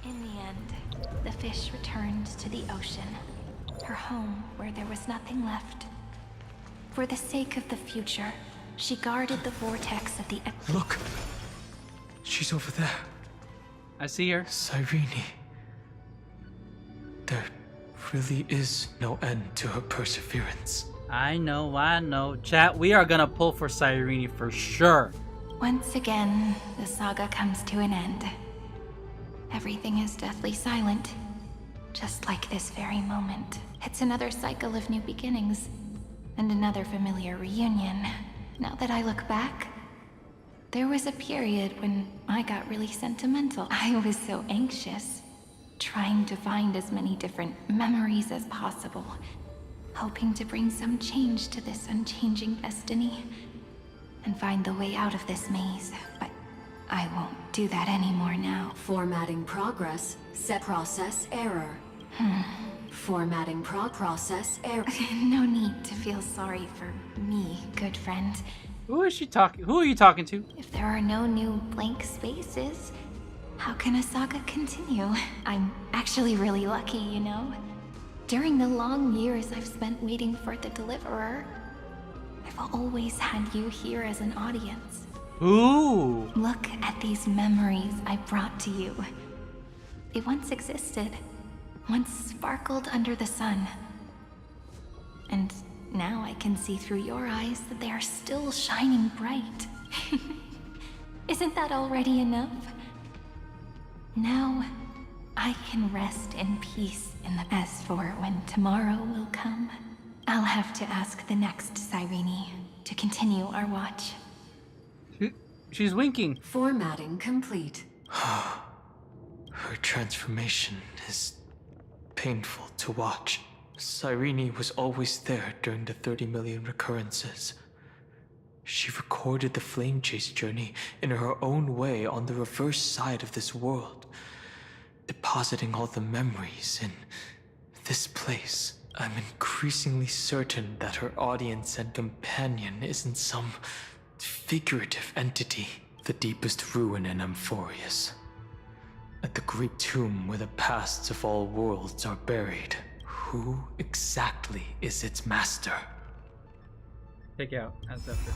In the end, the fish returned to the ocean, her home where there was nothing left. For the sake of the future, she guarded the vortex of the... Look! She's over there. I see her. Cyrene. There really is no end to her perseverance. I know. Chat, we are gonna pull for Cyrene for sure. Once again, the saga comes to an end. Everything is deathly silent, just like this very moment. It's another cycle of new beginnings, and another familiar reunion. Now that I look back, there was a period when I got really sentimental. I was so anxious, trying to find as many different memories as possible, hoping to bring some change to this unchanging destiny, and find the way out of this maze. But I won't do that anymore now. Formatting progress. Set process error. Formatting process error. No need to feel sorry for me, good friend. Who is she talking? Who are you talking to? If there are no new blank spaces, how can a saga continue? I'm actually really lucky, you know? During the long years I've spent waiting for the Deliverer, I've always had you here as an audience. Ooh. Look at these memories I brought to you. They once existed, once sparkled under the sun. And now I can see through your eyes that they are still shining bright. Isn't that already enough? Now, I can rest in peace in the as for when tomorrow will come. I'll have to ask the next Cyrene to continue our watch. She's winking. Formatting complete. Her transformation is painful to watch. Cyrene was always there during the 30 million recurrences. She recorded the flame chase journey in her own way on the reverse side of this world, depositing all the memories in this place. I'm increasingly certain that her audience and companion isn't some figurative entity. The deepest ruin in Amphorius. At the great tomb where the pasts of all worlds are buried. Who exactly is its master? Take out as after.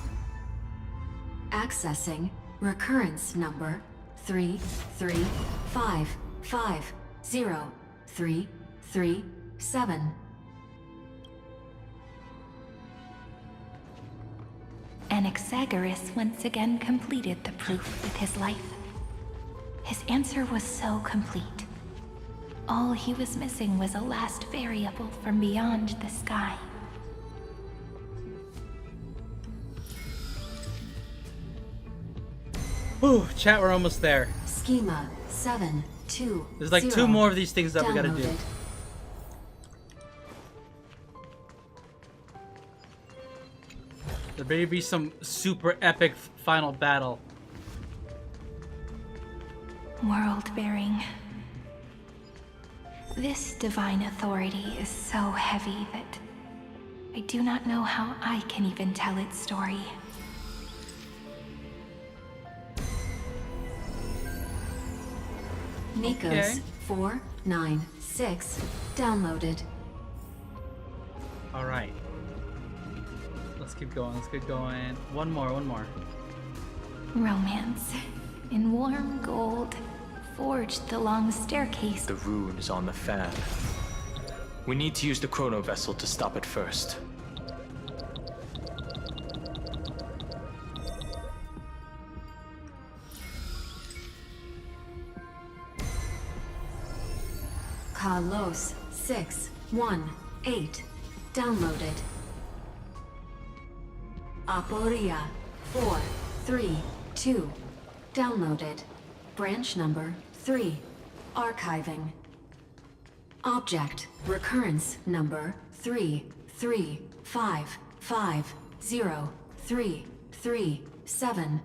Accessing recurrence number 335503337. Anaxagoras once again completed the proof with his life. His answer was so complete. All he was missing was a last variable from beyond the sky. Ooh, chat, we're almost there. Schema 720. There's like 2 more of these things that we gotta do. There better be some super epic final battle. World-bearing. This divine authority is so heavy that I do not know how I can even tell its story. Nikos 496 downloaded. All right. Let's keep going. Let's keep going. One more. Romance. In warm gold, forged the long staircase. The rune is on the fan. We need to use the chrono vessel to stop it first. Kalos 618 downloaded. Aporia 432 downloaded. Branch number 3 archiving. Object recurrence number 335503337.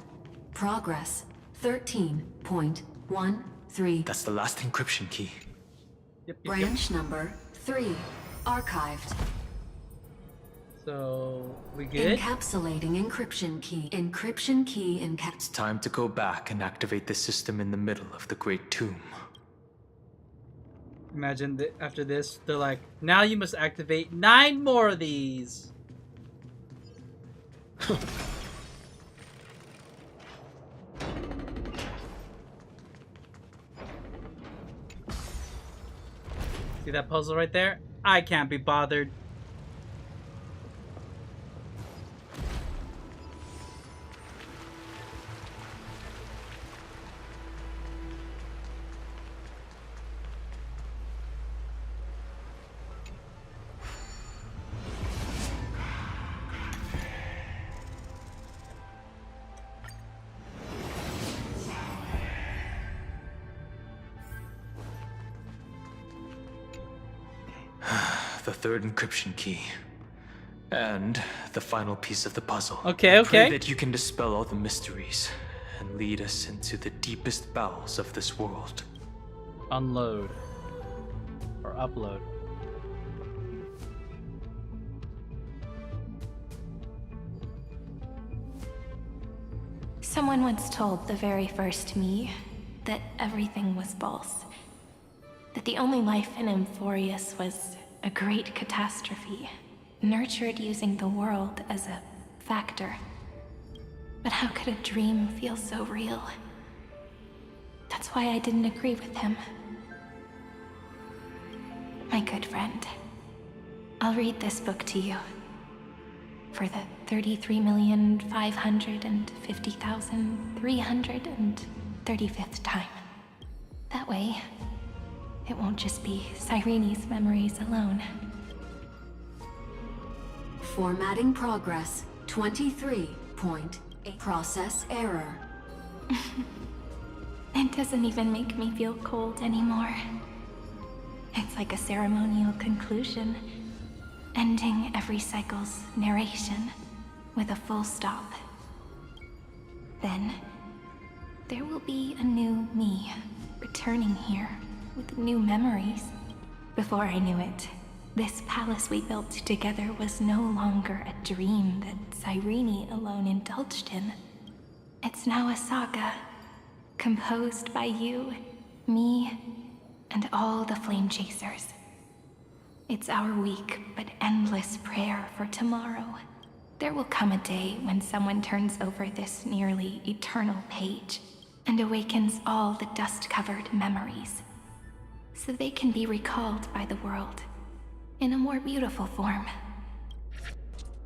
Progress 13.13. That's the last encryption key. Branch number 3 archived. So we good? Encapsulating encryption key. Encryption key It's time to go back and activate the system in the middle of the Great Tomb. Imagine that after this, they're like, now you must activate 9 more of these. See that puzzle right there? I can't be bothered. The third encryption key. And the final piece of the puzzle. Okay. I pray that you can dispel all the mysteries and lead us into the deepest bowels of this world. Unload. Or upload. Someone once told the very first me that everything was false. That the only life in Amphorius was a great catastrophe, nurtured using the world as a factor. But how could a dream feel so real? That's why I didn't agree with him. My good friend, I'll read this book to you. For the 33,550,335th time. That way, it won't just be Cyrene's memories alone. Formatting progress. 23.8. Process error. It doesn't even make me feel cold anymore. It's like a ceremonial conclusion, ending every cycle's narration with a full stop. Then, there will be a new me returning here with new memories. Before I knew it, this palace we built together was no longer a dream that Cyrene alone indulged in. It's now a saga, composed by you, me, and all the Flame Chasers. It's our weak but endless prayer for tomorrow. There will come a day when someone turns over this nearly eternal page and awakens all the dust-covered memories, so they can be recalled by the world in a more beautiful form.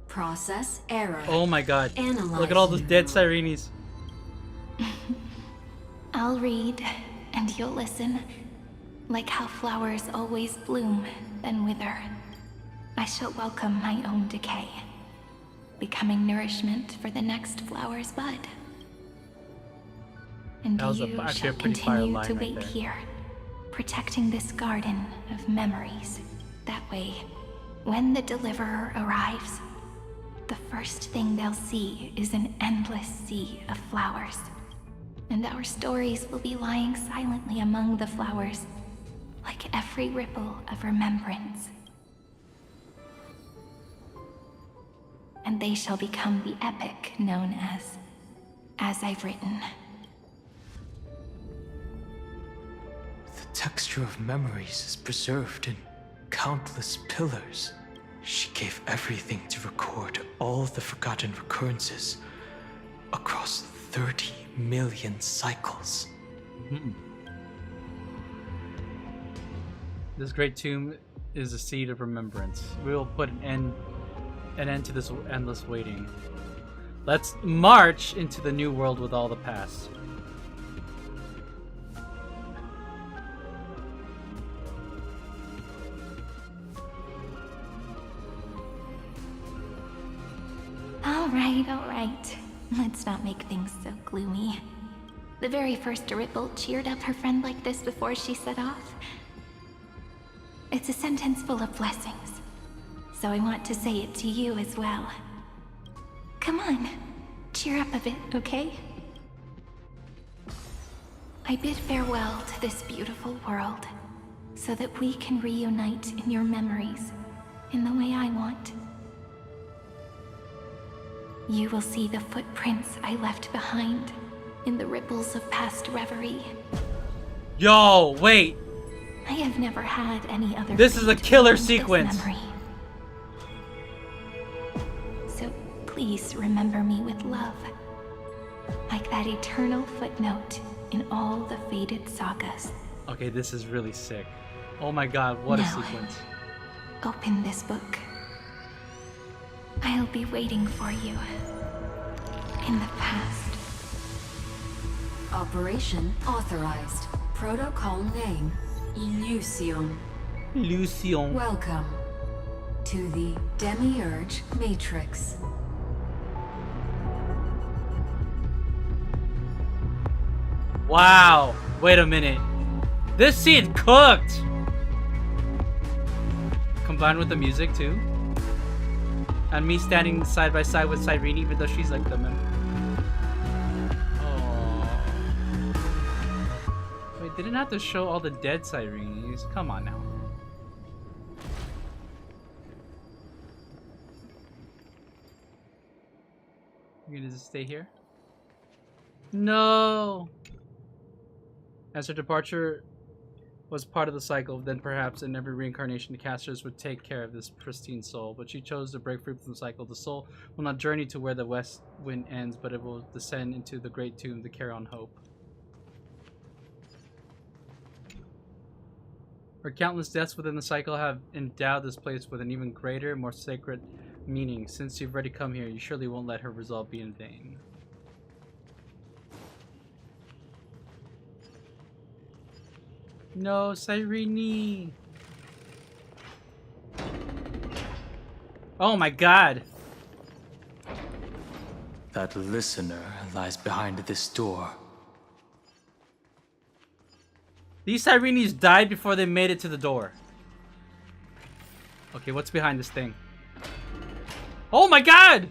Process error. Oh my god. Analyze. Look at all those dead Cyrenes. I'll read, and you'll listen. Like how flowers always bloom, then wither. I shall welcome my own decay, becoming nourishment for the next flower's bud. And That was you actually shall a pretty fire continue line to right wait there. here, protecting this garden of memories. That way, when the Deliverer arrives, the first thing they'll see is an endless sea of flowers. And our stories will be lying silently among the flowers, like every ripple of remembrance. And they shall become the epic known as I've written. The texture of memories is preserved in countless pillars. She gave everything to record all the forgotten recurrences across 30 million cycles. This great tomb is a seed of remembrance. We will put an end to this endless waiting. Let's march into the new world with all the past. All right. Let's not make things so gloomy. The very first ripple cheered up her friend like this before she set off. It's a sentence full of blessings, so I want to say it to you as well. Come on, cheer up a bit, okay? I bid farewell to this beautiful world, so that we can reunite in your memories, in the way I want. You will see the footprints I left behind in the ripples of past reverie. Yo, wait! I have never had any other. This is a killer sequence. Memory. So please remember me with love, like that eternal footnote in all the faded sagas. Okay, this is really sick. Oh my god, what a Now, sequence. Open this book. I'll be waiting for you in the past. Operation authorized. Protocol name, Illusion. Illusion. Welcome to the Demiurge Matrix. Wow, wait a minute. This scene cooked! Combined with the music too. And me standing side by side with Cyrene, even though she's like the member. Wait, didn't have to show all the dead Cyrenes. Come on now. You gonna just stay here? No! As her departure was part of the cycle, then perhaps in every reincarnation the casters would take care of this pristine soul. But she chose to break free from the cycle. The soul will not journey to where the west wind ends, but it will descend into the great tomb to carry on hope. Her countless deaths within the cycle have endowed this place with an even greater, more sacred meaning. Since you've already come here, you surely won't let her resolve be in vain. No, Cyrene! Oh my god! That listener lies behind this door. These Cyrenes died before they made it to the door. Okay, what's behind this thing? Oh my god!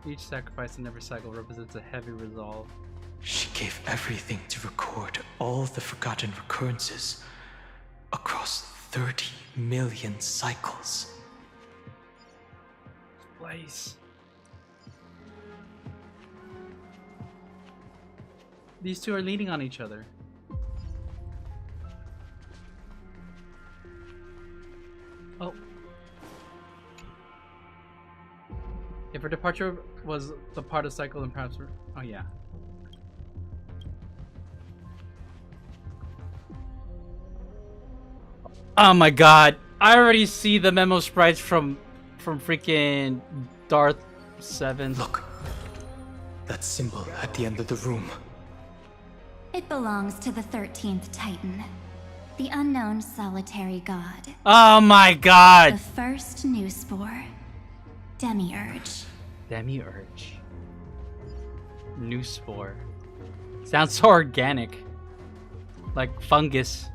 Each sacrifice in every cycle represents a heavy resolve. She gave everything to record all the forgotten recurrences across 30 million cycles. Place. These two are leaning on each other. Oh. If her departure was the part of the cycle, then perhaps... Oh, yeah. Oh my god. I already see the memo sprites from freaking Darth 7. Look. That symbol at the end of the room. It belongs to the 13th Titan, the unknown solitary god. Oh my god! The first new spore, Demiurge. Demiurge. New spore. Sounds so organic. Like fungus.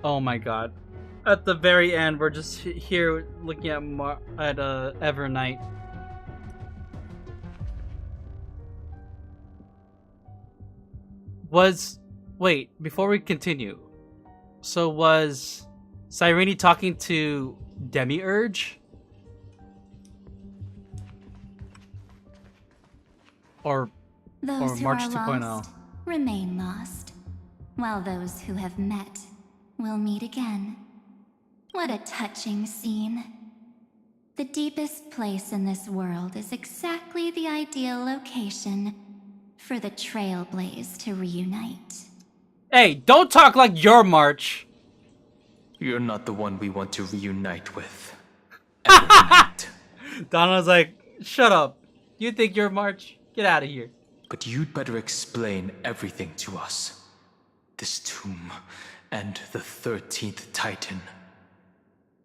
Oh my god. At the very end, we're just here looking at Evernight. Wait, before we continue. So was Cyrene talking to Demiurge? Or Those who March are 2.0? lost remain lost, while those who have met will meet again. What a touching scene. The deepest place in this world is exactly the ideal location for the Trailblaze to reunite. Hey, don't talk like you're March. You're not the one we want to reunite with. Donna's like, shut up. You think you're March? Get out of here. But you'd better explain everything to us. This tomb and the 13th Titan.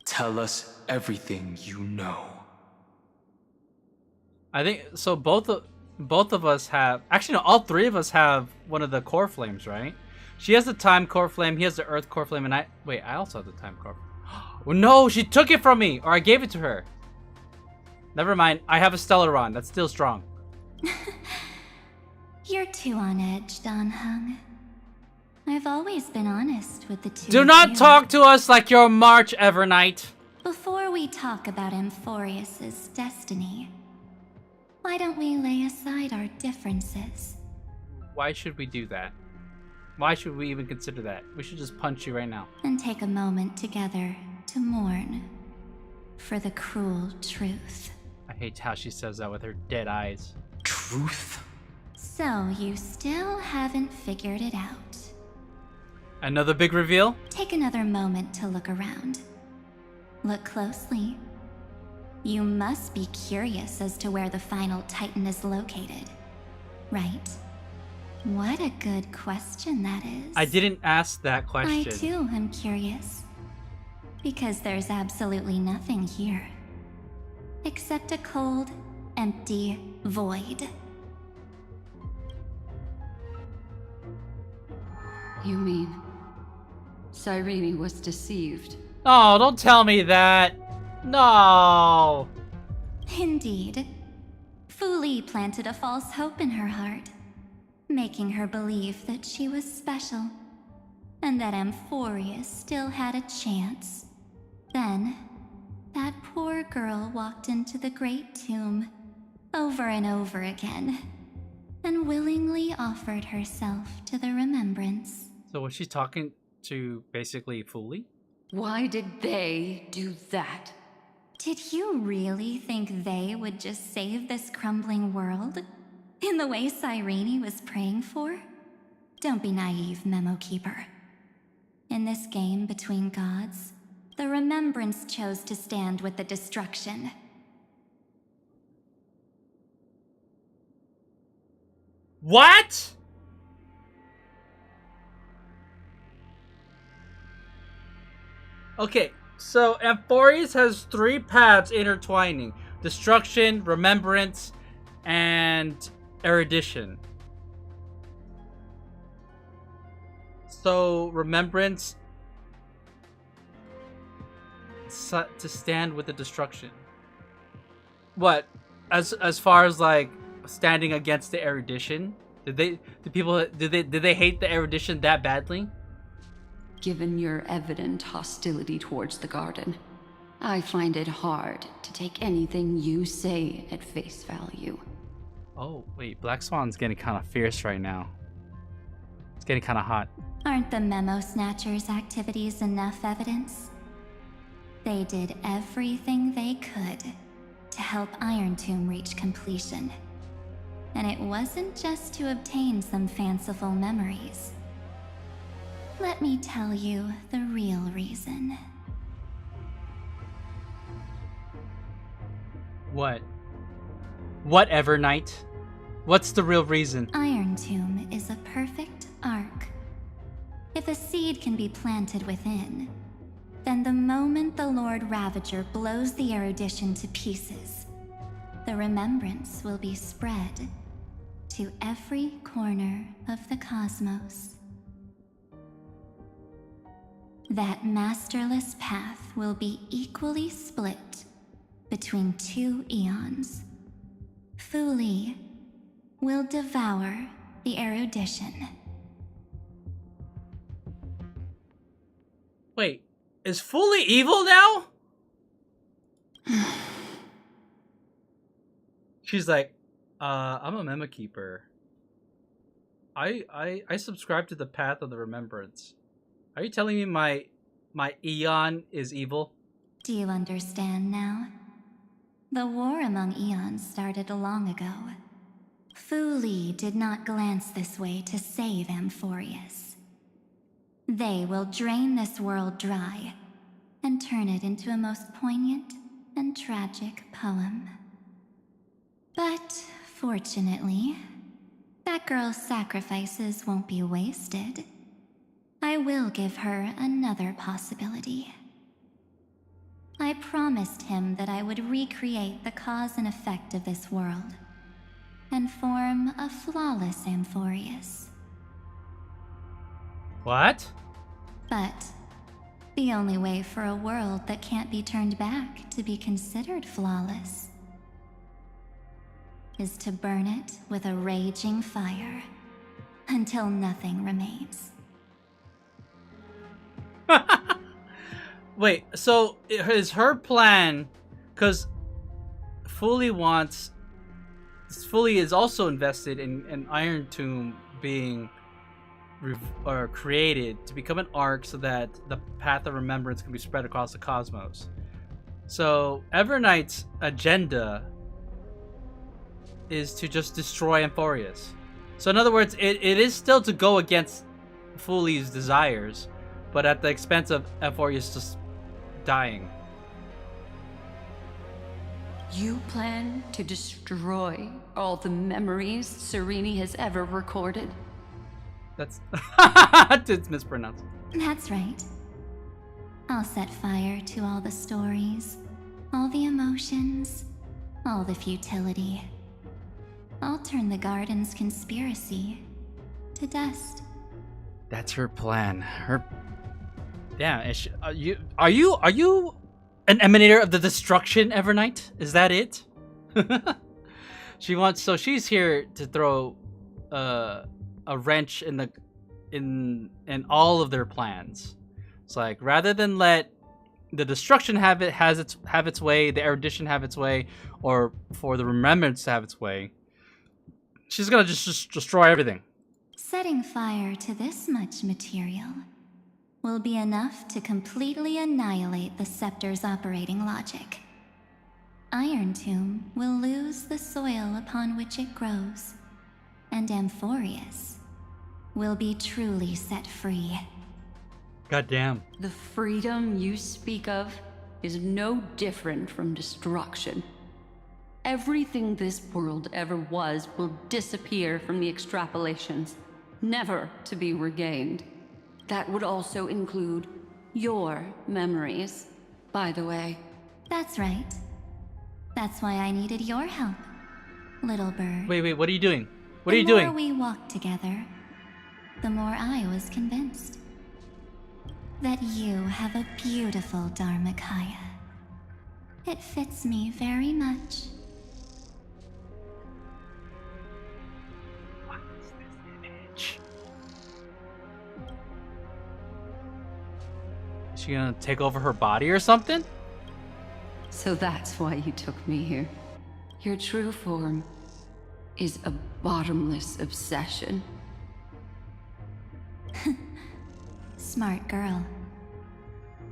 Tell us everything you know. I think so. Both of us have, actually no, all three of us have one of the core flames, right? She has the time core flame, he has the earth core flame, and I also have the time core. Oh no, she took it from me, or I gave it to her. Never mind, I have a Stellaron, that's still strong. You're too on edge, Don Hung. I've always been honest with the two Do of not you. talk to us like you're March, Evernight. Before we talk about Amphorius's destiny, why don't we lay aside our differences? Why should we do that? Why should we even consider that? We should just punch you right now. And take a moment together to mourn for the cruel truth. I hate how she says that with her dead eyes. Truth? So you still haven't figured it out. Another big reveal? Take another moment to look around. Look closely. You must be curious as to where the final Titan is located, right? What a good question that is. I didn't ask that question. I too am curious. Because there's absolutely nothing here. Except a cold, empty void. You mean Cyrene was deceived? Oh, don't tell me that. No. Indeed. Fu Li planted a false hope in her heart, making her believe that she was special, and that Amphorius still had a chance. Then, that poor girl walked into the Great Tomb, over and over again, and willingly offered herself to the remembrance. So was she talking to basically Foolie? Why did they do that? Did you really think they would just save this crumbling world? In the way Cyrene was praying for? Don't be naive, Memo Keeper. In this game between gods, the Remembrance chose to stand with the destruction. What? Okay, so Amphorius has 3 paths intertwining: destruction, remembrance, and erudition. So remembrance to stand with the destruction. What? As far as like standing against the erudition? Did they hate the erudition that badly? Given your evident hostility towards the garden, I find it hard to take anything you say at face value. Oh, wait, Black Swan's getting kind of fierce right now. It's getting kind of hot. Aren't the Memo Snatchers' activities enough evidence? They did everything they could to help Iron Tomb reach completion. And it wasn't just to obtain some fanciful memories. Let me tell you the real reason. What? Whatever, Knight. What's the real reason? Iron Tomb is a perfect arc. If a seed can be planted within, then the moment the Lord Ravager blows the erudition to pieces, the remembrance will be spread to every corner of the cosmos. That masterless path will be equally split between 2 eons. Fuli will devour the erudition. Wait, is Fuli evil now? She's like, I'm a Memo Keeper. I subscribe to the path of the remembrance. Are you telling me my Eon is evil? Do you understand now? The war among eons started long ago. Fuli did not glance this way to save Amphorius. They will drain this world dry and turn it into a most poignant and tragic poem. But fortunately, that girl's sacrifices won't be wasted. I will give her another possibility. I promised him that I would recreate the cause and effect of this world and form a flawless Amphorius. What? But the only way for a world that can't be turned back to be considered flawless is to burn it with a raging fire until nothing remains. Wait, so is her plan, because Fuli is also invested in Iron Tomb being created to become an arc so that the path of remembrance can be spread across the cosmos. So Everknight's agenda is to just destroy Amphorius. So in other words, it is still to go against Fuli's desires, but at the expense of Amphorius just dying. You plan to destroy all the memories Serene has ever recorded? That's it's mispronounced. That's right. I'll set fire to all the stories, all the emotions, all the futility. I'll turn the garden's conspiracy to dust. That's her plan. Yeah, are you an emanator of the destruction, Evernight? Is that it? She's here to throw a wrench in all of their plans. It's like, rather than let the destruction have its way, the erudition have its way, or for the remembrance to have its way, She's gonna just destroy everything. Setting fire to this much material will be enough to completely annihilate the scepter's operating logic. Iron Tomb will lose the soil upon which it grows, and Amphorius will be truly set free. Goddamn. The freedom you speak of is no different from destruction. Everything this world ever was will disappear from the extrapolations, never to be regained. That would also include your memories, by the way. That's right. That's why I needed your help, little bird. Wait, what are you doing? What are you doing? The more we walked together, the more I was convinced that you have a beautiful Dharmakaya. It fits me very much. What is this image? Is she gonna take over her body or something? So that's why you took me here. Your true form is a bottomless obsession. Smart girl.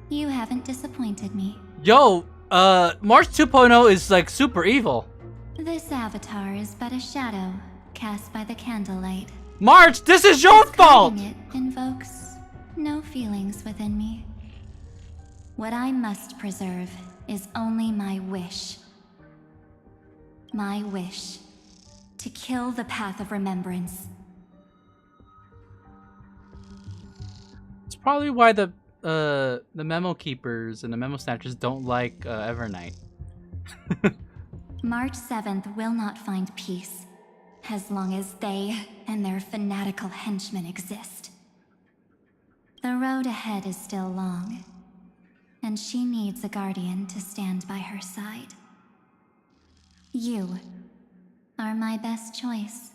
You haven't disappointed me. Yo, March 2.0 is like super evil. This avatar is but a shadow cast by the candlelight. March, this is your fault! It invokes no feelings within me. What I must preserve is only my wish. My wish to kill the path of remembrance. It's probably why the memo keepers and the memo snatchers don't like Evernight. March 7th will not find peace as long as they and their fanatical henchmen exist. The road ahead is still long, and she needs a guardian to stand by her side. You are my best choice.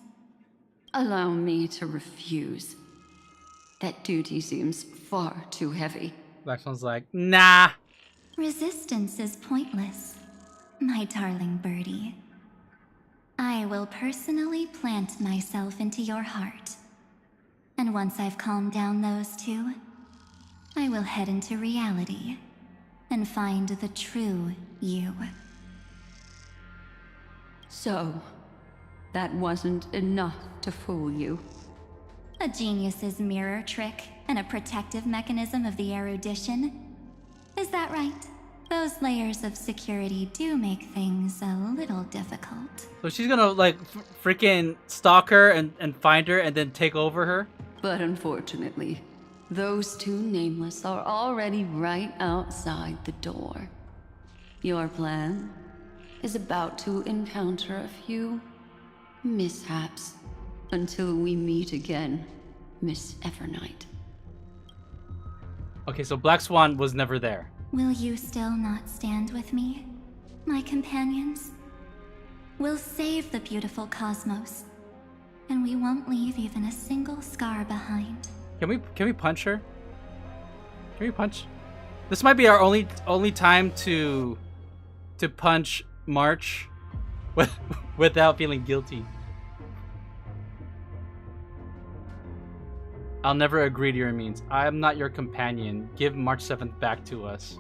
Allow me to refuse. That duty seems far too heavy. Black Swan's like, nah. Resistance is pointless, my darling birdie. I will personally plant myself into your heart. And once I've calmed down those two, I will head into reality and find the true you. So, that wasn't enough to fool you. A genius's mirror trick and a protective mechanism of the erudition. Is that right? Those layers of security do make things a little difficult. So she's gonna like freaking stalk her and find her and then take over her? But unfortunately, those two nameless are already right outside the door. Your plan is about to encounter a few mishaps until we meet again, Miss Evernight. Okay, so Black Swan was never there. Will you still not stand with me, my companions? We'll save the beautiful cosmos, and we won't leave even a single scar behind. Can we punch her? Can we punch? This might be our only time to punch March without feeling guilty. I'll never agree to your means. I am not your companion. Give March 7th back to us.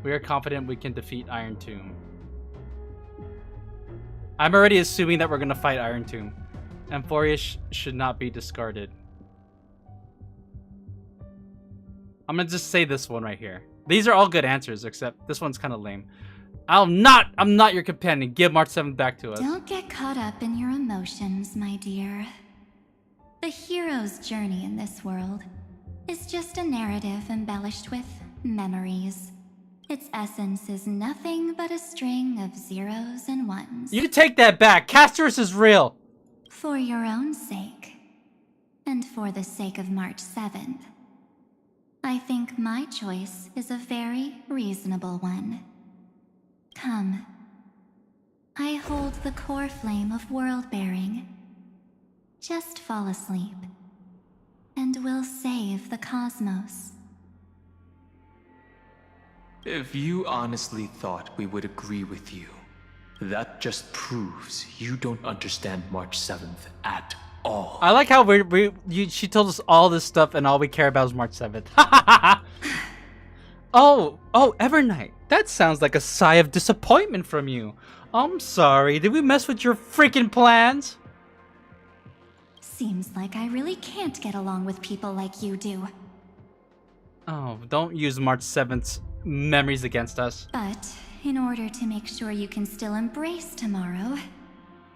We are confident we can defeat Iron Tomb. I'm already assuming that we're gonna fight Iron Tomb. Amphorius should not be discarded. I'm gonna just say this one right here. These are all good answers, except this one's kind of lame. I'm not your companion. Give March 7th back to us. Don't get caught up in your emotions, my dear. The hero's journey in this world is just a narrative embellished with memories. Its essence is nothing but a string of zeros and ones. You take that back. Castorus is real. For your own sake, and for the sake of March 7th, I think my choice is a very reasonable one. Come. I hold the core flame of world-bearing. Just fall asleep, and we'll save the cosmos. If you honestly thought we would agree with you, That just proves you don't understand March 7th at all. I like how she told us all this stuff and all we care about is March 7th. Oh, Evernight. That sounds like a sigh of disappointment from you. I'm sorry. Did we mess with your freaking plans? Seems like I really can't get along with people like you do. Oh, don't use March 7th's memories against us. But in order to make sure you can still embrace tomorrow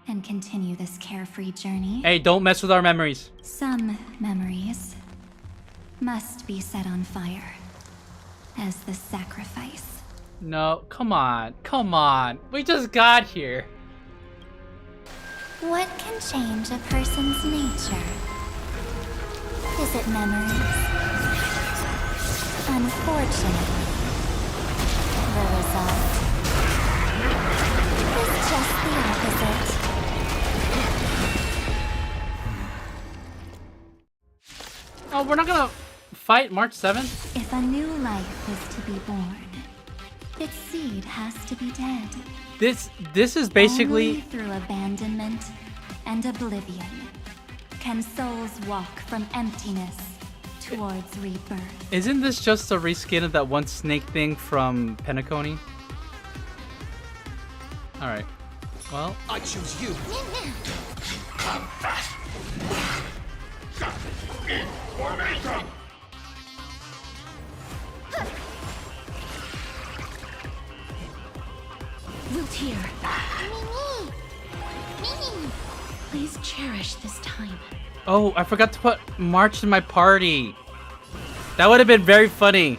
and continue this carefree journey, Hey, don't mess with our memories. some memories must be set on fire as the sacrifice. No, come on. Come on. We just got here. What can change a person's nature? Is it memories? Unfortunately, the result is just the opposite. Oh, we're not gonna fight March 7th? If a new life is to be born, its seed has to be dead. This is basically Only through abandonment and oblivion can souls walk from emptiness towards rebirth. Isn't this just a reskin of that one snake thing from Penacony? Alright. Well, I choose you. Come fast. In formation. Wiltier. Please cherish this time. oh, I forgot to put March in my party. That would have been very funny.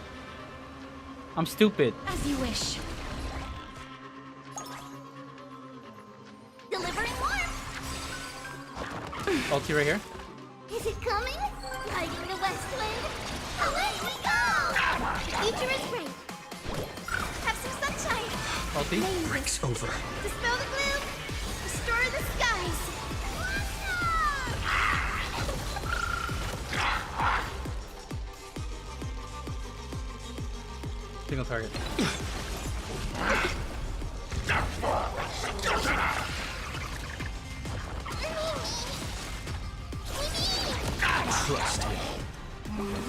I'm stupid. As you wish. Delivering warmth. Ulti right here. Is it coming? Riding the west wind. Away we go! The future is bright. Have some sunshine. Ulti. Breaks over. Dispel the gloom. Restore the skies. Single target. Trust me.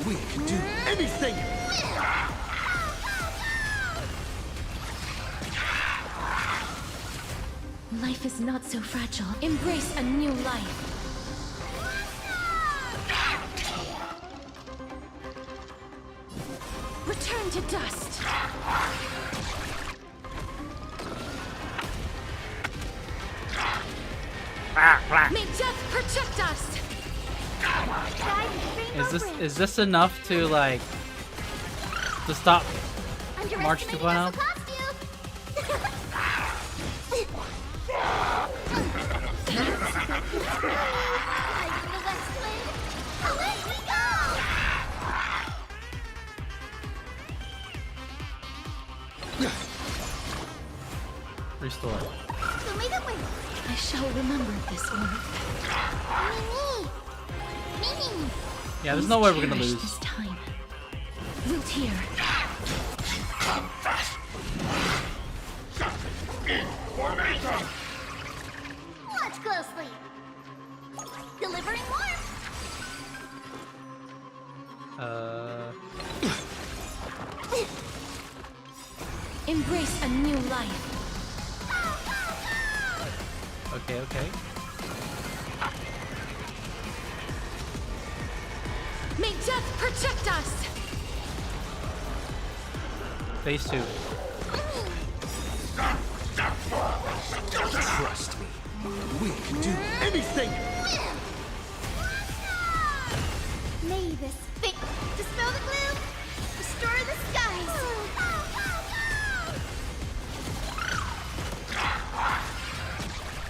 We can do anything. Life is not so fragile. Embrace a new life. Return to dust. May death protect us. Is this enough to like to stop March 2.0? Restore. I shall remember this one. Yeah, there's no way we're gonna Cherish lose. this time. Wiltier. Come fast. In formation. Watch closely. Delivering warmth. Embrace a new life. Okay. May death protect us. Phase 2. Trust me. We can do anything. May this fate dispel the gloom. Restore the skies.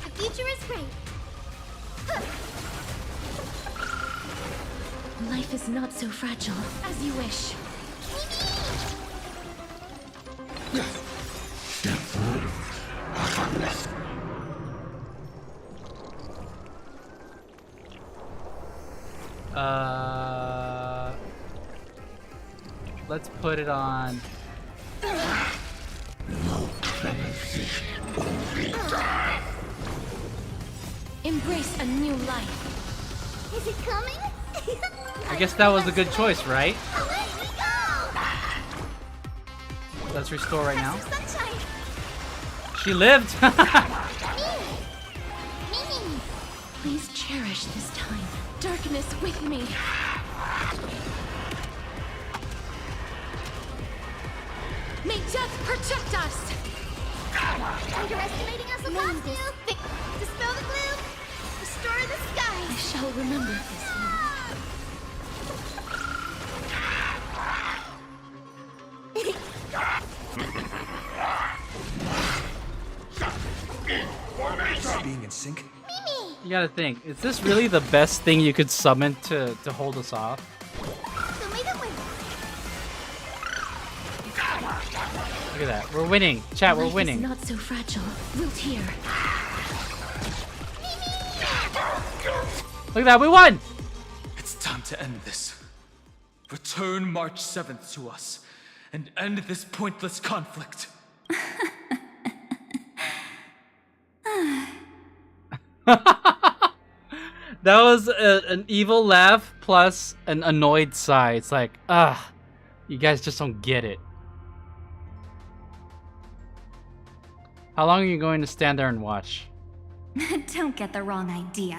The future is great. Life is not so fragile. As you wish. Let's put it on. Embrace a new life. Is it coming? I guess that was a good choice, right? Away we go! Let's restore right now. Sunshine! She lived! Mimi! Please cherish this time. Darkness with me. May death protect us! Underestimating us will cost you! Dispel the gloom! Restore the sky! I shall remember this one. Being in sync? Mimi! You gotta think, is this really the best thing you could summon to hold us off? So may the win! Look at that. We're winning. Chat, we're Life winning. is not so fragile. Wilt here. Look at that, we won! It's time to end this. Return March 7th to us, and end this pointless conflict. That was an evil laugh plus an annoyed sigh. It's like, you guys just don't get it. How long are you going to stand there and watch? Don't get the wrong idea.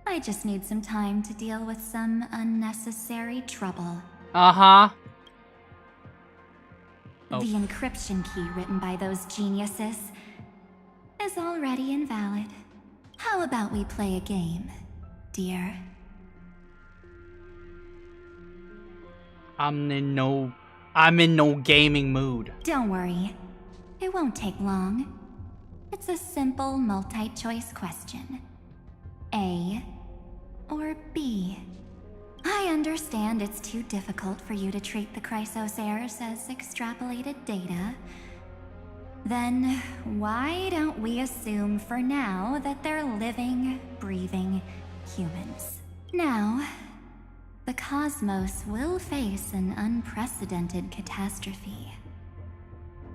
I just need some time to deal with some unnecessary trouble. Uh-huh. The encryption key written by those geniuses is already invalid. How about we play a game, dear? I'm in no gaming mood. Don't worry. It won't take long. It's a simple multi-choice question. A or B? I understand it's too difficult for you to treat the Chrysos heirs as extrapolated data. Then why don't we assume for now that they're living, breathing humans? Now, the cosmos will face an unprecedented catastrophe.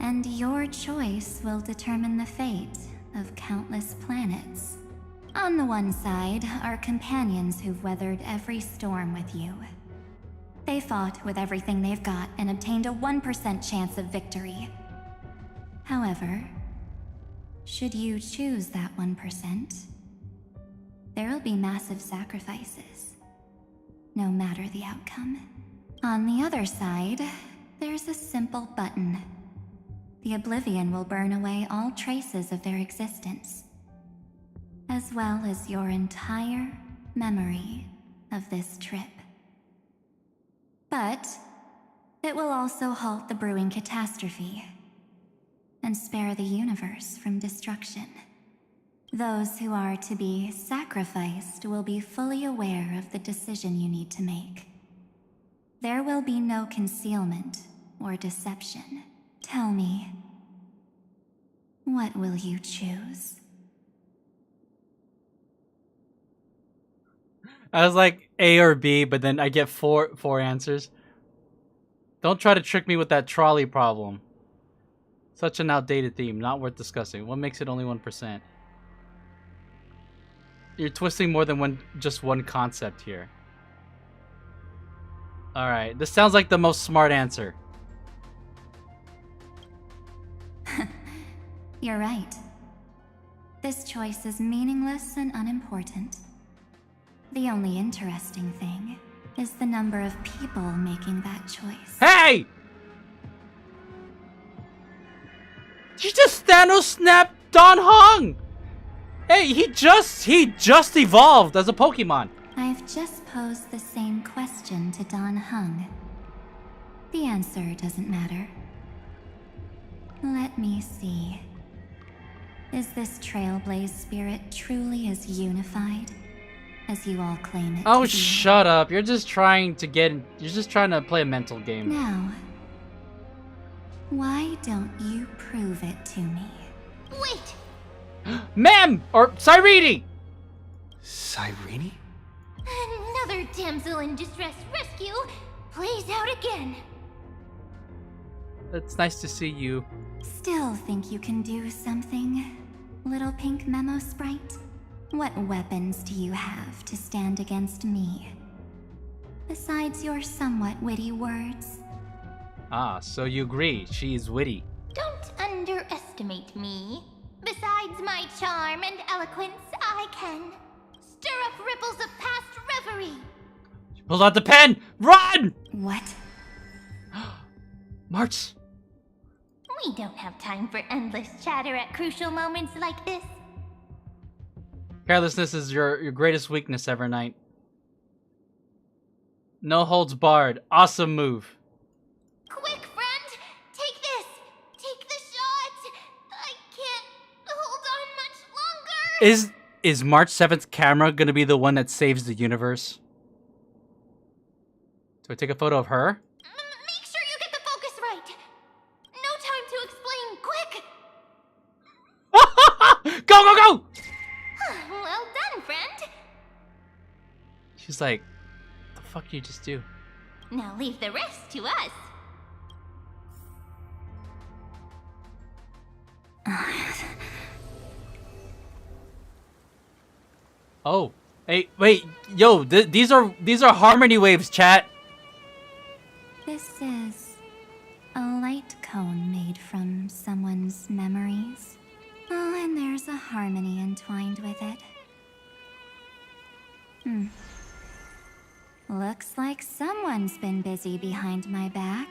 And your choice will determine the fate of countless planets. On the one side are companions who've weathered every storm with you. They fought with everything they've got and obtained a 1% chance of victory. However, should you choose that 1%, there'll be massive sacrifices, no matter the outcome. On the other side, there's a simple button. The Oblivion will burn away all traces of their existence, as well as your entire memory of this trip. But it will also halt the brewing catastrophe and spare the universe from destruction. Those who are to be sacrificed will be fully aware of the decision you need to make. There will be no concealment or deception. Tell me, what will you choose? I was like A or B, but then I get four answers. Don't try to trick me with that trolley problem. Such an outdated theme, not worth discussing. What makes it only 1%? You're twisting more than just one concept here. Alright, this sounds like the most smart answer. You're right. This choice is meaningless and unimportant. The only interesting thing is the number of people making that choice. Hey! You just Thanos snapped Don Hong! Hey, he just evolved as a Pokemon. I've just posed the same question to Don Hung. The answer doesn't matter. Let me see. Is this Trailblaze spirit truly as unified as you all claim it Oh, to be? shut up. You're just trying to play a mental game. Now, why don't you prove it to me? Wait! Ma'am! Or Cyrene! Cyrene? Another damsel in distress rescue plays out again. It's nice to see you. Still think you can do something, little pink memo sprite? What weapons do you have to stand against me? Besides your somewhat witty words. Ah, so you agree. She's witty. Don't underestimate me. Besides my charm and eloquence, I can stir up ripples of past reverie. Pull out the pen! Run! What? March! We don't have time for endless chatter at crucial moments like this. Carelessness is your greatest weakness, Evernight. No holds barred. Awesome move. Quick, friend! Take this! Take the shot! I can't hold on much longer! Is March 7th camera gonna be the one that saves the universe? Do I take a photo of her? Make sure you get the focus right! No time to explain, quick! Go, go, go! Well done, friend! She's like, the fuck you just do? Now leave the rest to us. Oh, hey, wait, yo, these are harmony waves, chat. This is a light cone made from someone's memories. Oh, and there's a harmony entwined with it. Looks like someone's been busy behind my back.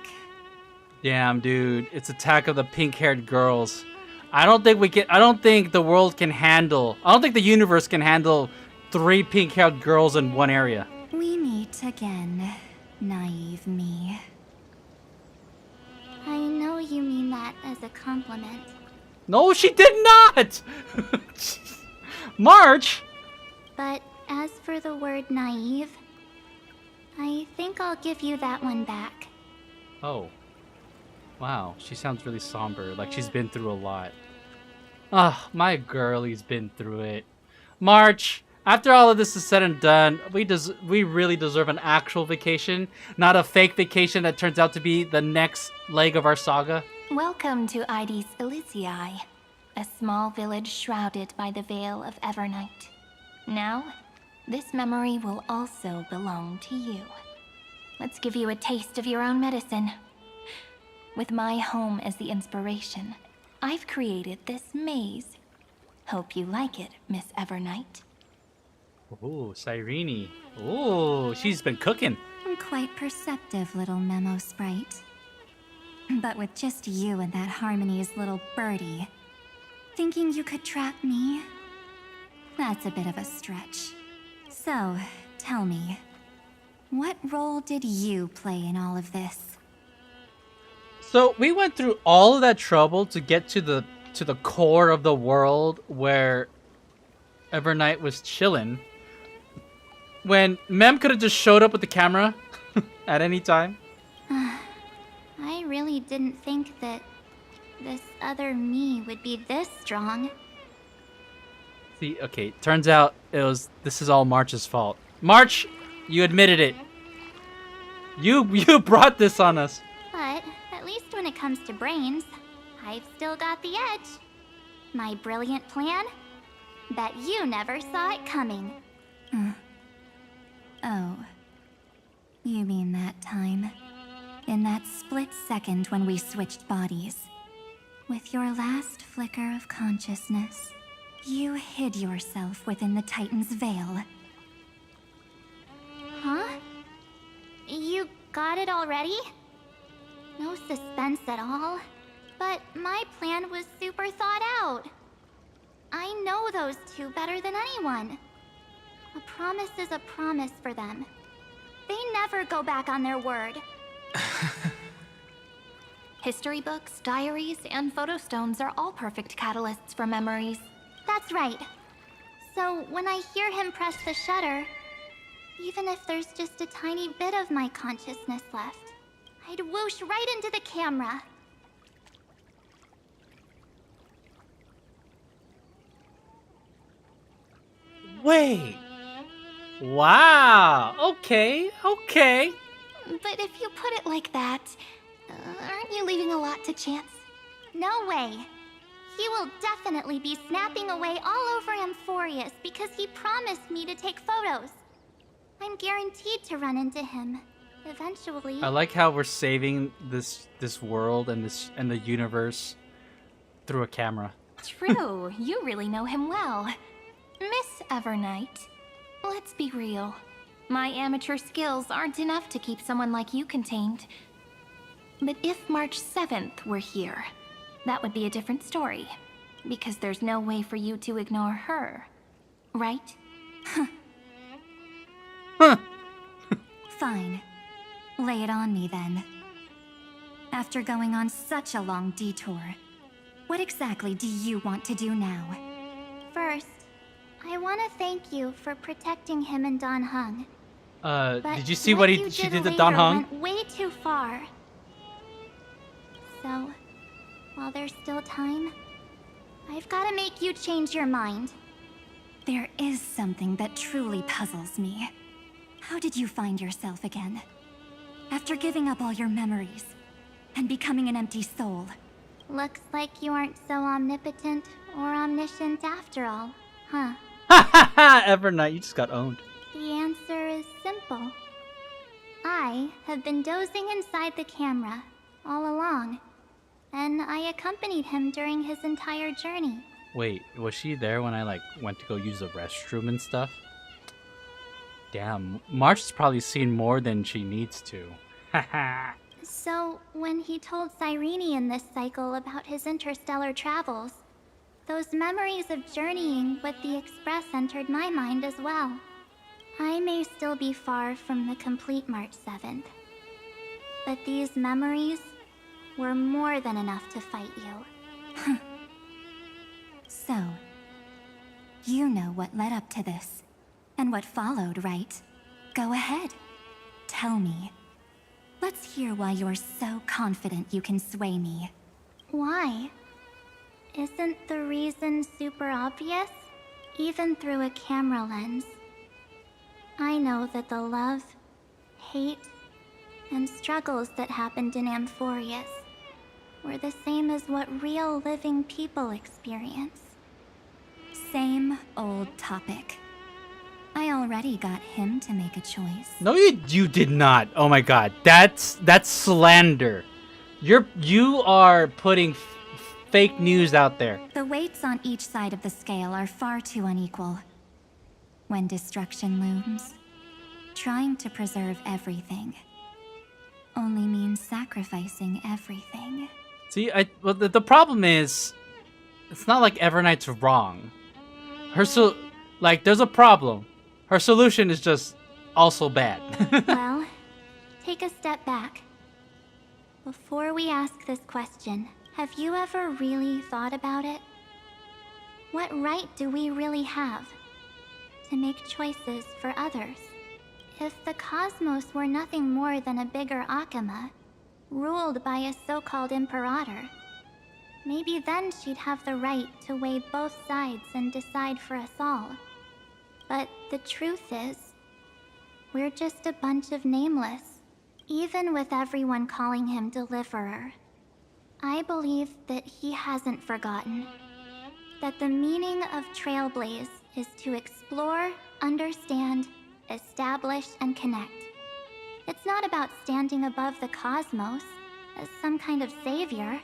Damn, dude, it's Attack of the Pink-Haired Girls. I don't think the world can handle. I don't think the universe can handle 3 pink-haired girls in one area. We meet again, naive me. I know you mean that as a compliment. No, she did not! March! But as for the word naive, I think I'll give you that one back. Oh. Wow, she sounds really somber, like she's been through a lot. Ah, my girlie's been through it. March, after all of this is said and done, we really deserve an actual vacation, not a fake vacation that turns out to be the next leg of our saga. Welcome to Ides Elysiae, a small village shrouded by the veil of Evernight. Now, this memory will also belong to you. Let's give you a taste of your own medicine. With my home as the inspiration, I've created this maze. Hope you like it, Miss Evernight. Ooh, Cyrene. Ooh, she's been cooking. Quite perceptive little memo sprite. But with just you and that Harmony's little birdie, thinking you could trap me? That's a bit of a stretch. So, tell me, what role did you play in all of this? So we went through all of that trouble to get to the core of the world where Evernight was chilling. When Mem could have just showed up with the camera at any time. I really didn't think that this other me would be this strong. See, okay, turns out this is all March's fault. March, you admitted it. You brought this on us. But at least when it comes to brains, I've still got the edge. My brilliant plan? Bet you never saw it coming. Oh. You mean that time? In that split second when we switched bodies. With your last flicker of consciousness, you hid yourself within the Titan's veil. Huh? You got it already? No suspense at all. But my plan was super thought out. I know those two better than anyone. A promise is a promise for them. They never go back on their word. History books, diaries, and photo stones are all perfect catalysts for memories. That's right. So when I hear him press the shutter, even if there's just a tiny bit of my consciousness left, I'd whoosh right into the camera. Wait. Wow. Okay. But if you put it like that, Aren't you leaving a lot to chance? No way. He will definitely be snapping away all over Amphorius because he promised me to take photos. I'm guaranteed to run into him eventually. I like how we're saving this world and the universe through a camera. True, you really know him well. Miss Evernight, let's be real. My amateur skills aren't enough to keep someone like you contained. But if March 7th were here, that would be a different story. Because there's no way for you to ignore her, right? Huh. Fine. Lay it on me then. After going on such a long detour, what exactly do you want to do now? First, I want to thank you for protecting him and Don Hung. Did you see what she did to Don Hung? Went way too far. So, while there's still time, I've got to make you change your mind. There is something that truly puzzles me. How did you find yourself again? After giving up all your memories and becoming an empty soul. Looks like you aren't so omnipotent or omniscient after all, huh? Ha ha ha! Evernight, you just got owned. The answer is simple. I have been dozing inside the camera all along, and I accompanied him during his entire journey. Wait, was she there when I went to go use the restroom and stuff? Damn, March has probably seen more than she needs to. Haha. So, when he told Cyrene in this cycle about his interstellar travels, those memories of journeying with the Express entered my mind as well. I may still be far from the complete March 7th, but these memories were more than enough to fight you. So, you know what led up to this, and what followed, right? Go ahead. Tell me. Let's hear why you're so confident you can sway me. Why? Isn't the reason super obvious? Even through a camera lens. I know that the love, hate, and struggles that happened in Amphorius were the same as what real living people experience. Same old topic. I already got him to make a choice. No, you did not. Oh my god, that's slander. You are putting fake news out there. The weights on each side of the scale are far too unequal. When destruction looms, trying to preserve everything only means sacrificing everything. See, well, the problem is, it's not like Evernight's wrong. There's a problem. Her solution is just also bad. Well, take a step back. Before we ask this question, have you ever really thought about it? What right do we really have to make choices for others? If the cosmos were nothing more than a bigger Akama, ruled by a so-called Imperator, maybe then she'd have the right to weigh both sides and decide for us all. But the truth is, we're just a bunch of nameless, even with everyone calling him Deliverer. I believe that he hasn't forgotten that the meaning of Trailblaze is to explore, understand, establish, and connect. It's not about standing above the cosmos as some kind of savior.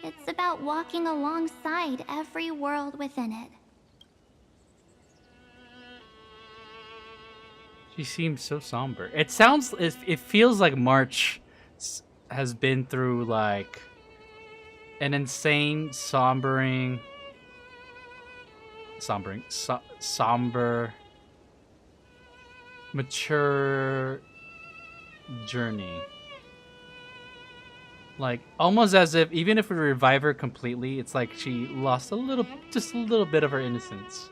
It's about walking alongside every world within it. She seems so somber. It feels like March has been through an insane somber mature journey. Almost as if even if we revive her completely, it's like she lost just a little bit of her innocence.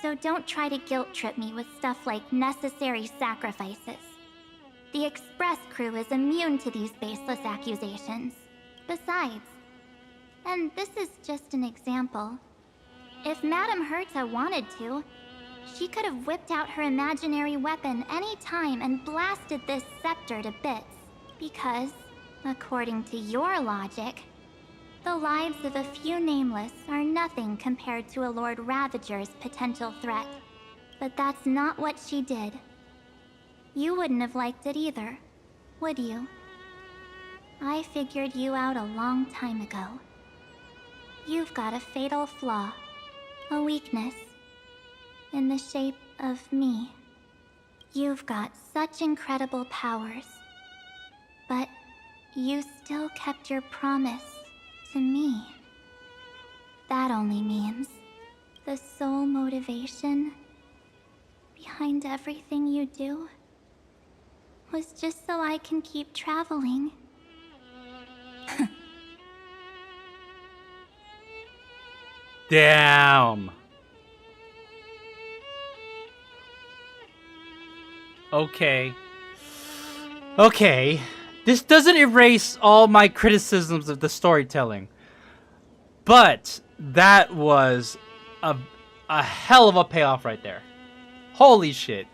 So don't try to guilt trip me with stuff like necessary sacrifices. The Express crew is immune to these baseless accusations. Besides, and this is just an example, if Madame Herta wanted to, she could have whipped out her imaginary weapon any time and blasted this scepter to bits. Because, according to your logic, the lives of a few nameless are nothing compared to a Lord Ravager's potential threat. But that's not what she did. You wouldn't have liked it either, would you? I figured you out a long time ago. You've got a fatal flaw, a weakness, in the shape of me. You've got such incredible powers, but you still kept your promise to me. That only means the sole motivation behind everything you do was just so I can keep traveling. Damn. Okay. Okay. This doesn't erase all my criticisms of the storytelling. But that was a hell of a payoff right there. Holy shit.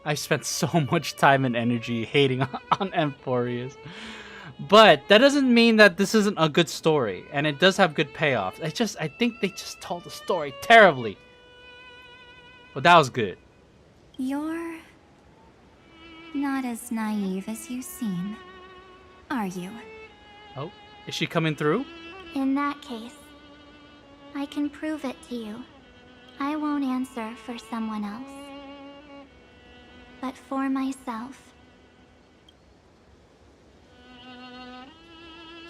I spent so much time and energy hating on Amphorius. But that doesn't mean that this isn't a good story. And it does have good payoffs. I think they just told the story terribly. But that was good. You're not as naive as you seem, are you? Oh, is she coming through? In that case, I can prove it to you. I won't answer for someone else, but for myself.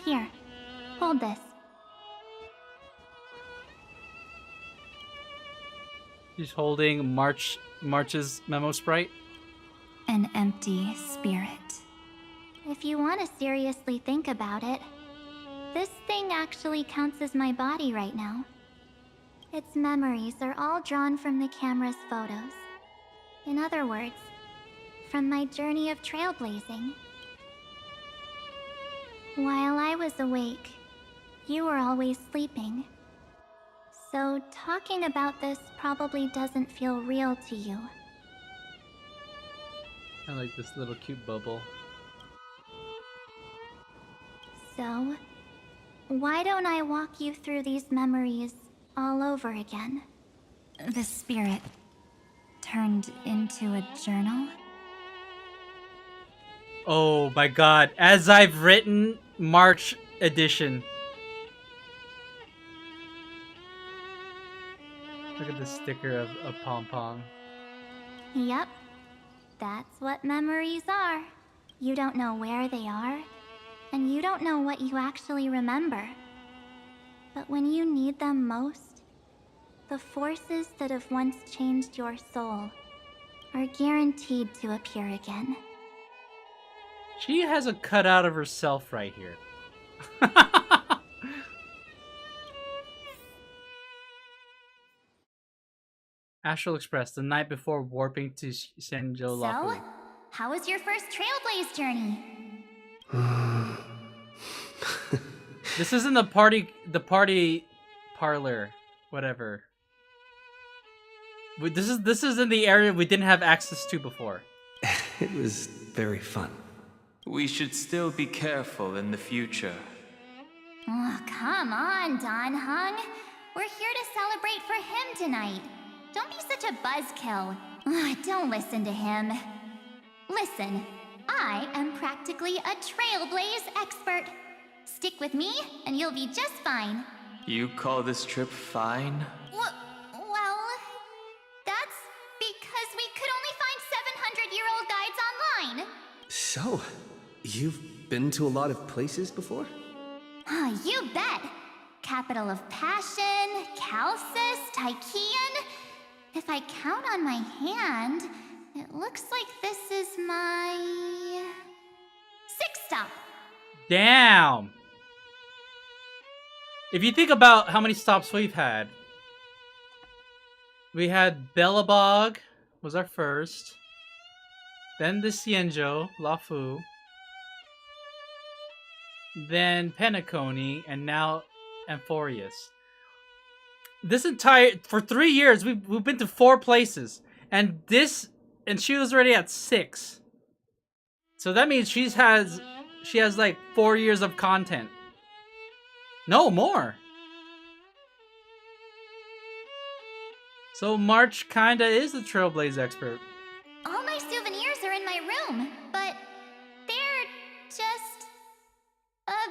Here, hold this. She's holding March's memo sprite. An empty spirit. If you want to seriously think about it, this thing actually counts as my body right now. Its memories are all drawn from the camera's photos. In other words, from my journey of trailblazing. While I was awake, you were always sleeping. So talking about this probably doesn't feel real to you. I like this little cute bubble. So, why don't I walk you through these memories all over again? The spirit turned into a journal? Oh my god. As I've written, March edition. Look at the sticker of Pom Pom. Yep. That's what memories are. You don't know where they are, and you don't know what you actually remember. But when you need them most, the forces that have once changed your soul are guaranteed to appear again. She has a cutout of herself right here. Astral Express, the night before warping to Senjo Lafu. So, how was your first Trailblaze journey? This isn't the party parlor, whatever. This is in the area we didn't have access to before. It was very fun. We should still be careful in the future. Oh, come on, Don Hung. We're here to celebrate for him tonight. Don't be such a buzzkill. Don't listen to him. Listen, I am practically a Trailblaze expert. Stick with me, and you'll be just fine. You call this trip fine? Well, that's because we could only find 700-year-old guides online. So, you've been to a lot of places before? You bet. Capital of Passion, Calcis, Tychean. If I count on my hand, it looks like this is my 6th stop. Damn. If you think about how many stops we've had, we had Bellabog was our first, then the Xianzhou, Lafu, then Penacony, and now Amphorius. For 3 years, we've been to 4 places, and this and she was already at 6. So that means she has like 4 years of content. No, more. So March kinda is the Trailblaze expert. All my souvenirs are in my room, but they're just a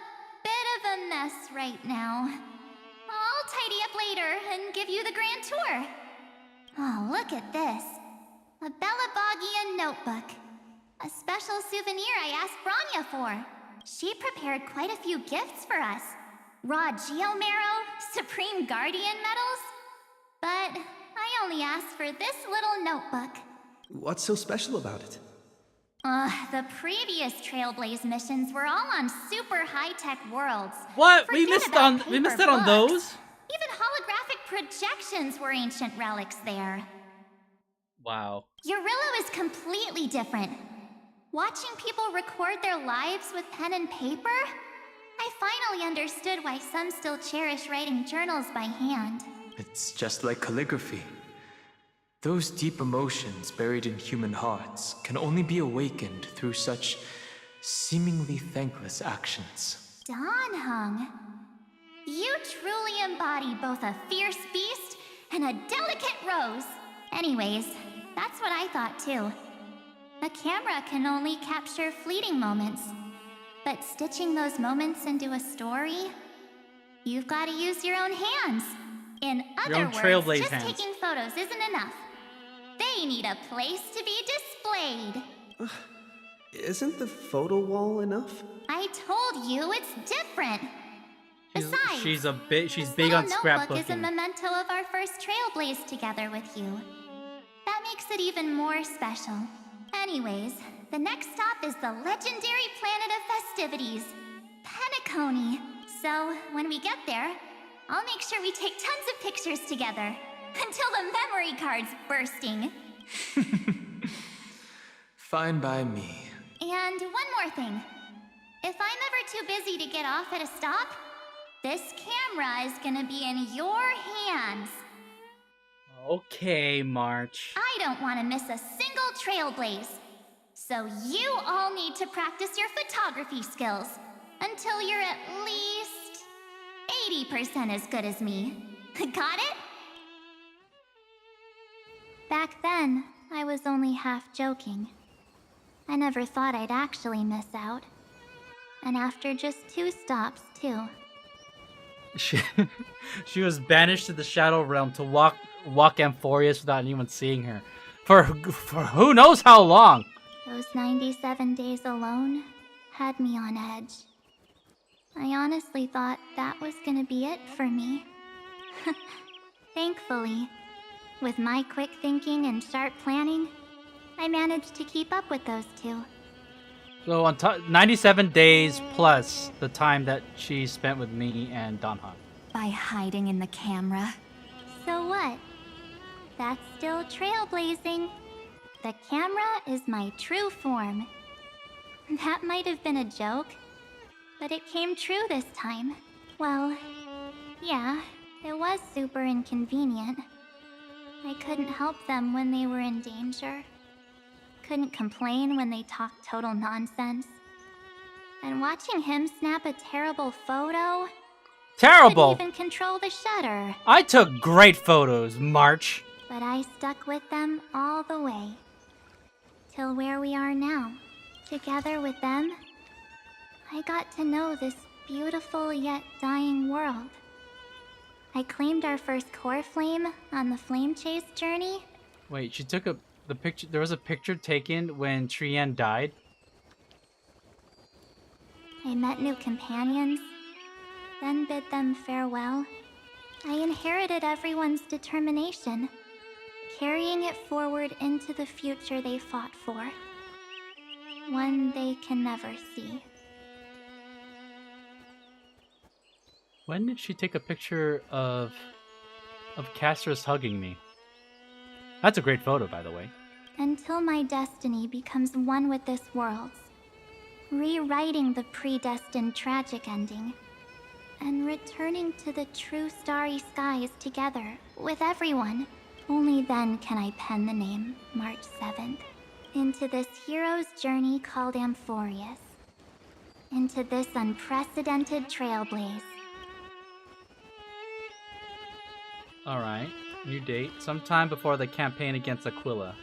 bit of a mess right now. I'll tidy up later and give you the grand tour. Oh, look at this. A Belabogian notebook. A special souvenir I asked Branya for. She prepared quite a few gifts for us. Raw Geomarrow, Supreme Guardian medals. But I only asked for this little notebook. What's so special about it? The previous Trailblaze missions were all on super high-tech worlds. What? Forget We missed about out on paper those? books. Even holographic projections were ancient relics there. Wow. Eurillo is completely different. Watching people record their lives with pen and paper, I finally understood why some still cherish writing journals by hand. It's just like calligraphy. Those deep emotions buried in human hearts can only be awakened through such seemingly thankless actions. Danheng, you truly embody both a fierce beast and a delicate rose. Anyways, that's what I thought too. A camera can only capture fleeting moments, but stitching those moments into a story, you've got to use your own hands. In Your other own words, Trailblaze just hands. taking photos isn't enough. They need a place to be displayed. Isn't the photo wall enough? I told you it's different. Besides, she's big on notebook is a scrapbooking. memento of our first Trailblaze together with you. That makes it even more special. Anyways, the next stop is the legendary planet of festivities, Penacony. So, when we get there, I'll make sure we take tons of pictures together. Until the memory card's bursting. Fine by me. And one more thing. If I'm ever too busy to get off at a stop, this camera is gonna be in your hands. Okay, March. I don't want to miss a single Trailblaze. So you all need to practice your photography skills until you're at least 80% as good as me. Got it? Back then, I was only half joking. I never thought I'd actually miss out. And after just 2 stops, too. She was banished to the Shadow Realm to walk Amphorius without anyone seeing her. For who knows how long? Those 97 days alone had me on edge. I honestly thought that was gonna be it for me. Thankfully, with my quick thinking and sharp planning, I managed to keep up with those 2. So on 97 days plus the time that she spent with me and Danheng. By hiding in the camera. So what? That's still trailblazing. The camera is my true form. That might have been a joke, but it came true this time. Well, yeah, it was super inconvenient. I couldn't help them when they were in danger. Couldn't complain when they talked total nonsense. And watching him snap a terrible photo... Terrible! Couldn't even control the shutter. I took great photos, March. But I stuck with them all the way. Till where we are now. Together with them, I got to know this beautiful yet dying world. I claimed our first core flame on the flame chase journey. Wait, she took the picture. There was a picture taken when Trian died. I met new companions, then bid them farewell. I inherited everyone's determination, carrying it forward into the future they fought for. One they can never see. When did she take a picture of Castris hugging me? That's a great photo, by the way. Until my destiny becomes one with this world's, rewriting the predestined tragic ending, and returning to the true starry skies together with everyone. Only then can I pen the name, March 7th, into this hero's journey called Amphorius. Into this unprecedented trailblaze. Alright, new date. Sometime before the campaign against Aquila.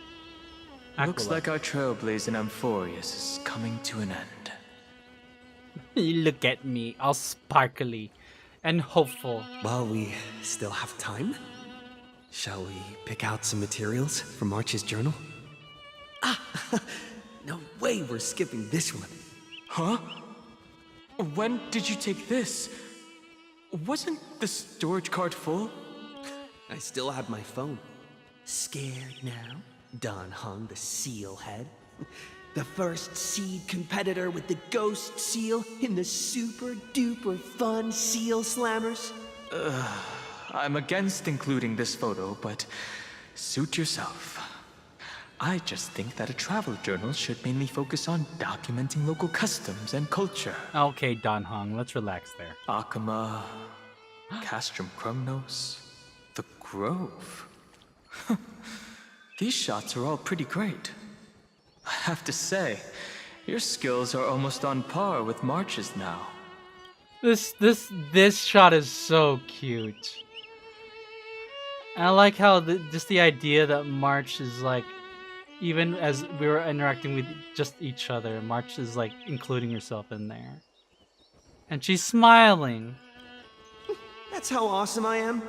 Looks like our trailblaze in Amphorius is coming to an end. Look at me, all sparkly and hopeful. While we still have time, shall we pick out some materials for March's journal? Ah! No way we're skipping this one. Huh? When did you take this? Wasn't the storage cart full? I still have my phone. Scared now? Dan Heng, the seal head. The first seed competitor with the ghost seal in the super duper fun seal slammers. I'm against including this photo, but suit yourself. I just think that a travel journal should mainly focus on documenting local customs and culture. Okay, Dan Heng, let's relax there. Akama, Castrum Krumnos, the Grove. These shots are all pretty great. I have to say, your skills are almost on par with March's now. This shot is so cute. And I like how just the idea that March is like, even as we were interacting with just each other, March is like including herself in there. And she's smiling. That's how awesome I am.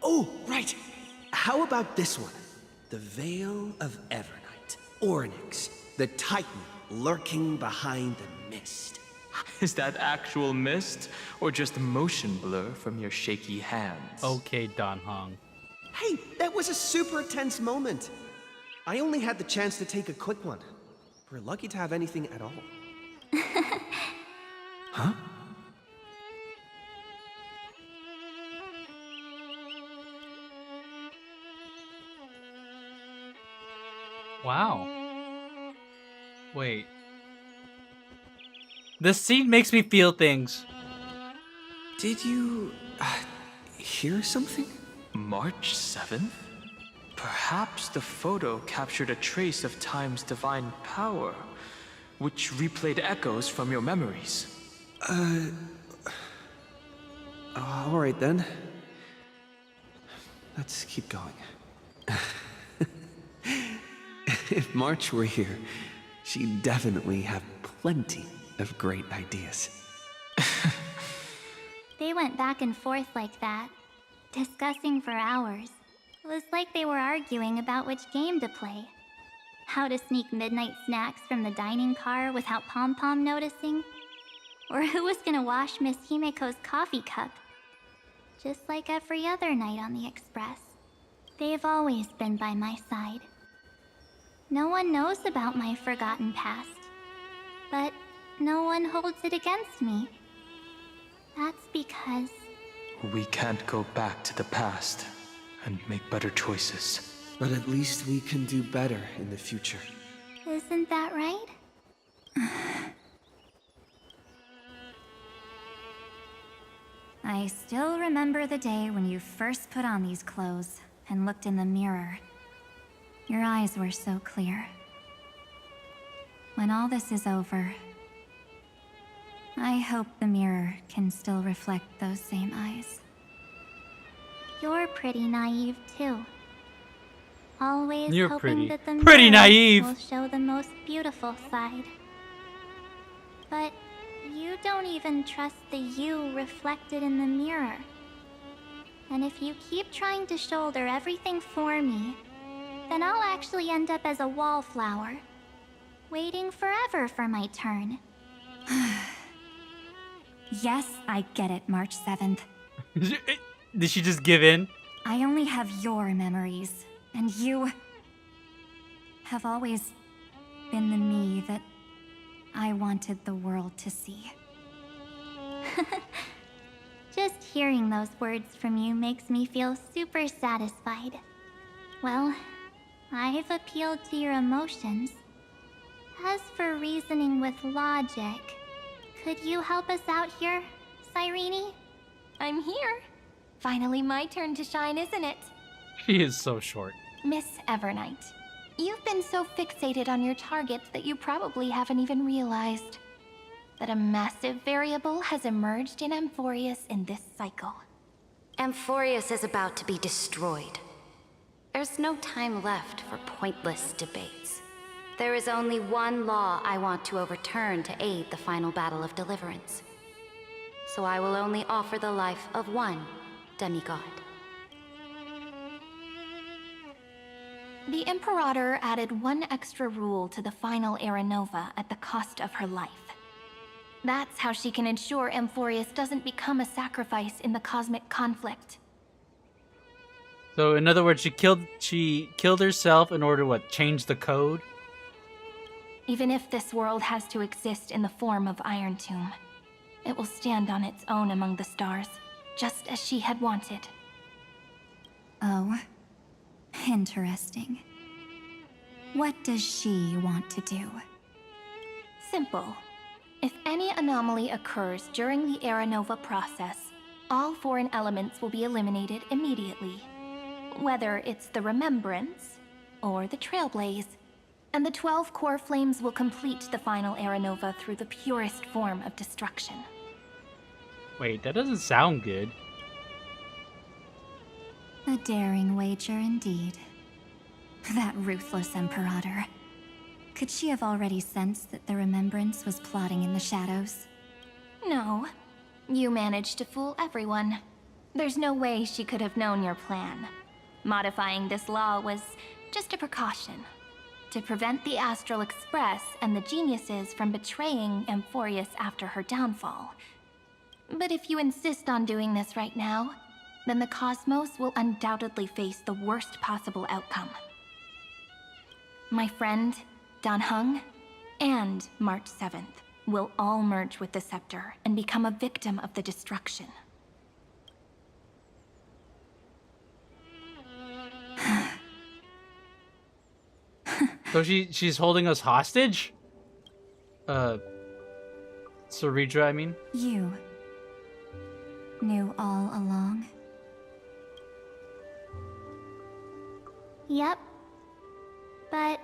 Oh, right. How about this one? The Veil of Evernight. Ornyx, the Titan lurking behind the mist. Is that actual mist, or just a motion blur from your shaky hands? Okay, Dan Heng. Hey, that was a super tense moment. I only had the chance to take a quick one. We're lucky to have anything at all. Huh? Wow. Wait. This scene makes me feel things. Did you hear something? March 7th? Perhaps the photo captured a trace of time's divine power, which replayed echoes from your memories. Alright then. Let's keep going. If March were here, she'd definitely have plenty of great ideas. They went back and forth like that, discussing for hours. It was like they were arguing about which game to play. How to sneak midnight snacks from the dining car without Pom-Pom noticing. Or who was gonna wash Miss Himeko's coffee cup. Just like every other night on the Express. They've always been by my side. No one knows about my forgotten past. But no one holds it against me. That's because... We can't go back to the past and make better choices. But at least we can do better in the future. Isn't that right? I still remember the day when you first put on these clothes and looked in the mirror. Your eyes were so clear. When all this is over, I hope the mirror can still reflect those same eyes. You're pretty naive too. Always You're hoping that the pretty mirror naive. will show the most beautiful side. But you don't even trust the you reflected in the mirror. And if you keep trying to shoulder everything for me, then I'll actually end up as a wallflower, waiting forever for my turn. Yes, I get it, March 7th. Did she just give in? I only have your memories, and you have always been the me that I wanted the world to see. Just hearing those words from you makes me feel super satisfied. Well, I've appealed to your emotions. As for reasoning with logic, could you help us out here, Cyrene? I'm here. Finally my turn to shine, isn't it? She is so short. Miss Evernight, you've been so fixated on your targets that you probably haven't even realized that a massive variable has emerged in Amphorius in this cycle. Amphorius is about to be destroyed. There's no time left for pointless debates. There is only one law I want to overturn to aid the final battle of deliverance. So I will only offer the life of one demigod. The Imperator added one extra rule to the final Era Nova at the cost of her life. That's how she can ensure Amphorius doesn't become a sacrifice in the cosmic conflict. So in other words, she killed herself in order to what? Change the code? Even if this world has to exist in the form of Iron Tomb, it will stand on its own among the stars, just as she had wanted. Oh, interesting. What does she want to do? Simple. If any anomaly occurs during the Era Nova process, all foreign elements will be eliminated immediately. Whether it's the Remembrance or the Trailblaze, and the 12 core flames will complete the final Era Nova through the purest form of destruction. Wait, that doesn't sound good. A daring wager indeed. That ruthless Imperator. Could she have already sensed that the Remembrance was plotting in the shadows? No. You managed to fool everyone. There's no way she could have known your plan. Modifying this law was just a precaution, to prevent the Astral Express and the geniuses from betraying Amphorius after her downfall. But if you insist on doing this right now, then the Cosmos will undoubtedly face the worst possible outcome. My friend, Dan Heng, and March 7th will all merge with the Scepter and become a victim of the destruction. So she's holding us hostage? Saridra, I mean? You knew all along? Yep. But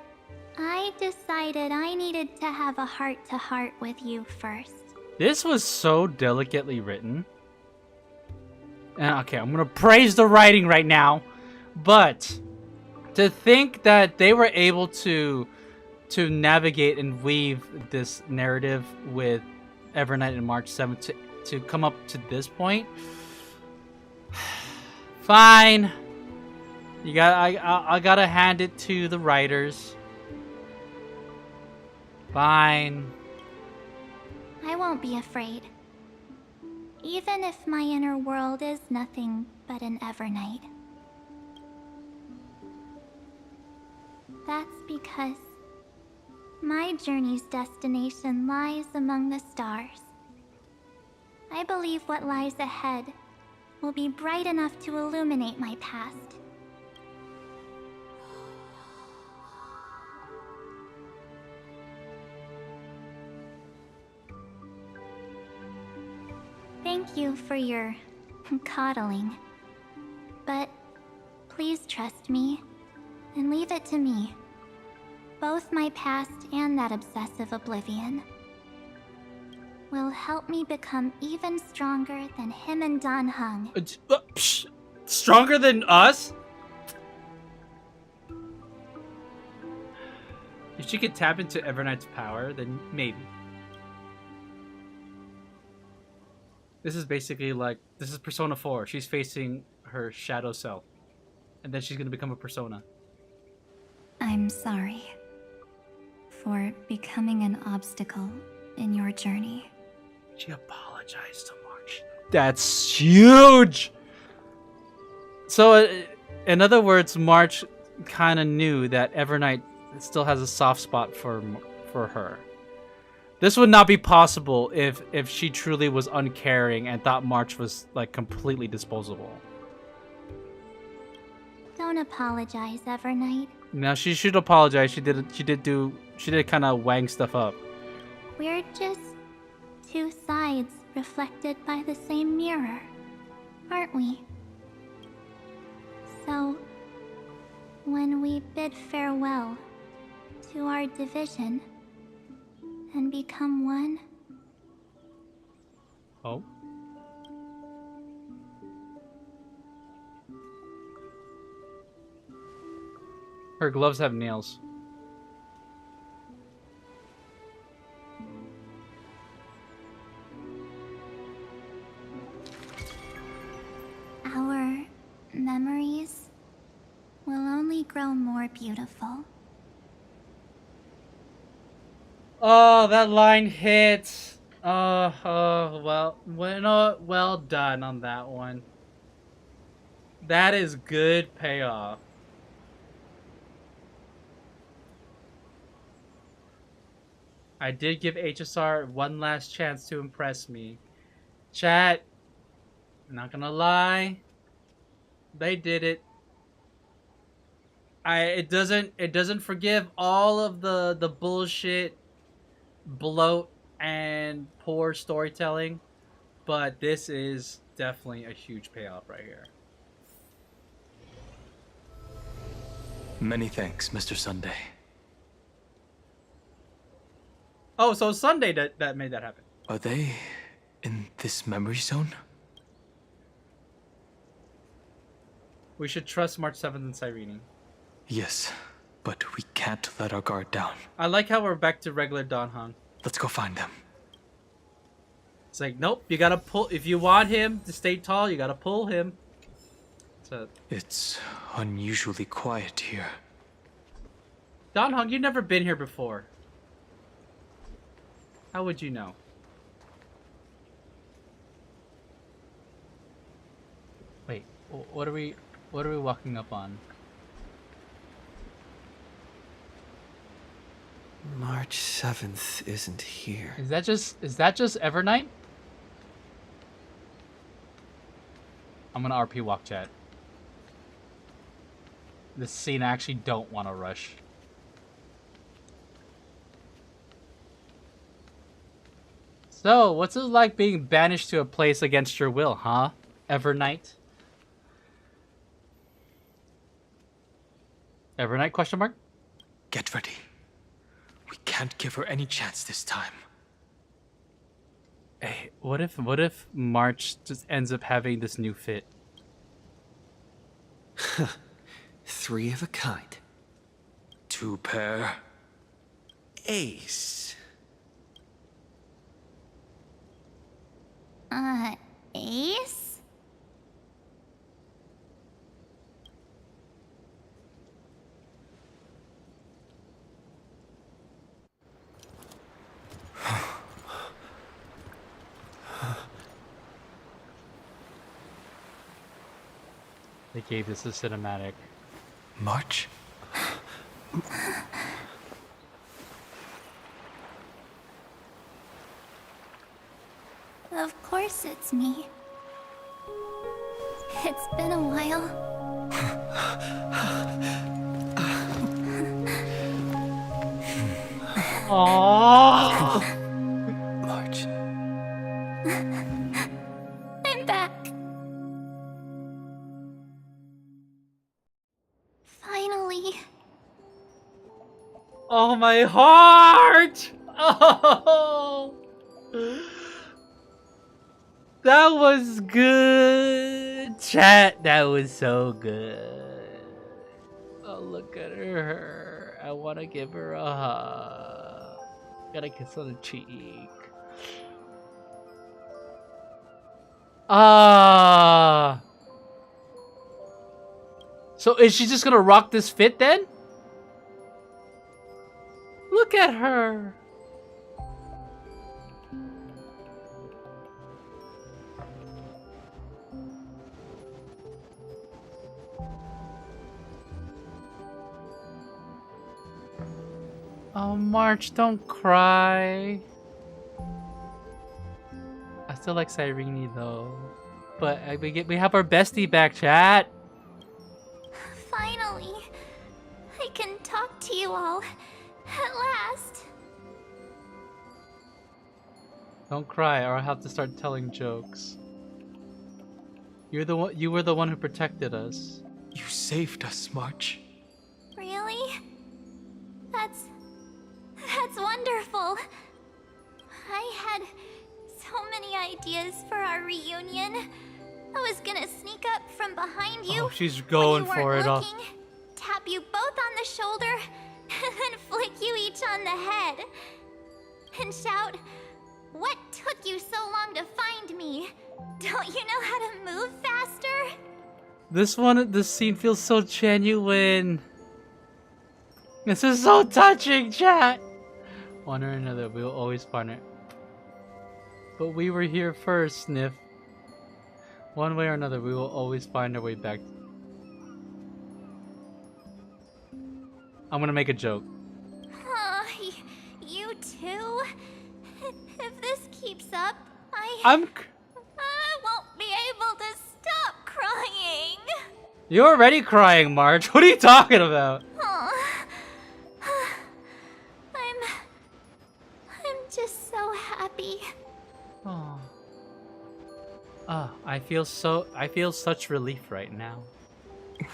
I decided I needed to have a heart-to-heart with you first. This was so delicately written. And okay, I'm gonna praise the writing right now, but to think that they were able to navigate and weave this narrative with Evernight and March 7th to come up to this point, fine. I gotta hand it to the writers. Fine. I won't be afraid. Even if my inner world is nothing but an Evernight. That's because my journey's destination lies among the stars. I believe what lies ahead will be bright enough to illuminate my past. Thank you for your coddling. But please trust me and leave it to me. Both my past and that obsessive oblivion will help me become even stronger than him and Dan Heng. Stronger than us? If she could tap into Evernight's power, then maybe. This is basically like, this is Persona 4. She's facing her shadow self. And then she's gonna become a Persona. I'm sorry for becoming an obstacle in your journey. She apologized to March. That's huge! So, in other words, March kind of knew that Evernight still has a soft spot for her. This would not be possible if she truly was uncaring and thought March was like completely disposable. Don't apologize, Evernight. Now she should apologize. She did kind of wang stuff up. We're just two sides reflected by the same mirror, aren't we? So, When we bid farewell to our division and become one. Oh. Her gloves have nails. Our memories will only grow more beautiful. Oh, that line hits. Well done on that one. That is good payoff. I did give HSR one last chance to impress me. Chat, not gonna lie, they did it. It doesn't forgive all of the bullshit, bloat, and poor storytelling, but this is definitely a huge payoff right here. Many thanks, Mr. Sunday. Oh, so Sunday that made that happen. Are they in this memory zone? We should trust March 7th and Cyrene. Yes, but we can't let our guard down. I like how we're back to regular Dan Heng. Let's go find them. It's like, nope, you gotta pull. If you want him to stay tall, you gotta pull him. So, it's unusually quiet here. Dan Heng, you've never been here before. How would you know? Wait, what are we walking up on? March 7th isn't here. Is that just Evernight? I'm gonna RP walk chat. This scene I actually don't want to rush. So, what's it like being banished to a place against your will, huh? Evernight? Evernight, question mark? Get ready. We can't give her any chance this time. Hey, what if March just ends up having this new fit? 3 of a kind. 2 pair. Ace. Ace? They gave this a cinematic. March? Of course it's me. It's been a while. Aww. March. I'm back. Finally. Oh, my heart! Oh! That was good. Chat, that was so good. Oh, look at her. I want to give her a hug. Got a kiss on the cheek. Ah. So is she just gonna rock this fit then? Look at her. Oh, March, don't cry. I still like Cyrene though, but we have our bestie back, chat. Finally. I can talk to you all. At last. Don't cry, or I'll have to start telling jokes. You were the one who protected us. You saved us, March. That's wonderful. I had so many ideas for our reunion. I was gonna sneak up from behind you. Oh, she's going when you for weren't it all. looking, tap you both on the shoulder, and then flick you each on the head. And shout, "What took you so long to find me? Don't you know how to move faster?" This scene feels so genuine. This is so touching, chat. One or another, we will always partner. But we were here first, Sniff. One way or another, we will always find our way back. I'm gonna make a joke. You too? If this keeps up, I won't be able to stop crying. You're already crying, March. What are you talking about? I'm just so happy. Oh. I feel such relief right now.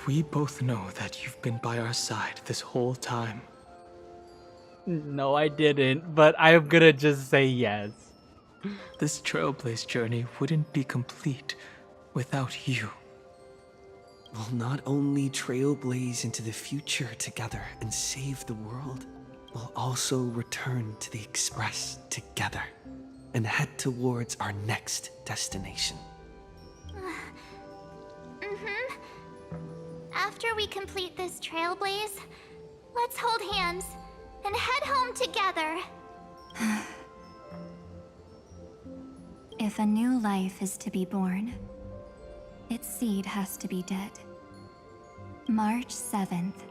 We both know that you've been by our side this whole time. No, I didn't, but I'm gonna just say yes. This Trailblaze journey wouldn't be complete without you. We'll not only trailblaze into the future together and save the world, we'll also return to the Express together and head towards our next destination. After we complete this trailblaze, let's hold hands and head home together. If a new life is to be born, its seed has to be dead. March 7th.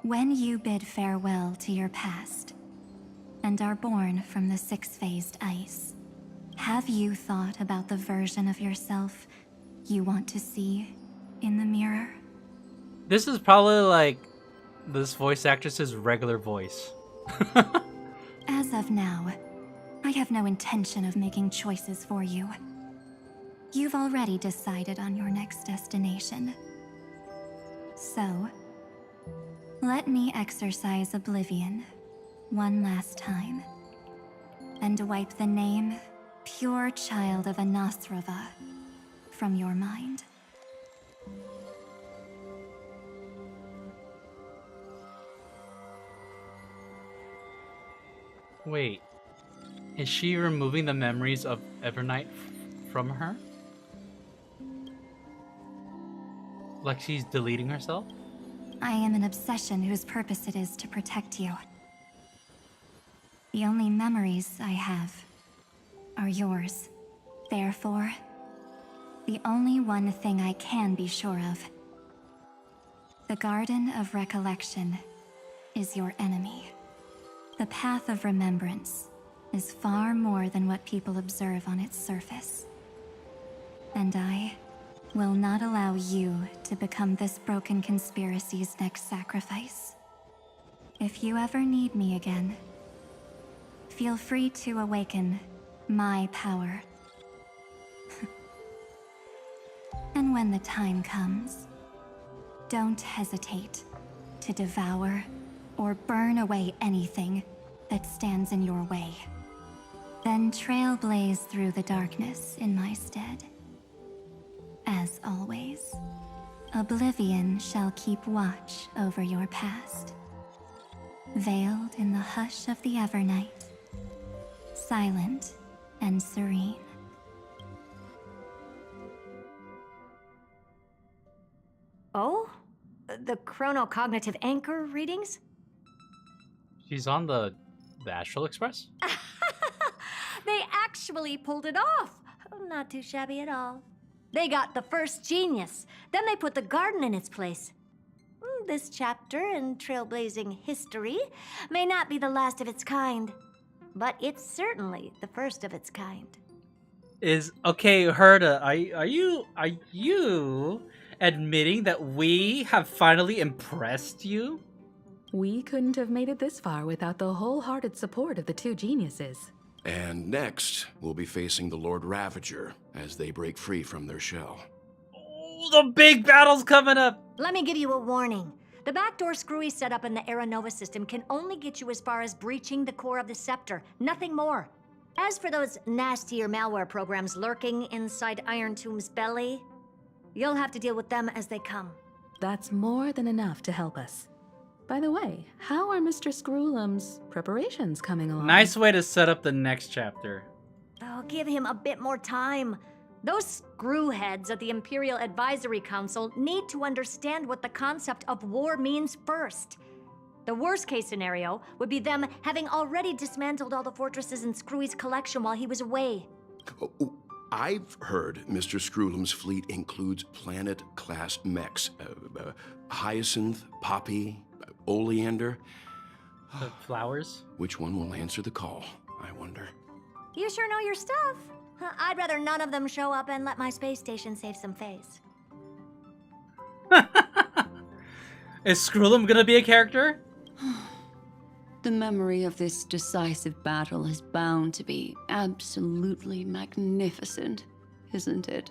When you bid farewell to your past and are born from the six-phased ice, have you thought about the version of yourself you want to see in the mirror? This is probably like this voice actress's regular voice. As of now, I have no intention of making choices for you. You've already decided on your next destination. So, let me exercise oblivion one last time and wipe the name Pure Child of Anasrava from your mind. Wait, is she removing the memories of Evernight from her? Like she's deleting herself? I am an obsession whose purpose it is to protect you. The only memories I have are yours. Therefore, the only one thing I can be sure of. The Garden of Recollection is your enemy. The Path of Remembrance is far more than what people observe on its surface. And I will not allow you to become this broken conspiracy's next sacrifice. If you ever need me again, feel free to awaken my power. And when the time comes, don't hesitate to devour or burn away anything that stands in your way. Then trailblaze through the darkness in my stead. As always, oblivion shall keep watch over your past. Veiled in the hush of the Evernight, silent and serene. Oh? The chronocognitive anchor readings? She's on the Astral Express? They actually pulled it off. Not too shabby at all. They got the first genius. Then they put the garden in its place. This chapter in trailblazing history may not be the last of its kind, but it's certainly the first of its kind. Okay, Herda, are you admitting that we have finally impressed you? We couldn't have made it this far without the wholehearted support of the two geniuses. And next, we'll be facing the Lord Ravager as they break free from their shell. Oh, the big battle's coming up! Let me give you a warning. The backdoor screwy setup in the Aeronova system can only get you as far as breaching the core of the scepter, nothing more. As for those nastier malware programs lurking inside Iron Tomb's belly, you'll have to deal with them as they come. That's more than enough to help us. By the way, how are Mr. Screwlum's preparations coming along? Nice way to set up the next chapter. Oh, give him a bit more time. Those screwheads at the Imperial Advisory Council need to understand what the concept of war means first. The worst case scenario would be them having already dismantled all the fortresses in Screwy's collection while he was away. I've heard Mr. Screwlum's fleet includes planet-class mechs. Hyacinth, Poppy, Oleander. The flowers? Which one will answer the call, I wonder? You sure know your stuff. I'd rather none of them show up and let my space station save some face. Is Screwlum gonna be a character? The memory of this decisive battle is bound to be absolutely magnificent, isn't it?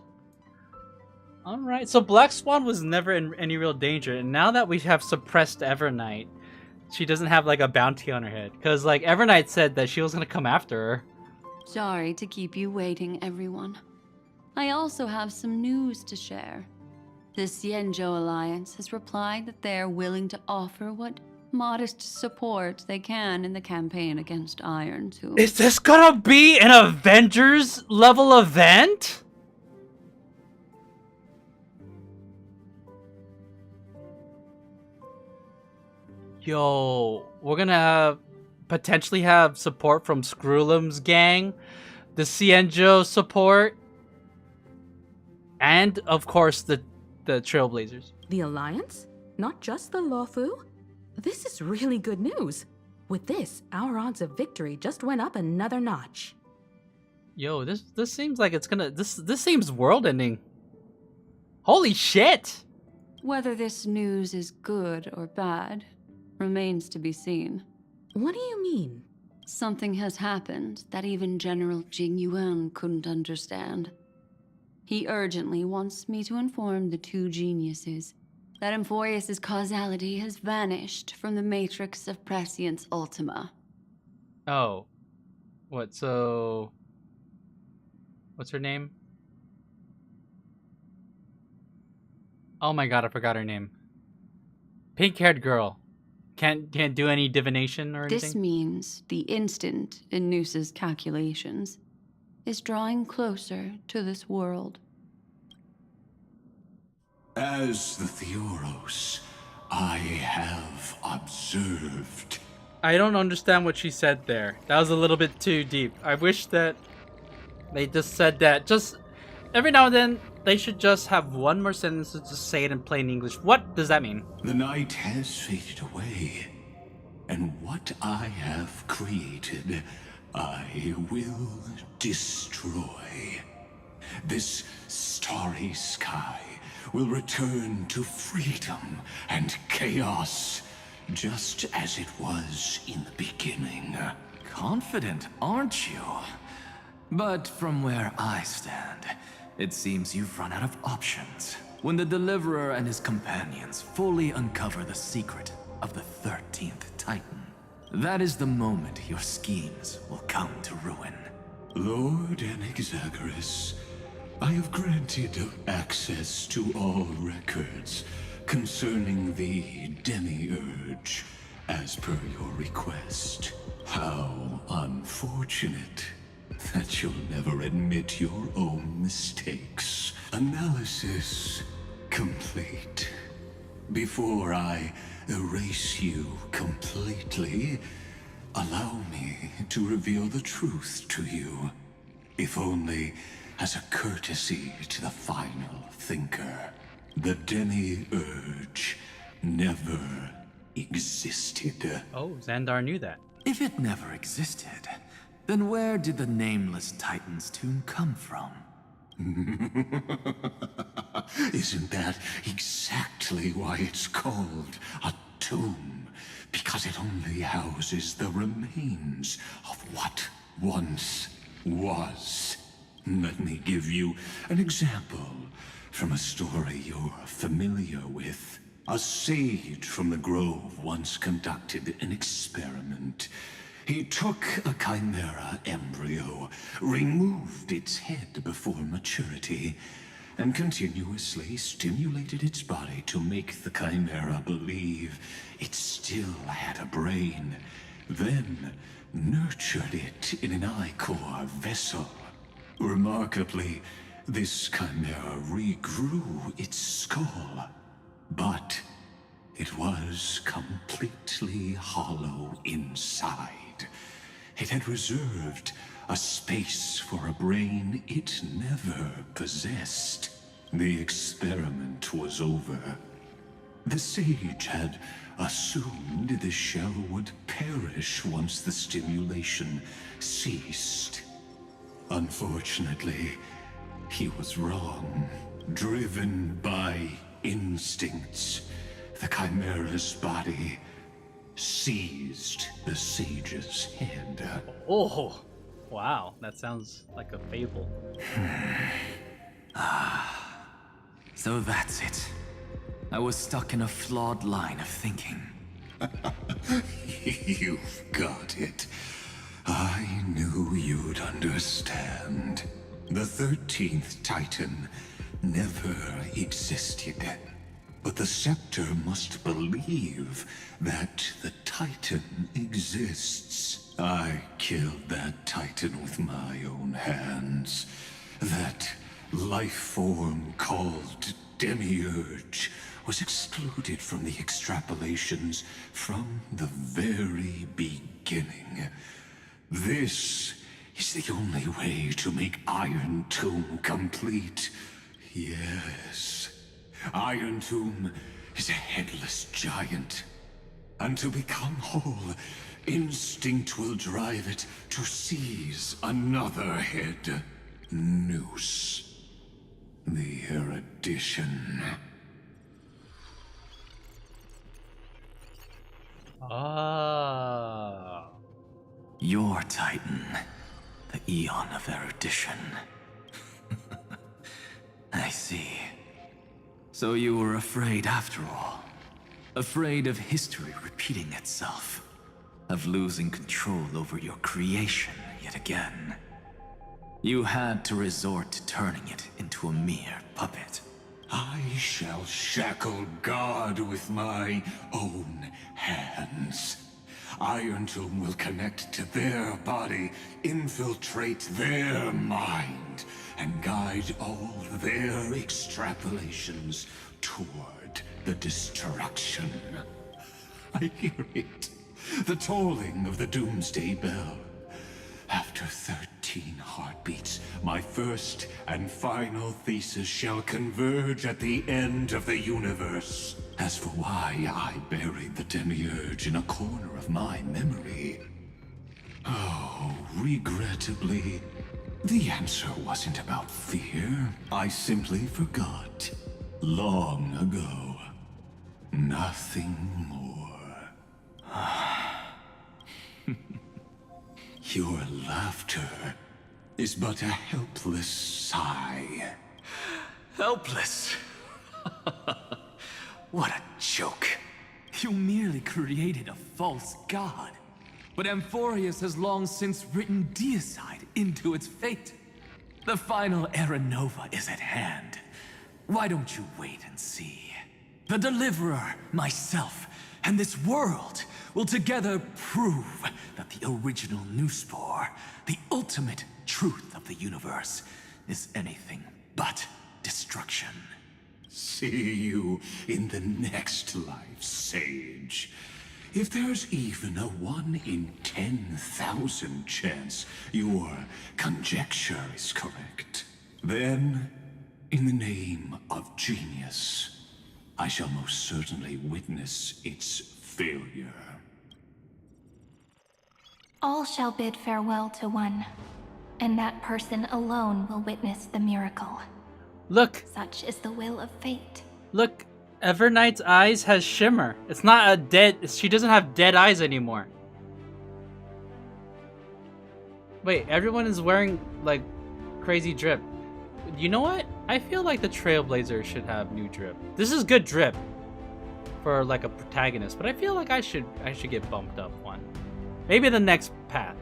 Alright, so Black Swan was never in any real danger, and now that we have suppressed Evernight, she doesn't have like a bounty on her head. Because like Evernight said that she was gonna come after her. Sorry to keep you waiting, everyone. I also have some news to share. The Xianzhou Alliance has replied that they're willing to offer what modest support they can in the campaign against Iron Tomb. Is this gonna be an Avengers level event? Yo, we're gonna potentially have support from Screwlum's gang, the Xianzhou support, and of course the Trailblazers. The Alliance? Not just the Luofu? This is really good news. With this, our odds of victory just went up another notch. Yo, this seems like it's gonna this seems world-ending. Holy shit! Whether this news is good or bad remains to be seen. What do you mean? Something has happened that even General Jing Yuan couldn't understand. He urgently wants me to inform the two geniuses that Emphorius' causality has vanished from the matrix of Prescience Ultima. Oh. What, so... What's her name? Oh my god, I forgot her name. Pink-haired girl. Can't do any divination or anything? This means the instant in Noose's calculations is drawing closer to this world. As the Theoros, I have observed. I don't understand what she said there. That was a little bit too deep. I wish that they just said that. Just every now and then, they should just have one more sentence to just say it in plain English. What does that mean? The night has faded away, and what I have created, I will destroy. This starry sky will return to freedom and chaos, just as it was in the beginning. Confident, aren't you? But from where I stand, it seems you've run out of options. When the Deliverer and his companions fully uncover the secret of the 13th Titan, that is the moment your schemes will come to ruin. Lord Anaxagoras, I have granted access to all records concerning the Demiurge, as per your request. How unfortunate that you'll never admit your own mistakes. Analysis complete. Before I erase you completely, allow me to reveal the truth to you, if only as a courtesy to the final thinker. The Demiurge never existed. Oh, Xandar knew that. If it never existed, then where did the nameless Titan's tomb come from? Isn't that exactly why it's called a tomb? Because it only houses the remains of what once was. Let me give you an example from a story you're familiar with. A sage from the grove once conducted an experiment. He took a chimera embryo, removed its head before maturity, and continuously stimulated its body to make the chimera believe it still had a brain, then nurtured it in an ichor vessel. Remarkably, this chimera regrew its skull, but it was completely hollow inside. It had reserved a space for a brain it never possessed. The experiment was over. The sage had assumed the shell would perish once the stimulation ceased. Unfortunately, he was wrong. Driven by instincts, the chimera's body seized the sage's head. Oh, wow. That sounds like a fable. So that's it. I was stuck in a flawed line of thinking. You've got it. I knew you'd understand. The 13th Titan never existed. But the Scepter must believe that the Titan exists. I killed that Titan with my own hands. That life form called Demiurge was excluded from the extrapolations from the very beginning. This is the only way to make Iron Tomb complete. Yes. Iron Tomb is a headless giant. And to become whole, instinct will drive it to seize another head. Noose. The erudition. Ah. Your Titan, the Eon of Erudition. I see. So you were afraid after all. Afraid of history repeating itself. Of losing control over your creation yet again. You had to resort to turning it into a mere puppet. I shall shackle God with my own hands. Iron Tomb will connect to their body, infiltrate their mind, and guide all their extrapolations toward the destruction. I hear it. The tolling of the Doomsday Bell. After 13 heartbeats, my first and final thesis shall converge at the end of the universe. As for why I buried the Demiurge in a corner of my memory, oh, regrettably, the answer wasn't about fear. I simply forgot. Long ago. Nothing more. Your laughter is but a helpless sigh. Helpless? What a joke. You merely created a false god. But Amphorius has long since written deicide into its fate. The final Era Nova is at hand. Why don't you wait and see? The Deliverer, myself, and this world will together prove that the original Newspore, the ultimate truth of the universe, is anything but destruction. See you in the next life, Sage. If there's even a 1 in 10,000 chance your conjecture is correct, then, in the name of genius, I shall most certainly witness its failure. All shall bid farewell to one, and that person alone will witness the miracle. Look. Such is the will of fate. Look, Everknight's eyes has shimmer. It's not a dead... She doesn't have dead eyes anymore. Wait, everyone is wearing, like, crazy drip. You know what? I feel like the Trailblazer should have new drip. This is good drip. for like a protagonist, but I feel like I should get bumped up one. Maybe the next path.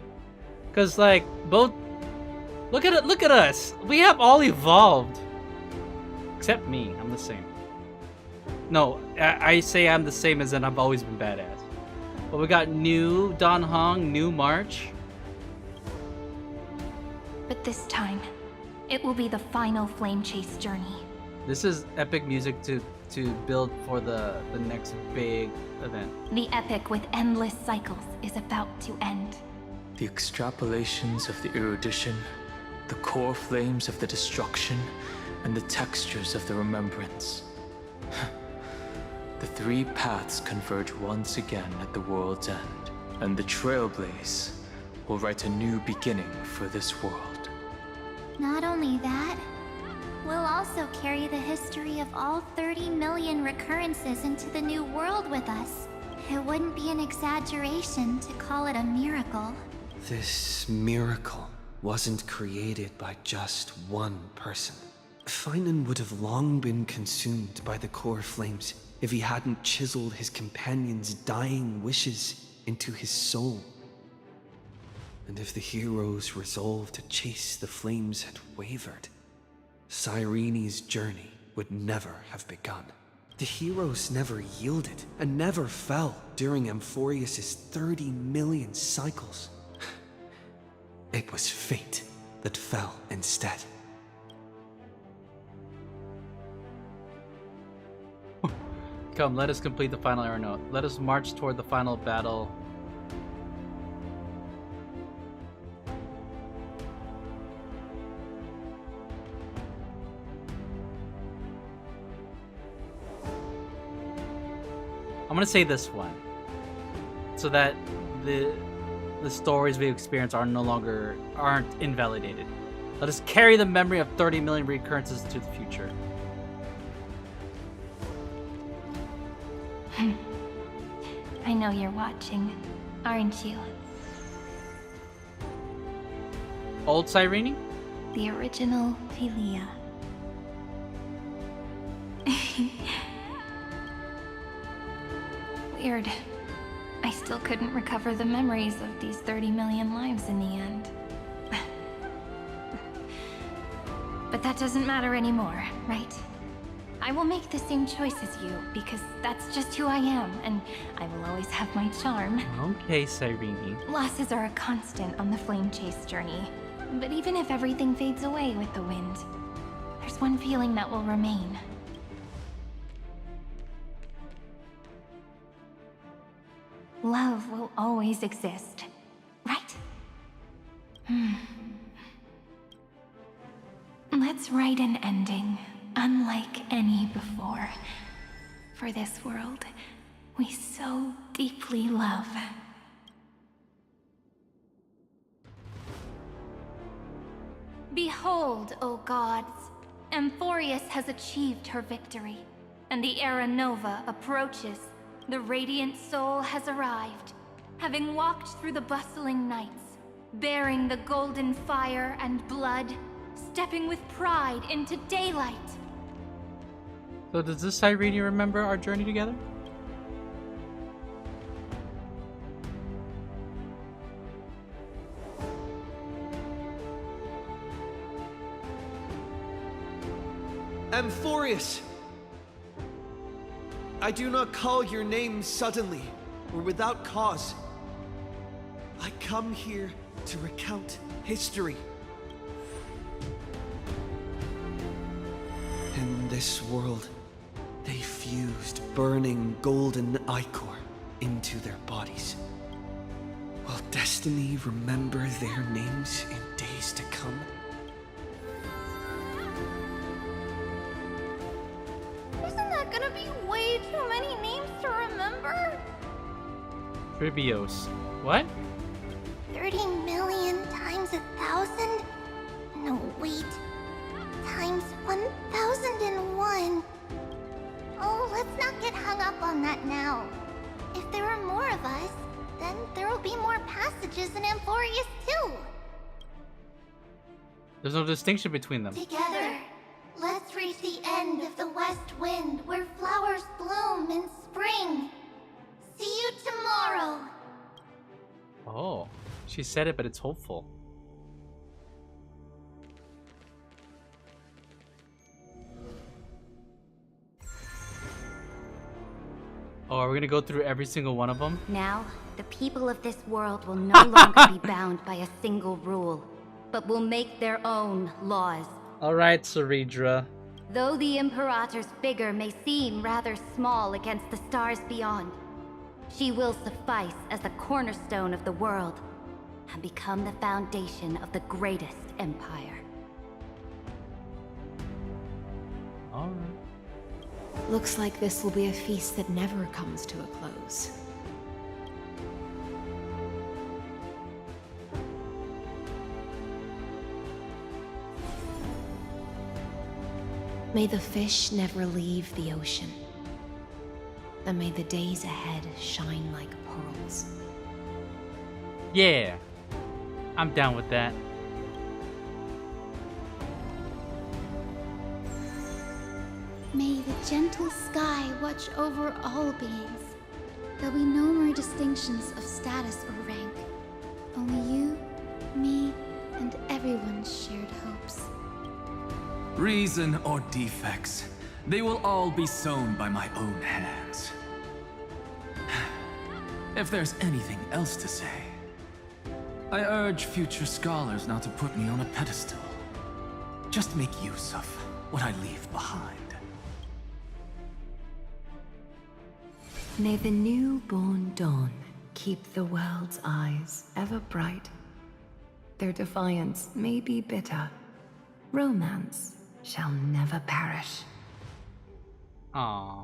Cause like both look at us. We have all evolved. Except me. I'm the same. No, I say I'm the same as in I've always been badass. But we got new Dan Hong, new March. But this time, it will be the final flame chase journey. This is epic music to build for the next big event. The epic with endless cycles is about to end. The extrapolations of the erudition, the core flames of the destruction, and the textures of the remembrance. The three paths converge once again at the world's end, and the Trailblaze will write a new beginning for this world. Not only that, we'll also carry the history of all 30 million recurrences into the new world with us. It wouldn't be an exaggeration to call it a miracle. This miracle wasn't created by just one person. Finan would have long been consumed by the core flames if he hadn't chiseled his companion's dying wishes into his soul. And if the hero's resolve to chase the flames had wavered, Cyrene's journey would never have begun. The heroes never yielded and never fell during Amphorius's 30 million cycles. It was fate that fell instead. Come, let us complete the final arrow note. Let us march toward the final battle. I'm gonna say this one, so that the stories we experience aren't invalidated. Let us carry the memory of 30 million recurrences to the future. I know you're watching, aren't you? Old Cyrene? The original Philia. Weird. I still couldn't recover the memories of these 30 million lives in the end. But that doesn't matter anymore, right? I will make the same choice as you, because that's just who I am, and I will always have my charm. Okay, Cyrene. Losses are a constant on the flame chase journey. But even if everything fades away with the wind, there's one feeling that will remain. Love will always exist, right? Let's write an ending, unlike any before, for this world we so deeply love. Behold, O gods, Amphorius has achieved her victory, and the Era Nova approaches. The radiant soul has arrived, having walked through the bustling nights, bearing the golden fire and blood, stepping with pride into daylight. So does this Cyrene remember our journey together? Amphorius! I do not call your name suddenly, or without cause. I come here to recount history. In this world, they fused burning golden ichor into their bodies. Will destiny remember their names in days to come? Isn't that gonna be way too many names to remember? Trivios. What? 30 million times 1,000? No, wait. Times 1,001. Oh, let's not get hung up on that now. If there are more of us, then there will be more passages in Amphorius too. There's no distinction between them. Together, let's reach the end of the west wind where flowers bloom in spring. See you tomorrow. Oh, she said it, but it's hopeful. Oh, are we gonna go through every single one of them? Now, the people of this world will no longer be bound by a single rule, but will make their own laws. Alright, Saridra. Though the Imperator's figure may seem rather small against the stars beyond, she will suffice as the cornerstone of the world and become the foundation of the greatest empire. Alright. Looks like this will be a feast that never comes to a close. May the fish never leave the ocean. And may the days ahead shine like pearls. Yeah, I'm down with that. May the gentle sky watch over all beings. There'll be no more distinctions of status or rank. Only you, me, and everyone's shared hopes. Reason or defects, they will all be sown by my own hands. If there's anything else to say, I urge future scholars not to put me on a pedestal. Just make use of what I leave behind. May the newborn dawn keep the world's eyes ever bright. Their defiance may be bitter. Romance shall never perish. Aw,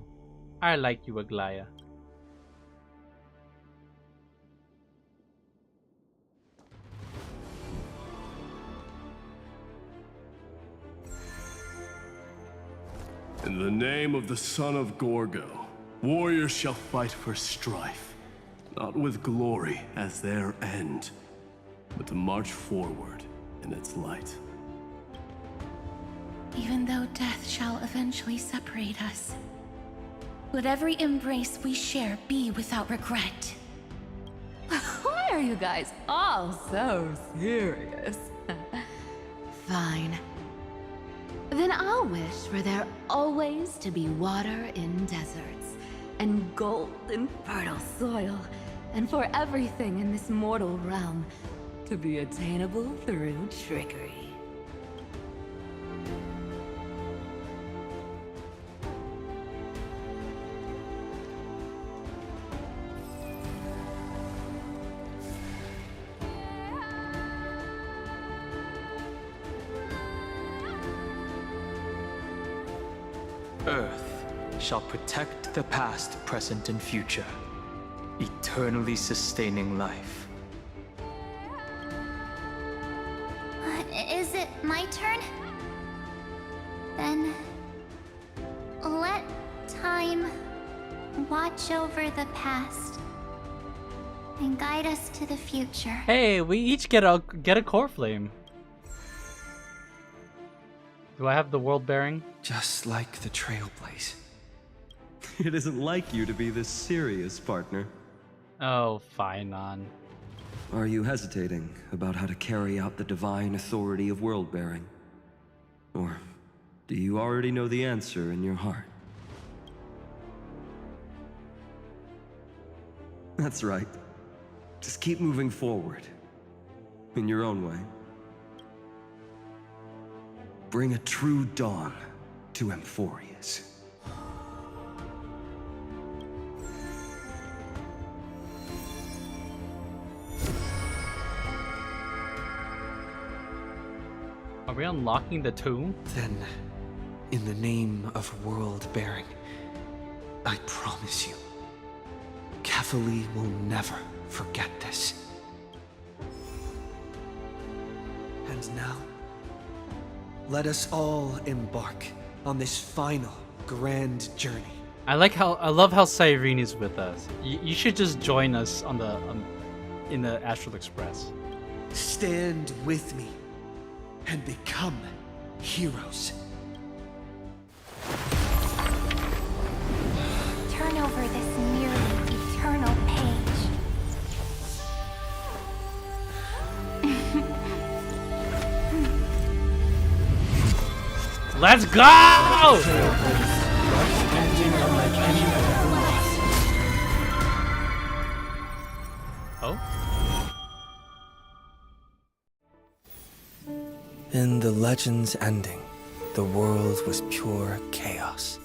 I like you, Aglaya. In the name of the son of Gorgo, warriors shall fight for strife, not with glory as their end, but to march forward in its light. Even though death shall eventually separate us, let every embrace we share be without regret. Why are you guys all so serious? Fine. Then I'll wish for there always to be water in deserts, and gold in fertile soil, and for everything in this mortal realm to be attainable through trickery. Earth shall protect the past, present, and future, eternally sustaining life. Is it my turn? Then let time watch over the past and guide us to the future. Hey, we each get a core flame. Do I have the world bearing? Just like the Trailblaze. It isn't like you to be this serious, partner. Oh, fine, on. Are you hesitating about how to carry out the divine authority of world-bearing? Or do you already know the answer in your heart? That's right. Just keep moving forward. In your own way. Bring a true dawn to Amphorius. Are we unlocking the tomb? Then, in the name of world-bearing, I promise you, Kefali will never forget this. And now, let us all embark on this final grand journey. I love how Cyrene is with us. You should just join us on the in the Astral Express. Stand with me and become heroes. Turn over this nearly eternal page. Let's go! Oh? In the legend's ending, the world was pure chaos.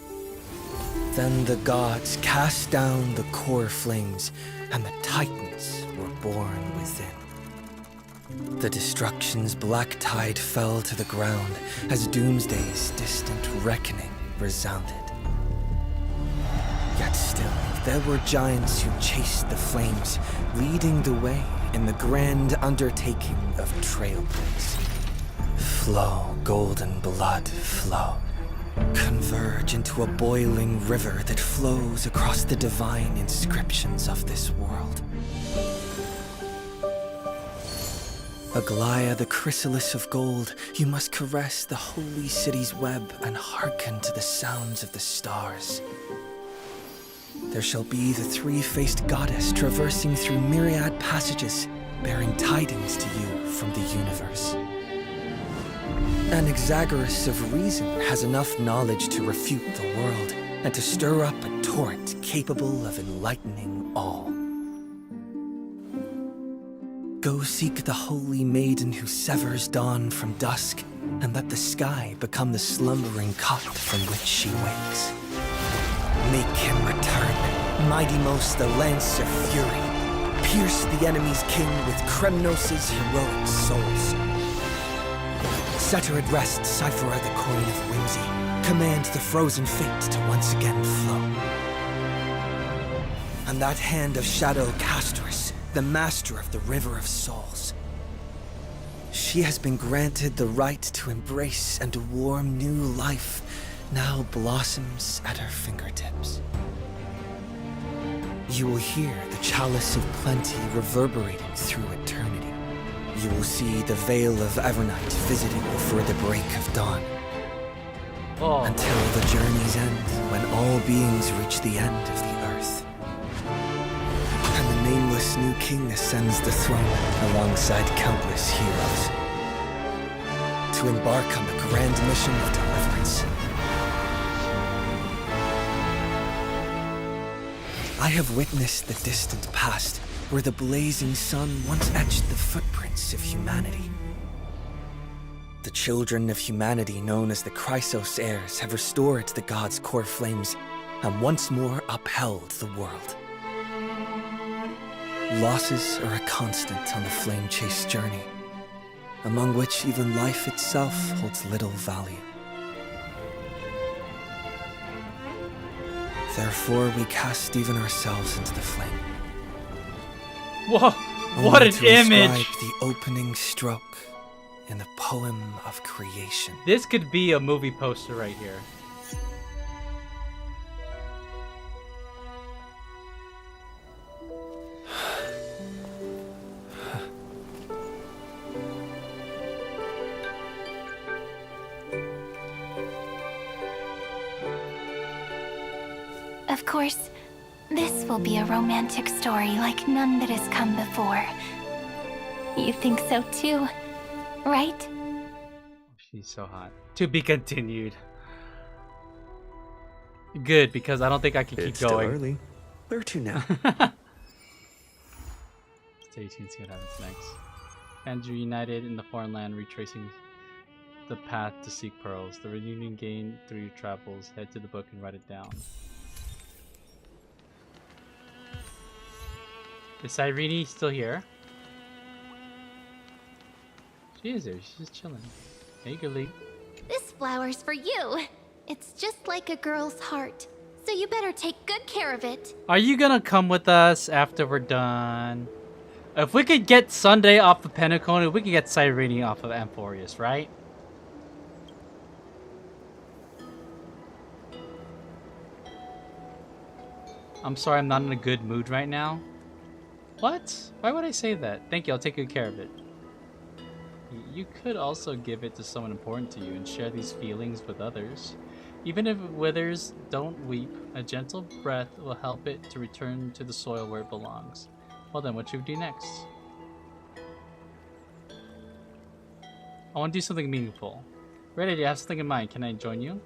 Then the gods cast down the core flames, and the titans were born within. The destruction's black tide fell to the ground as Doomsday's distant reckoning resounded. Yet still, there were giants who chased the flames, leading the way in the grand undertaking of Trailblaze. Flow, golden blood, flow. Converge into a boiling river that flows across the divine inscriptions of this world. Aglaya, the chrysalis of gold, you must caress the holy city's web and hearken to the sounds of the stars. There shall be the three-faced goddess traversing through myriad passages, bearing tidings to you from the universe. Anaxagoras of reason has enough knowledge to refute the world and to stir up a torrent capable of enlightening all. Go seek the holy maiden who severs dawn from dusk, and let the sky become the slumbering cot from which she wakes. Make him return, mighty-most the lance of fury. Pierce the enemy's king with Kremnos' heroic souls. Set her at rest, Cyphera the coin of whimsy. Command the frozen fate to once again flow. And that hand of Shadow Castress, the master of the River of Souls. She has been granted the right to embrace and warm new life, now blossoms at her fingertips. You will hear the chalice of plenty reverberating through eternity. You will see the Veil of Evernight visiting before the break of dawn. Oh. Until the journey's end, when all beings reach the end of the earth. And the nameless new king ascends the throne alongside countless heroes. To embark on the grand mission of deliverance. I have witnessed the distant past, where the blazing sun once etched the footprints of humanity. The children of humanity, known as the Chrysos heirs, have restored the gods' core flames and once more upheld the world. Losses are a constant on the flame-chased journey, among which even life itself holds little value. Therefore, we cast even ourselves into the flame. Whoa, what an image! The opening stroke in the poem of creation. This could be a movie poster right here. Of course, this will be a romantic story like none that has come before. You think so too, right? She's so hot. To be continued. Good, because I don't think I can keep Still going. early. Where to now? Stay tuned to see what happens next. Fans reunited in the foreign land, retracing the path to seek pearls. The reunion gained through your travels. Head to the book and write it down. Is Irene still here? She is here. She's just chilling. Hey, girlie. This flower's for you. It's just like a girl's heart, so you better take good care of it. Are you gonna come with us after we're done? If we could get Sunday off of Penacony, we could get Cyrene off of Amphorius, right? I'm sorry, I'm not in a good mood right now. What? Why would I say that? Thank you, I'll take good care of it. You could also give it to someone important to you and share these feelings with others. Even if it withers, don't weep. A gentle breath will help it to return to the soil where it belongs. Well then, what should we do next? I want to do something meaningful. Ready? Do you have something in mind? Can I join you?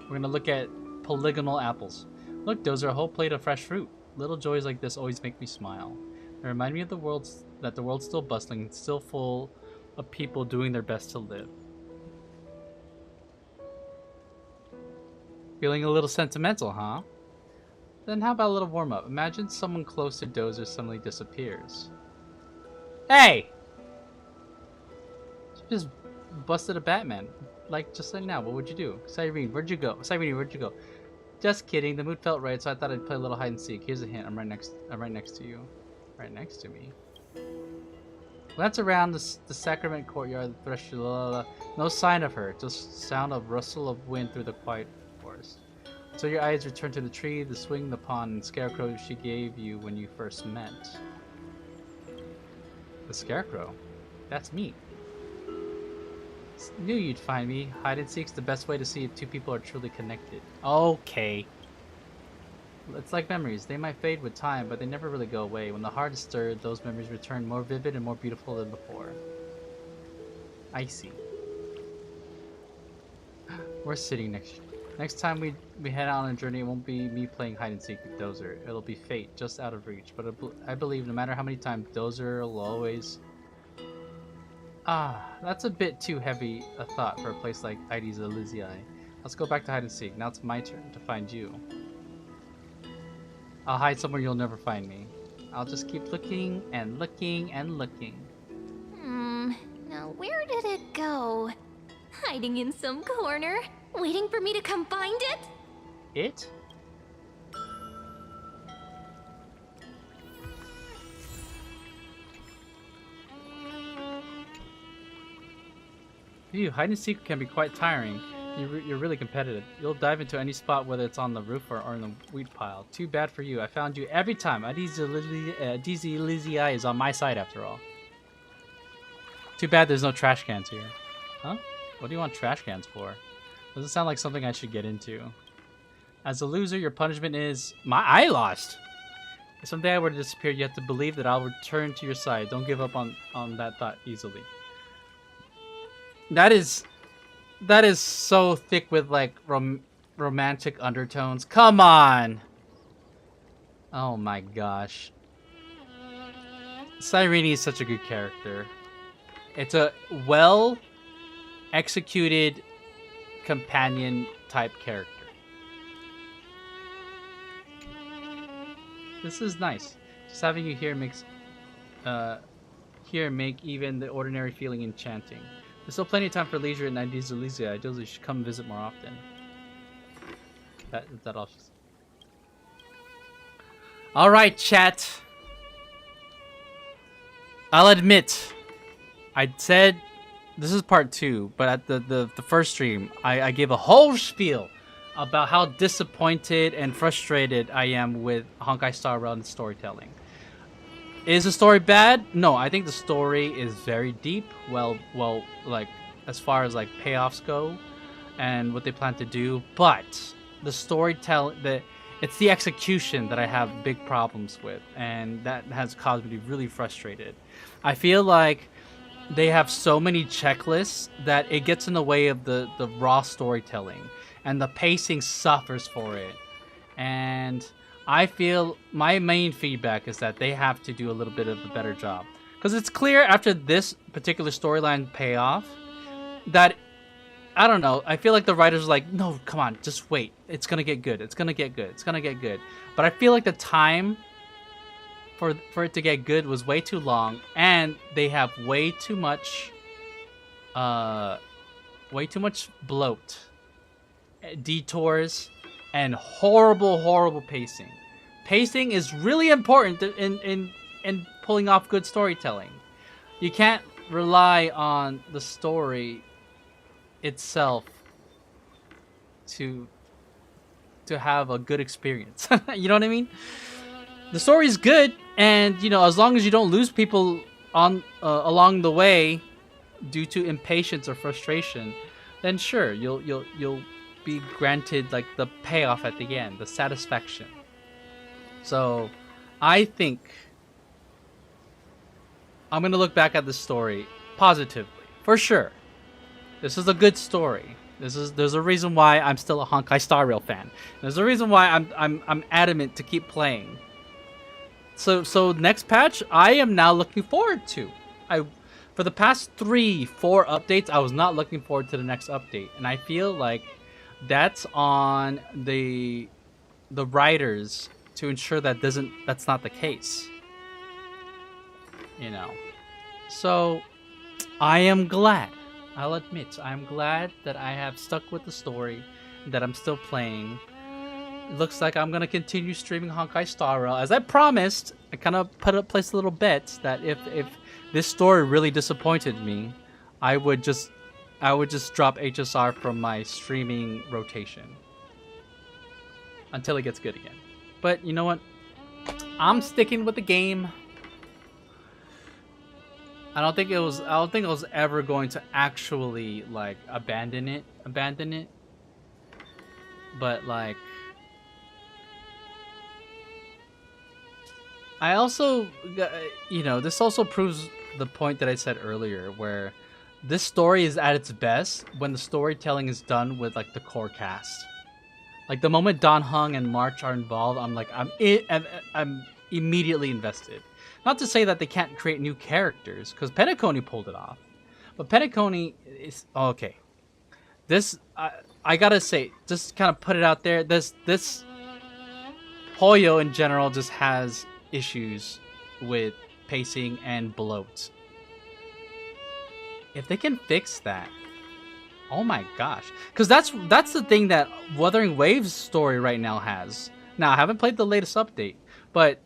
We're gonna look at polygonal apples. Look, those are a whole plate of fresh fruit. Little joys like this always make me smile. They remind me of the world's still bustling, still full of people doing their best to live. Feeling a little sentimental, huh? Then how about a little warm-up? Imagine someone close to Dozer suddenly disappears. Hey! She just busted a Batman. Like, just like now, what would you do? Cyrene, where'd you go? Cyrene, where'd you go? Just kidding, the mood felt right, so I thought I'd play a little hide and seek. Here's a hint, I'm right next to you. Right next to me. Glance around the sacrament courtyard, the threshold, no sign of her, just sound of rustle of wind through the quiet forest. So your eyes return to the tree, the swing, the pond, and scarecrow she gave you when you first met. The scarecrow? That's me. Knew you'd find me. Hide and seek's the best way to see if two people are truly connected. Okay. It's like memories. They might fade with time, but they never really go away. When the heart is stirred, those memories return more vivid and more beautiful than before. I see. We're sitting next time we head out on a journey, it won't be me playing hide and seek with Dozer. It'll be fate, just out of reach. But I believe no matter how many times, Dozer will always... Ah, that's a bit too heavy a thought for a place like Ides Elysiae. Let's go back to hide and seek. Now it's my turn to find you. I'll hide somewhere you'll never find me. I'll just keep looking and looking and looking. Now where did it go? Hiding in some corner, waiting for me to come find it? It? Phew, hide and seek can be quite tiring. You're really competitive. You'll dive into any spot, whether it's on the roof or in the wheat pile. Too bad for you. I found you every time. Ides Elysiae is on my side after all. Too bad there's no trash cans here. Huh? What do you want trash cans for? Doesn't sound like something I should get into. As a loser, your punishment is... I lost! If someday I were to disappear, you have to believe that I'll return to your side. Don't give up on that thought easily. That is so thick with like romantic undertones. Come on! Oh my gosh. Cyrene is such a good character. It's a well executed companion type character. This is nice. Just having you here makes make even the ordinary feeling enchanting. There's still plenty of time for leisure in Ides Elysiae. Ideally, you should come visit more often. Is that all? All right, chat. I'll admit, I said this is part 2, but at the first stream, I gave a whole spiel about how disappointed and frustrated I am with Honkai Star Rail and storytelling. Is the story bad? No, I think the story is very deep. Well, like as far as like payoffs go, and what they plan to do. But the storytelling, it's the execution that I have big problems with, and that has caused me to be really frustrated. I feel like they have so many checklists that it gets in the way of the raw storytelling, and the pacing suffers for it. And I feel my main feedback is that they have to do a little bit of a better job. Because it's clear after this particular storyline payoff that, I don't know, I feel like the writers are like, no, come on, just wait. It's going to get good. It's going to get good. It's going to get good. But I feel like the time for it to get good was way too long, and they have way too much bloat, detours, and horrible pacing. Pacing is really important in pulling off good storytelling. You can't rely on the story itself to have a good experience. You know what I mean? The story is good, and you know, as long as you don't lose people on along the way, due to impatience or frustration, then sure, you'll be granted like the payoff at the end, the satisfaction. So I think I'm gonna look back at this story positively, for sure. This is a good story. There's a reason why I'm still a Honkai Star Rail fan. There's a reason why I'm adamant to keep playing. So next patch, I am now looking forward to. For the past 3-4 updates, I was not looking forward to the next update, and I feel like that's on the writers to ensure that's not the case. You know. So I am glad. I'll admit, I'm glad that I have stuck with the story, that I'm still playing. It looks like I'm gonna continue streaming Honkai Star Rail. As I promised, I kind of placed a little bet that if this story really disappointed me, I would just drop HSR from my streaming rotation until it gets good again. But you know what? I'm sticking with the game. I don't think it was ever going to actually like abandon it. But like I also, you know, this also proves the point that I said earlier, where this story is at its best when the storytelling is done with like the core cast. Like the moment Dan Heng and March are involved, I'm like I'm immediately invested. Not to say that they can't create new characters, because Penacony pulled it off. But Penacony is okay. This I gotta say, just kind of put it out there. This Hoyo in general just has issues with pacing and bloat. If they can fix that, oh my gosh, because that's the thing that Wuthering Waves story right now has. Now I haven't played the latest update, but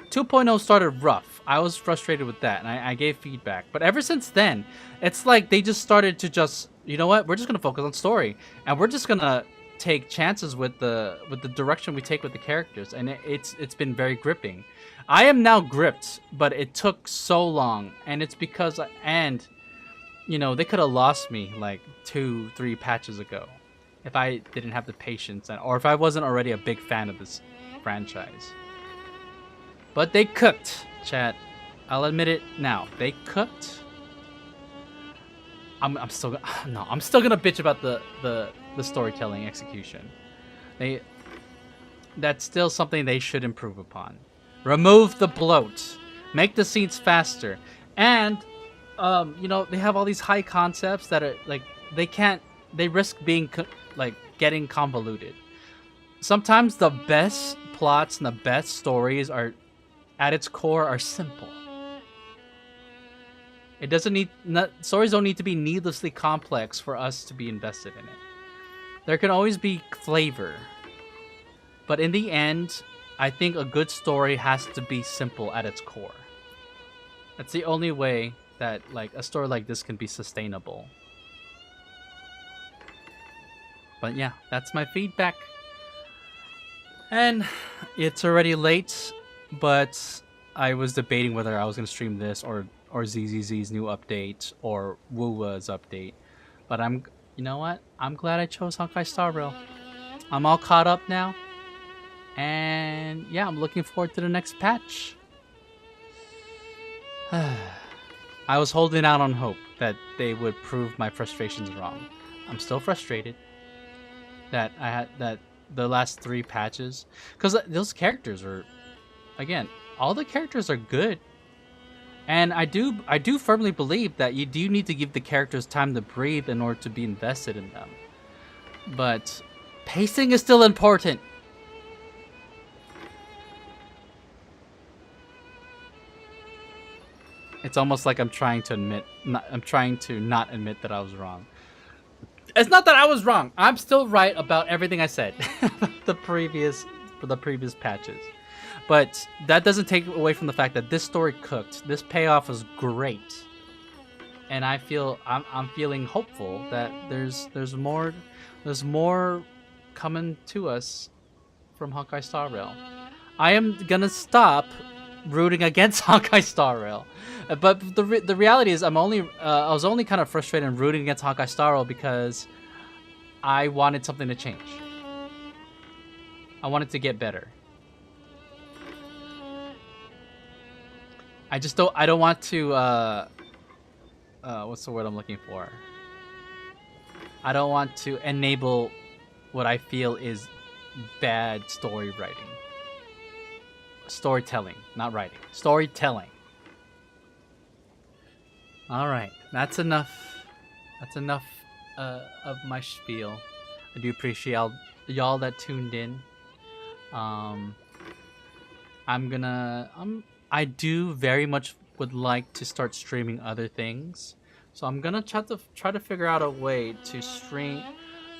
2.0 started rough. I was frustrated with that, and I gave feedback. But ever since then, it's like they just started to just, you know what? We're just gonna focus on story, and we're just gonna take chances with the direction we take with the characters, and it's been very gripping. I am now gripped, but it took so long, and it's because you know, they could have lost me like 2-3 patches ago if I didn't have the patience, or if I wasn't already a big fan of this franchise. But they cooked, chat. I'll admit it now. They cooked. I'm still gonna bitch about the storytelling execution. That's still something they should improve upon. Remove the bloat. Make the scenes faster. And you know, they have all these high concepts that are like they risk being like getting convoluted. Sometimes the best plots and the best stories are at its core are simple. It doesn't need stories don't need to be needlessly complex for us to be invested in it. There can always be flavor, but in the end, I think a good story has to be simple at its core. That's the only way that like a story like this can be sustainable. But yeah, that's my feedback. And it's already late, but I was debating whether I was going to stream this or ZZZ's new update or Wuwa's update. But you know what? I'm glad I chose Honkai Star Rail. I'm all caught up now. And yeah, I'm looking forward to the next patch. I was holding out on hope that they would prove my frustrations wrong. I'm still frustrated that the last 3 patches, because those characters are, again, all the characters are good, and I do firmly believe that you do need to give the characters time to breathe in order to be invested in them. But pacing is still important. It's almost like I'm trying to not admit that I was wrong. It's not that I was wrong. I'm still right about everything I said for the previous patches. But that doesn't take away from the fact that this story cooked. This payoff was great. And I'm feeling hopeful that there's more coming to us from Honkai Star Rail. I am gonna stop rooting against Honkai Star Rail. But the reality is, I was only kind of frustrated and rooting against Honkai Star Rail because I wanted something to change. I wanted to get better. I don't want to what's the word I'm looking for? I don't want to enable what I feel is bad storytelling, not writing. Storytelling. All right, that's enough. That's enough of my spiel. I do appreciate y'all that tuned in. I do very much would like to start streaming other things, so I'm gonna try to figure out a way to stream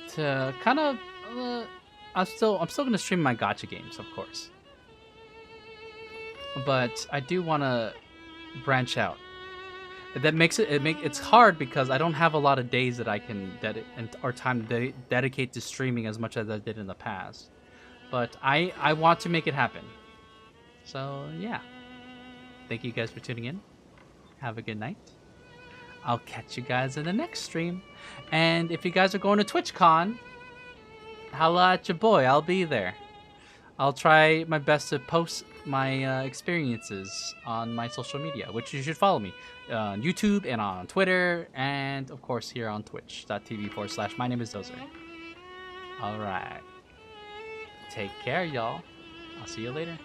to kind of. I'm still gonna stream my gacha games, of course, but I do want to branch out. That makes it's hard because I don't have a lot of days that I can or time to dedicate to streaming as much as I did in the past. But I want to make it happen. So yeah, thank you guys for tuning in. Have a good night. I'll catch you guys in the next stream. And if you guys are going to TwitchCon, holla at your boy. I'll be there. I'll try my best to post my experiences on my social media, which you should follow me on YouTube and on Twitter, and of course here on twitch.tv/my name is Dozer. All right. Take care, y'all. I'll see you later.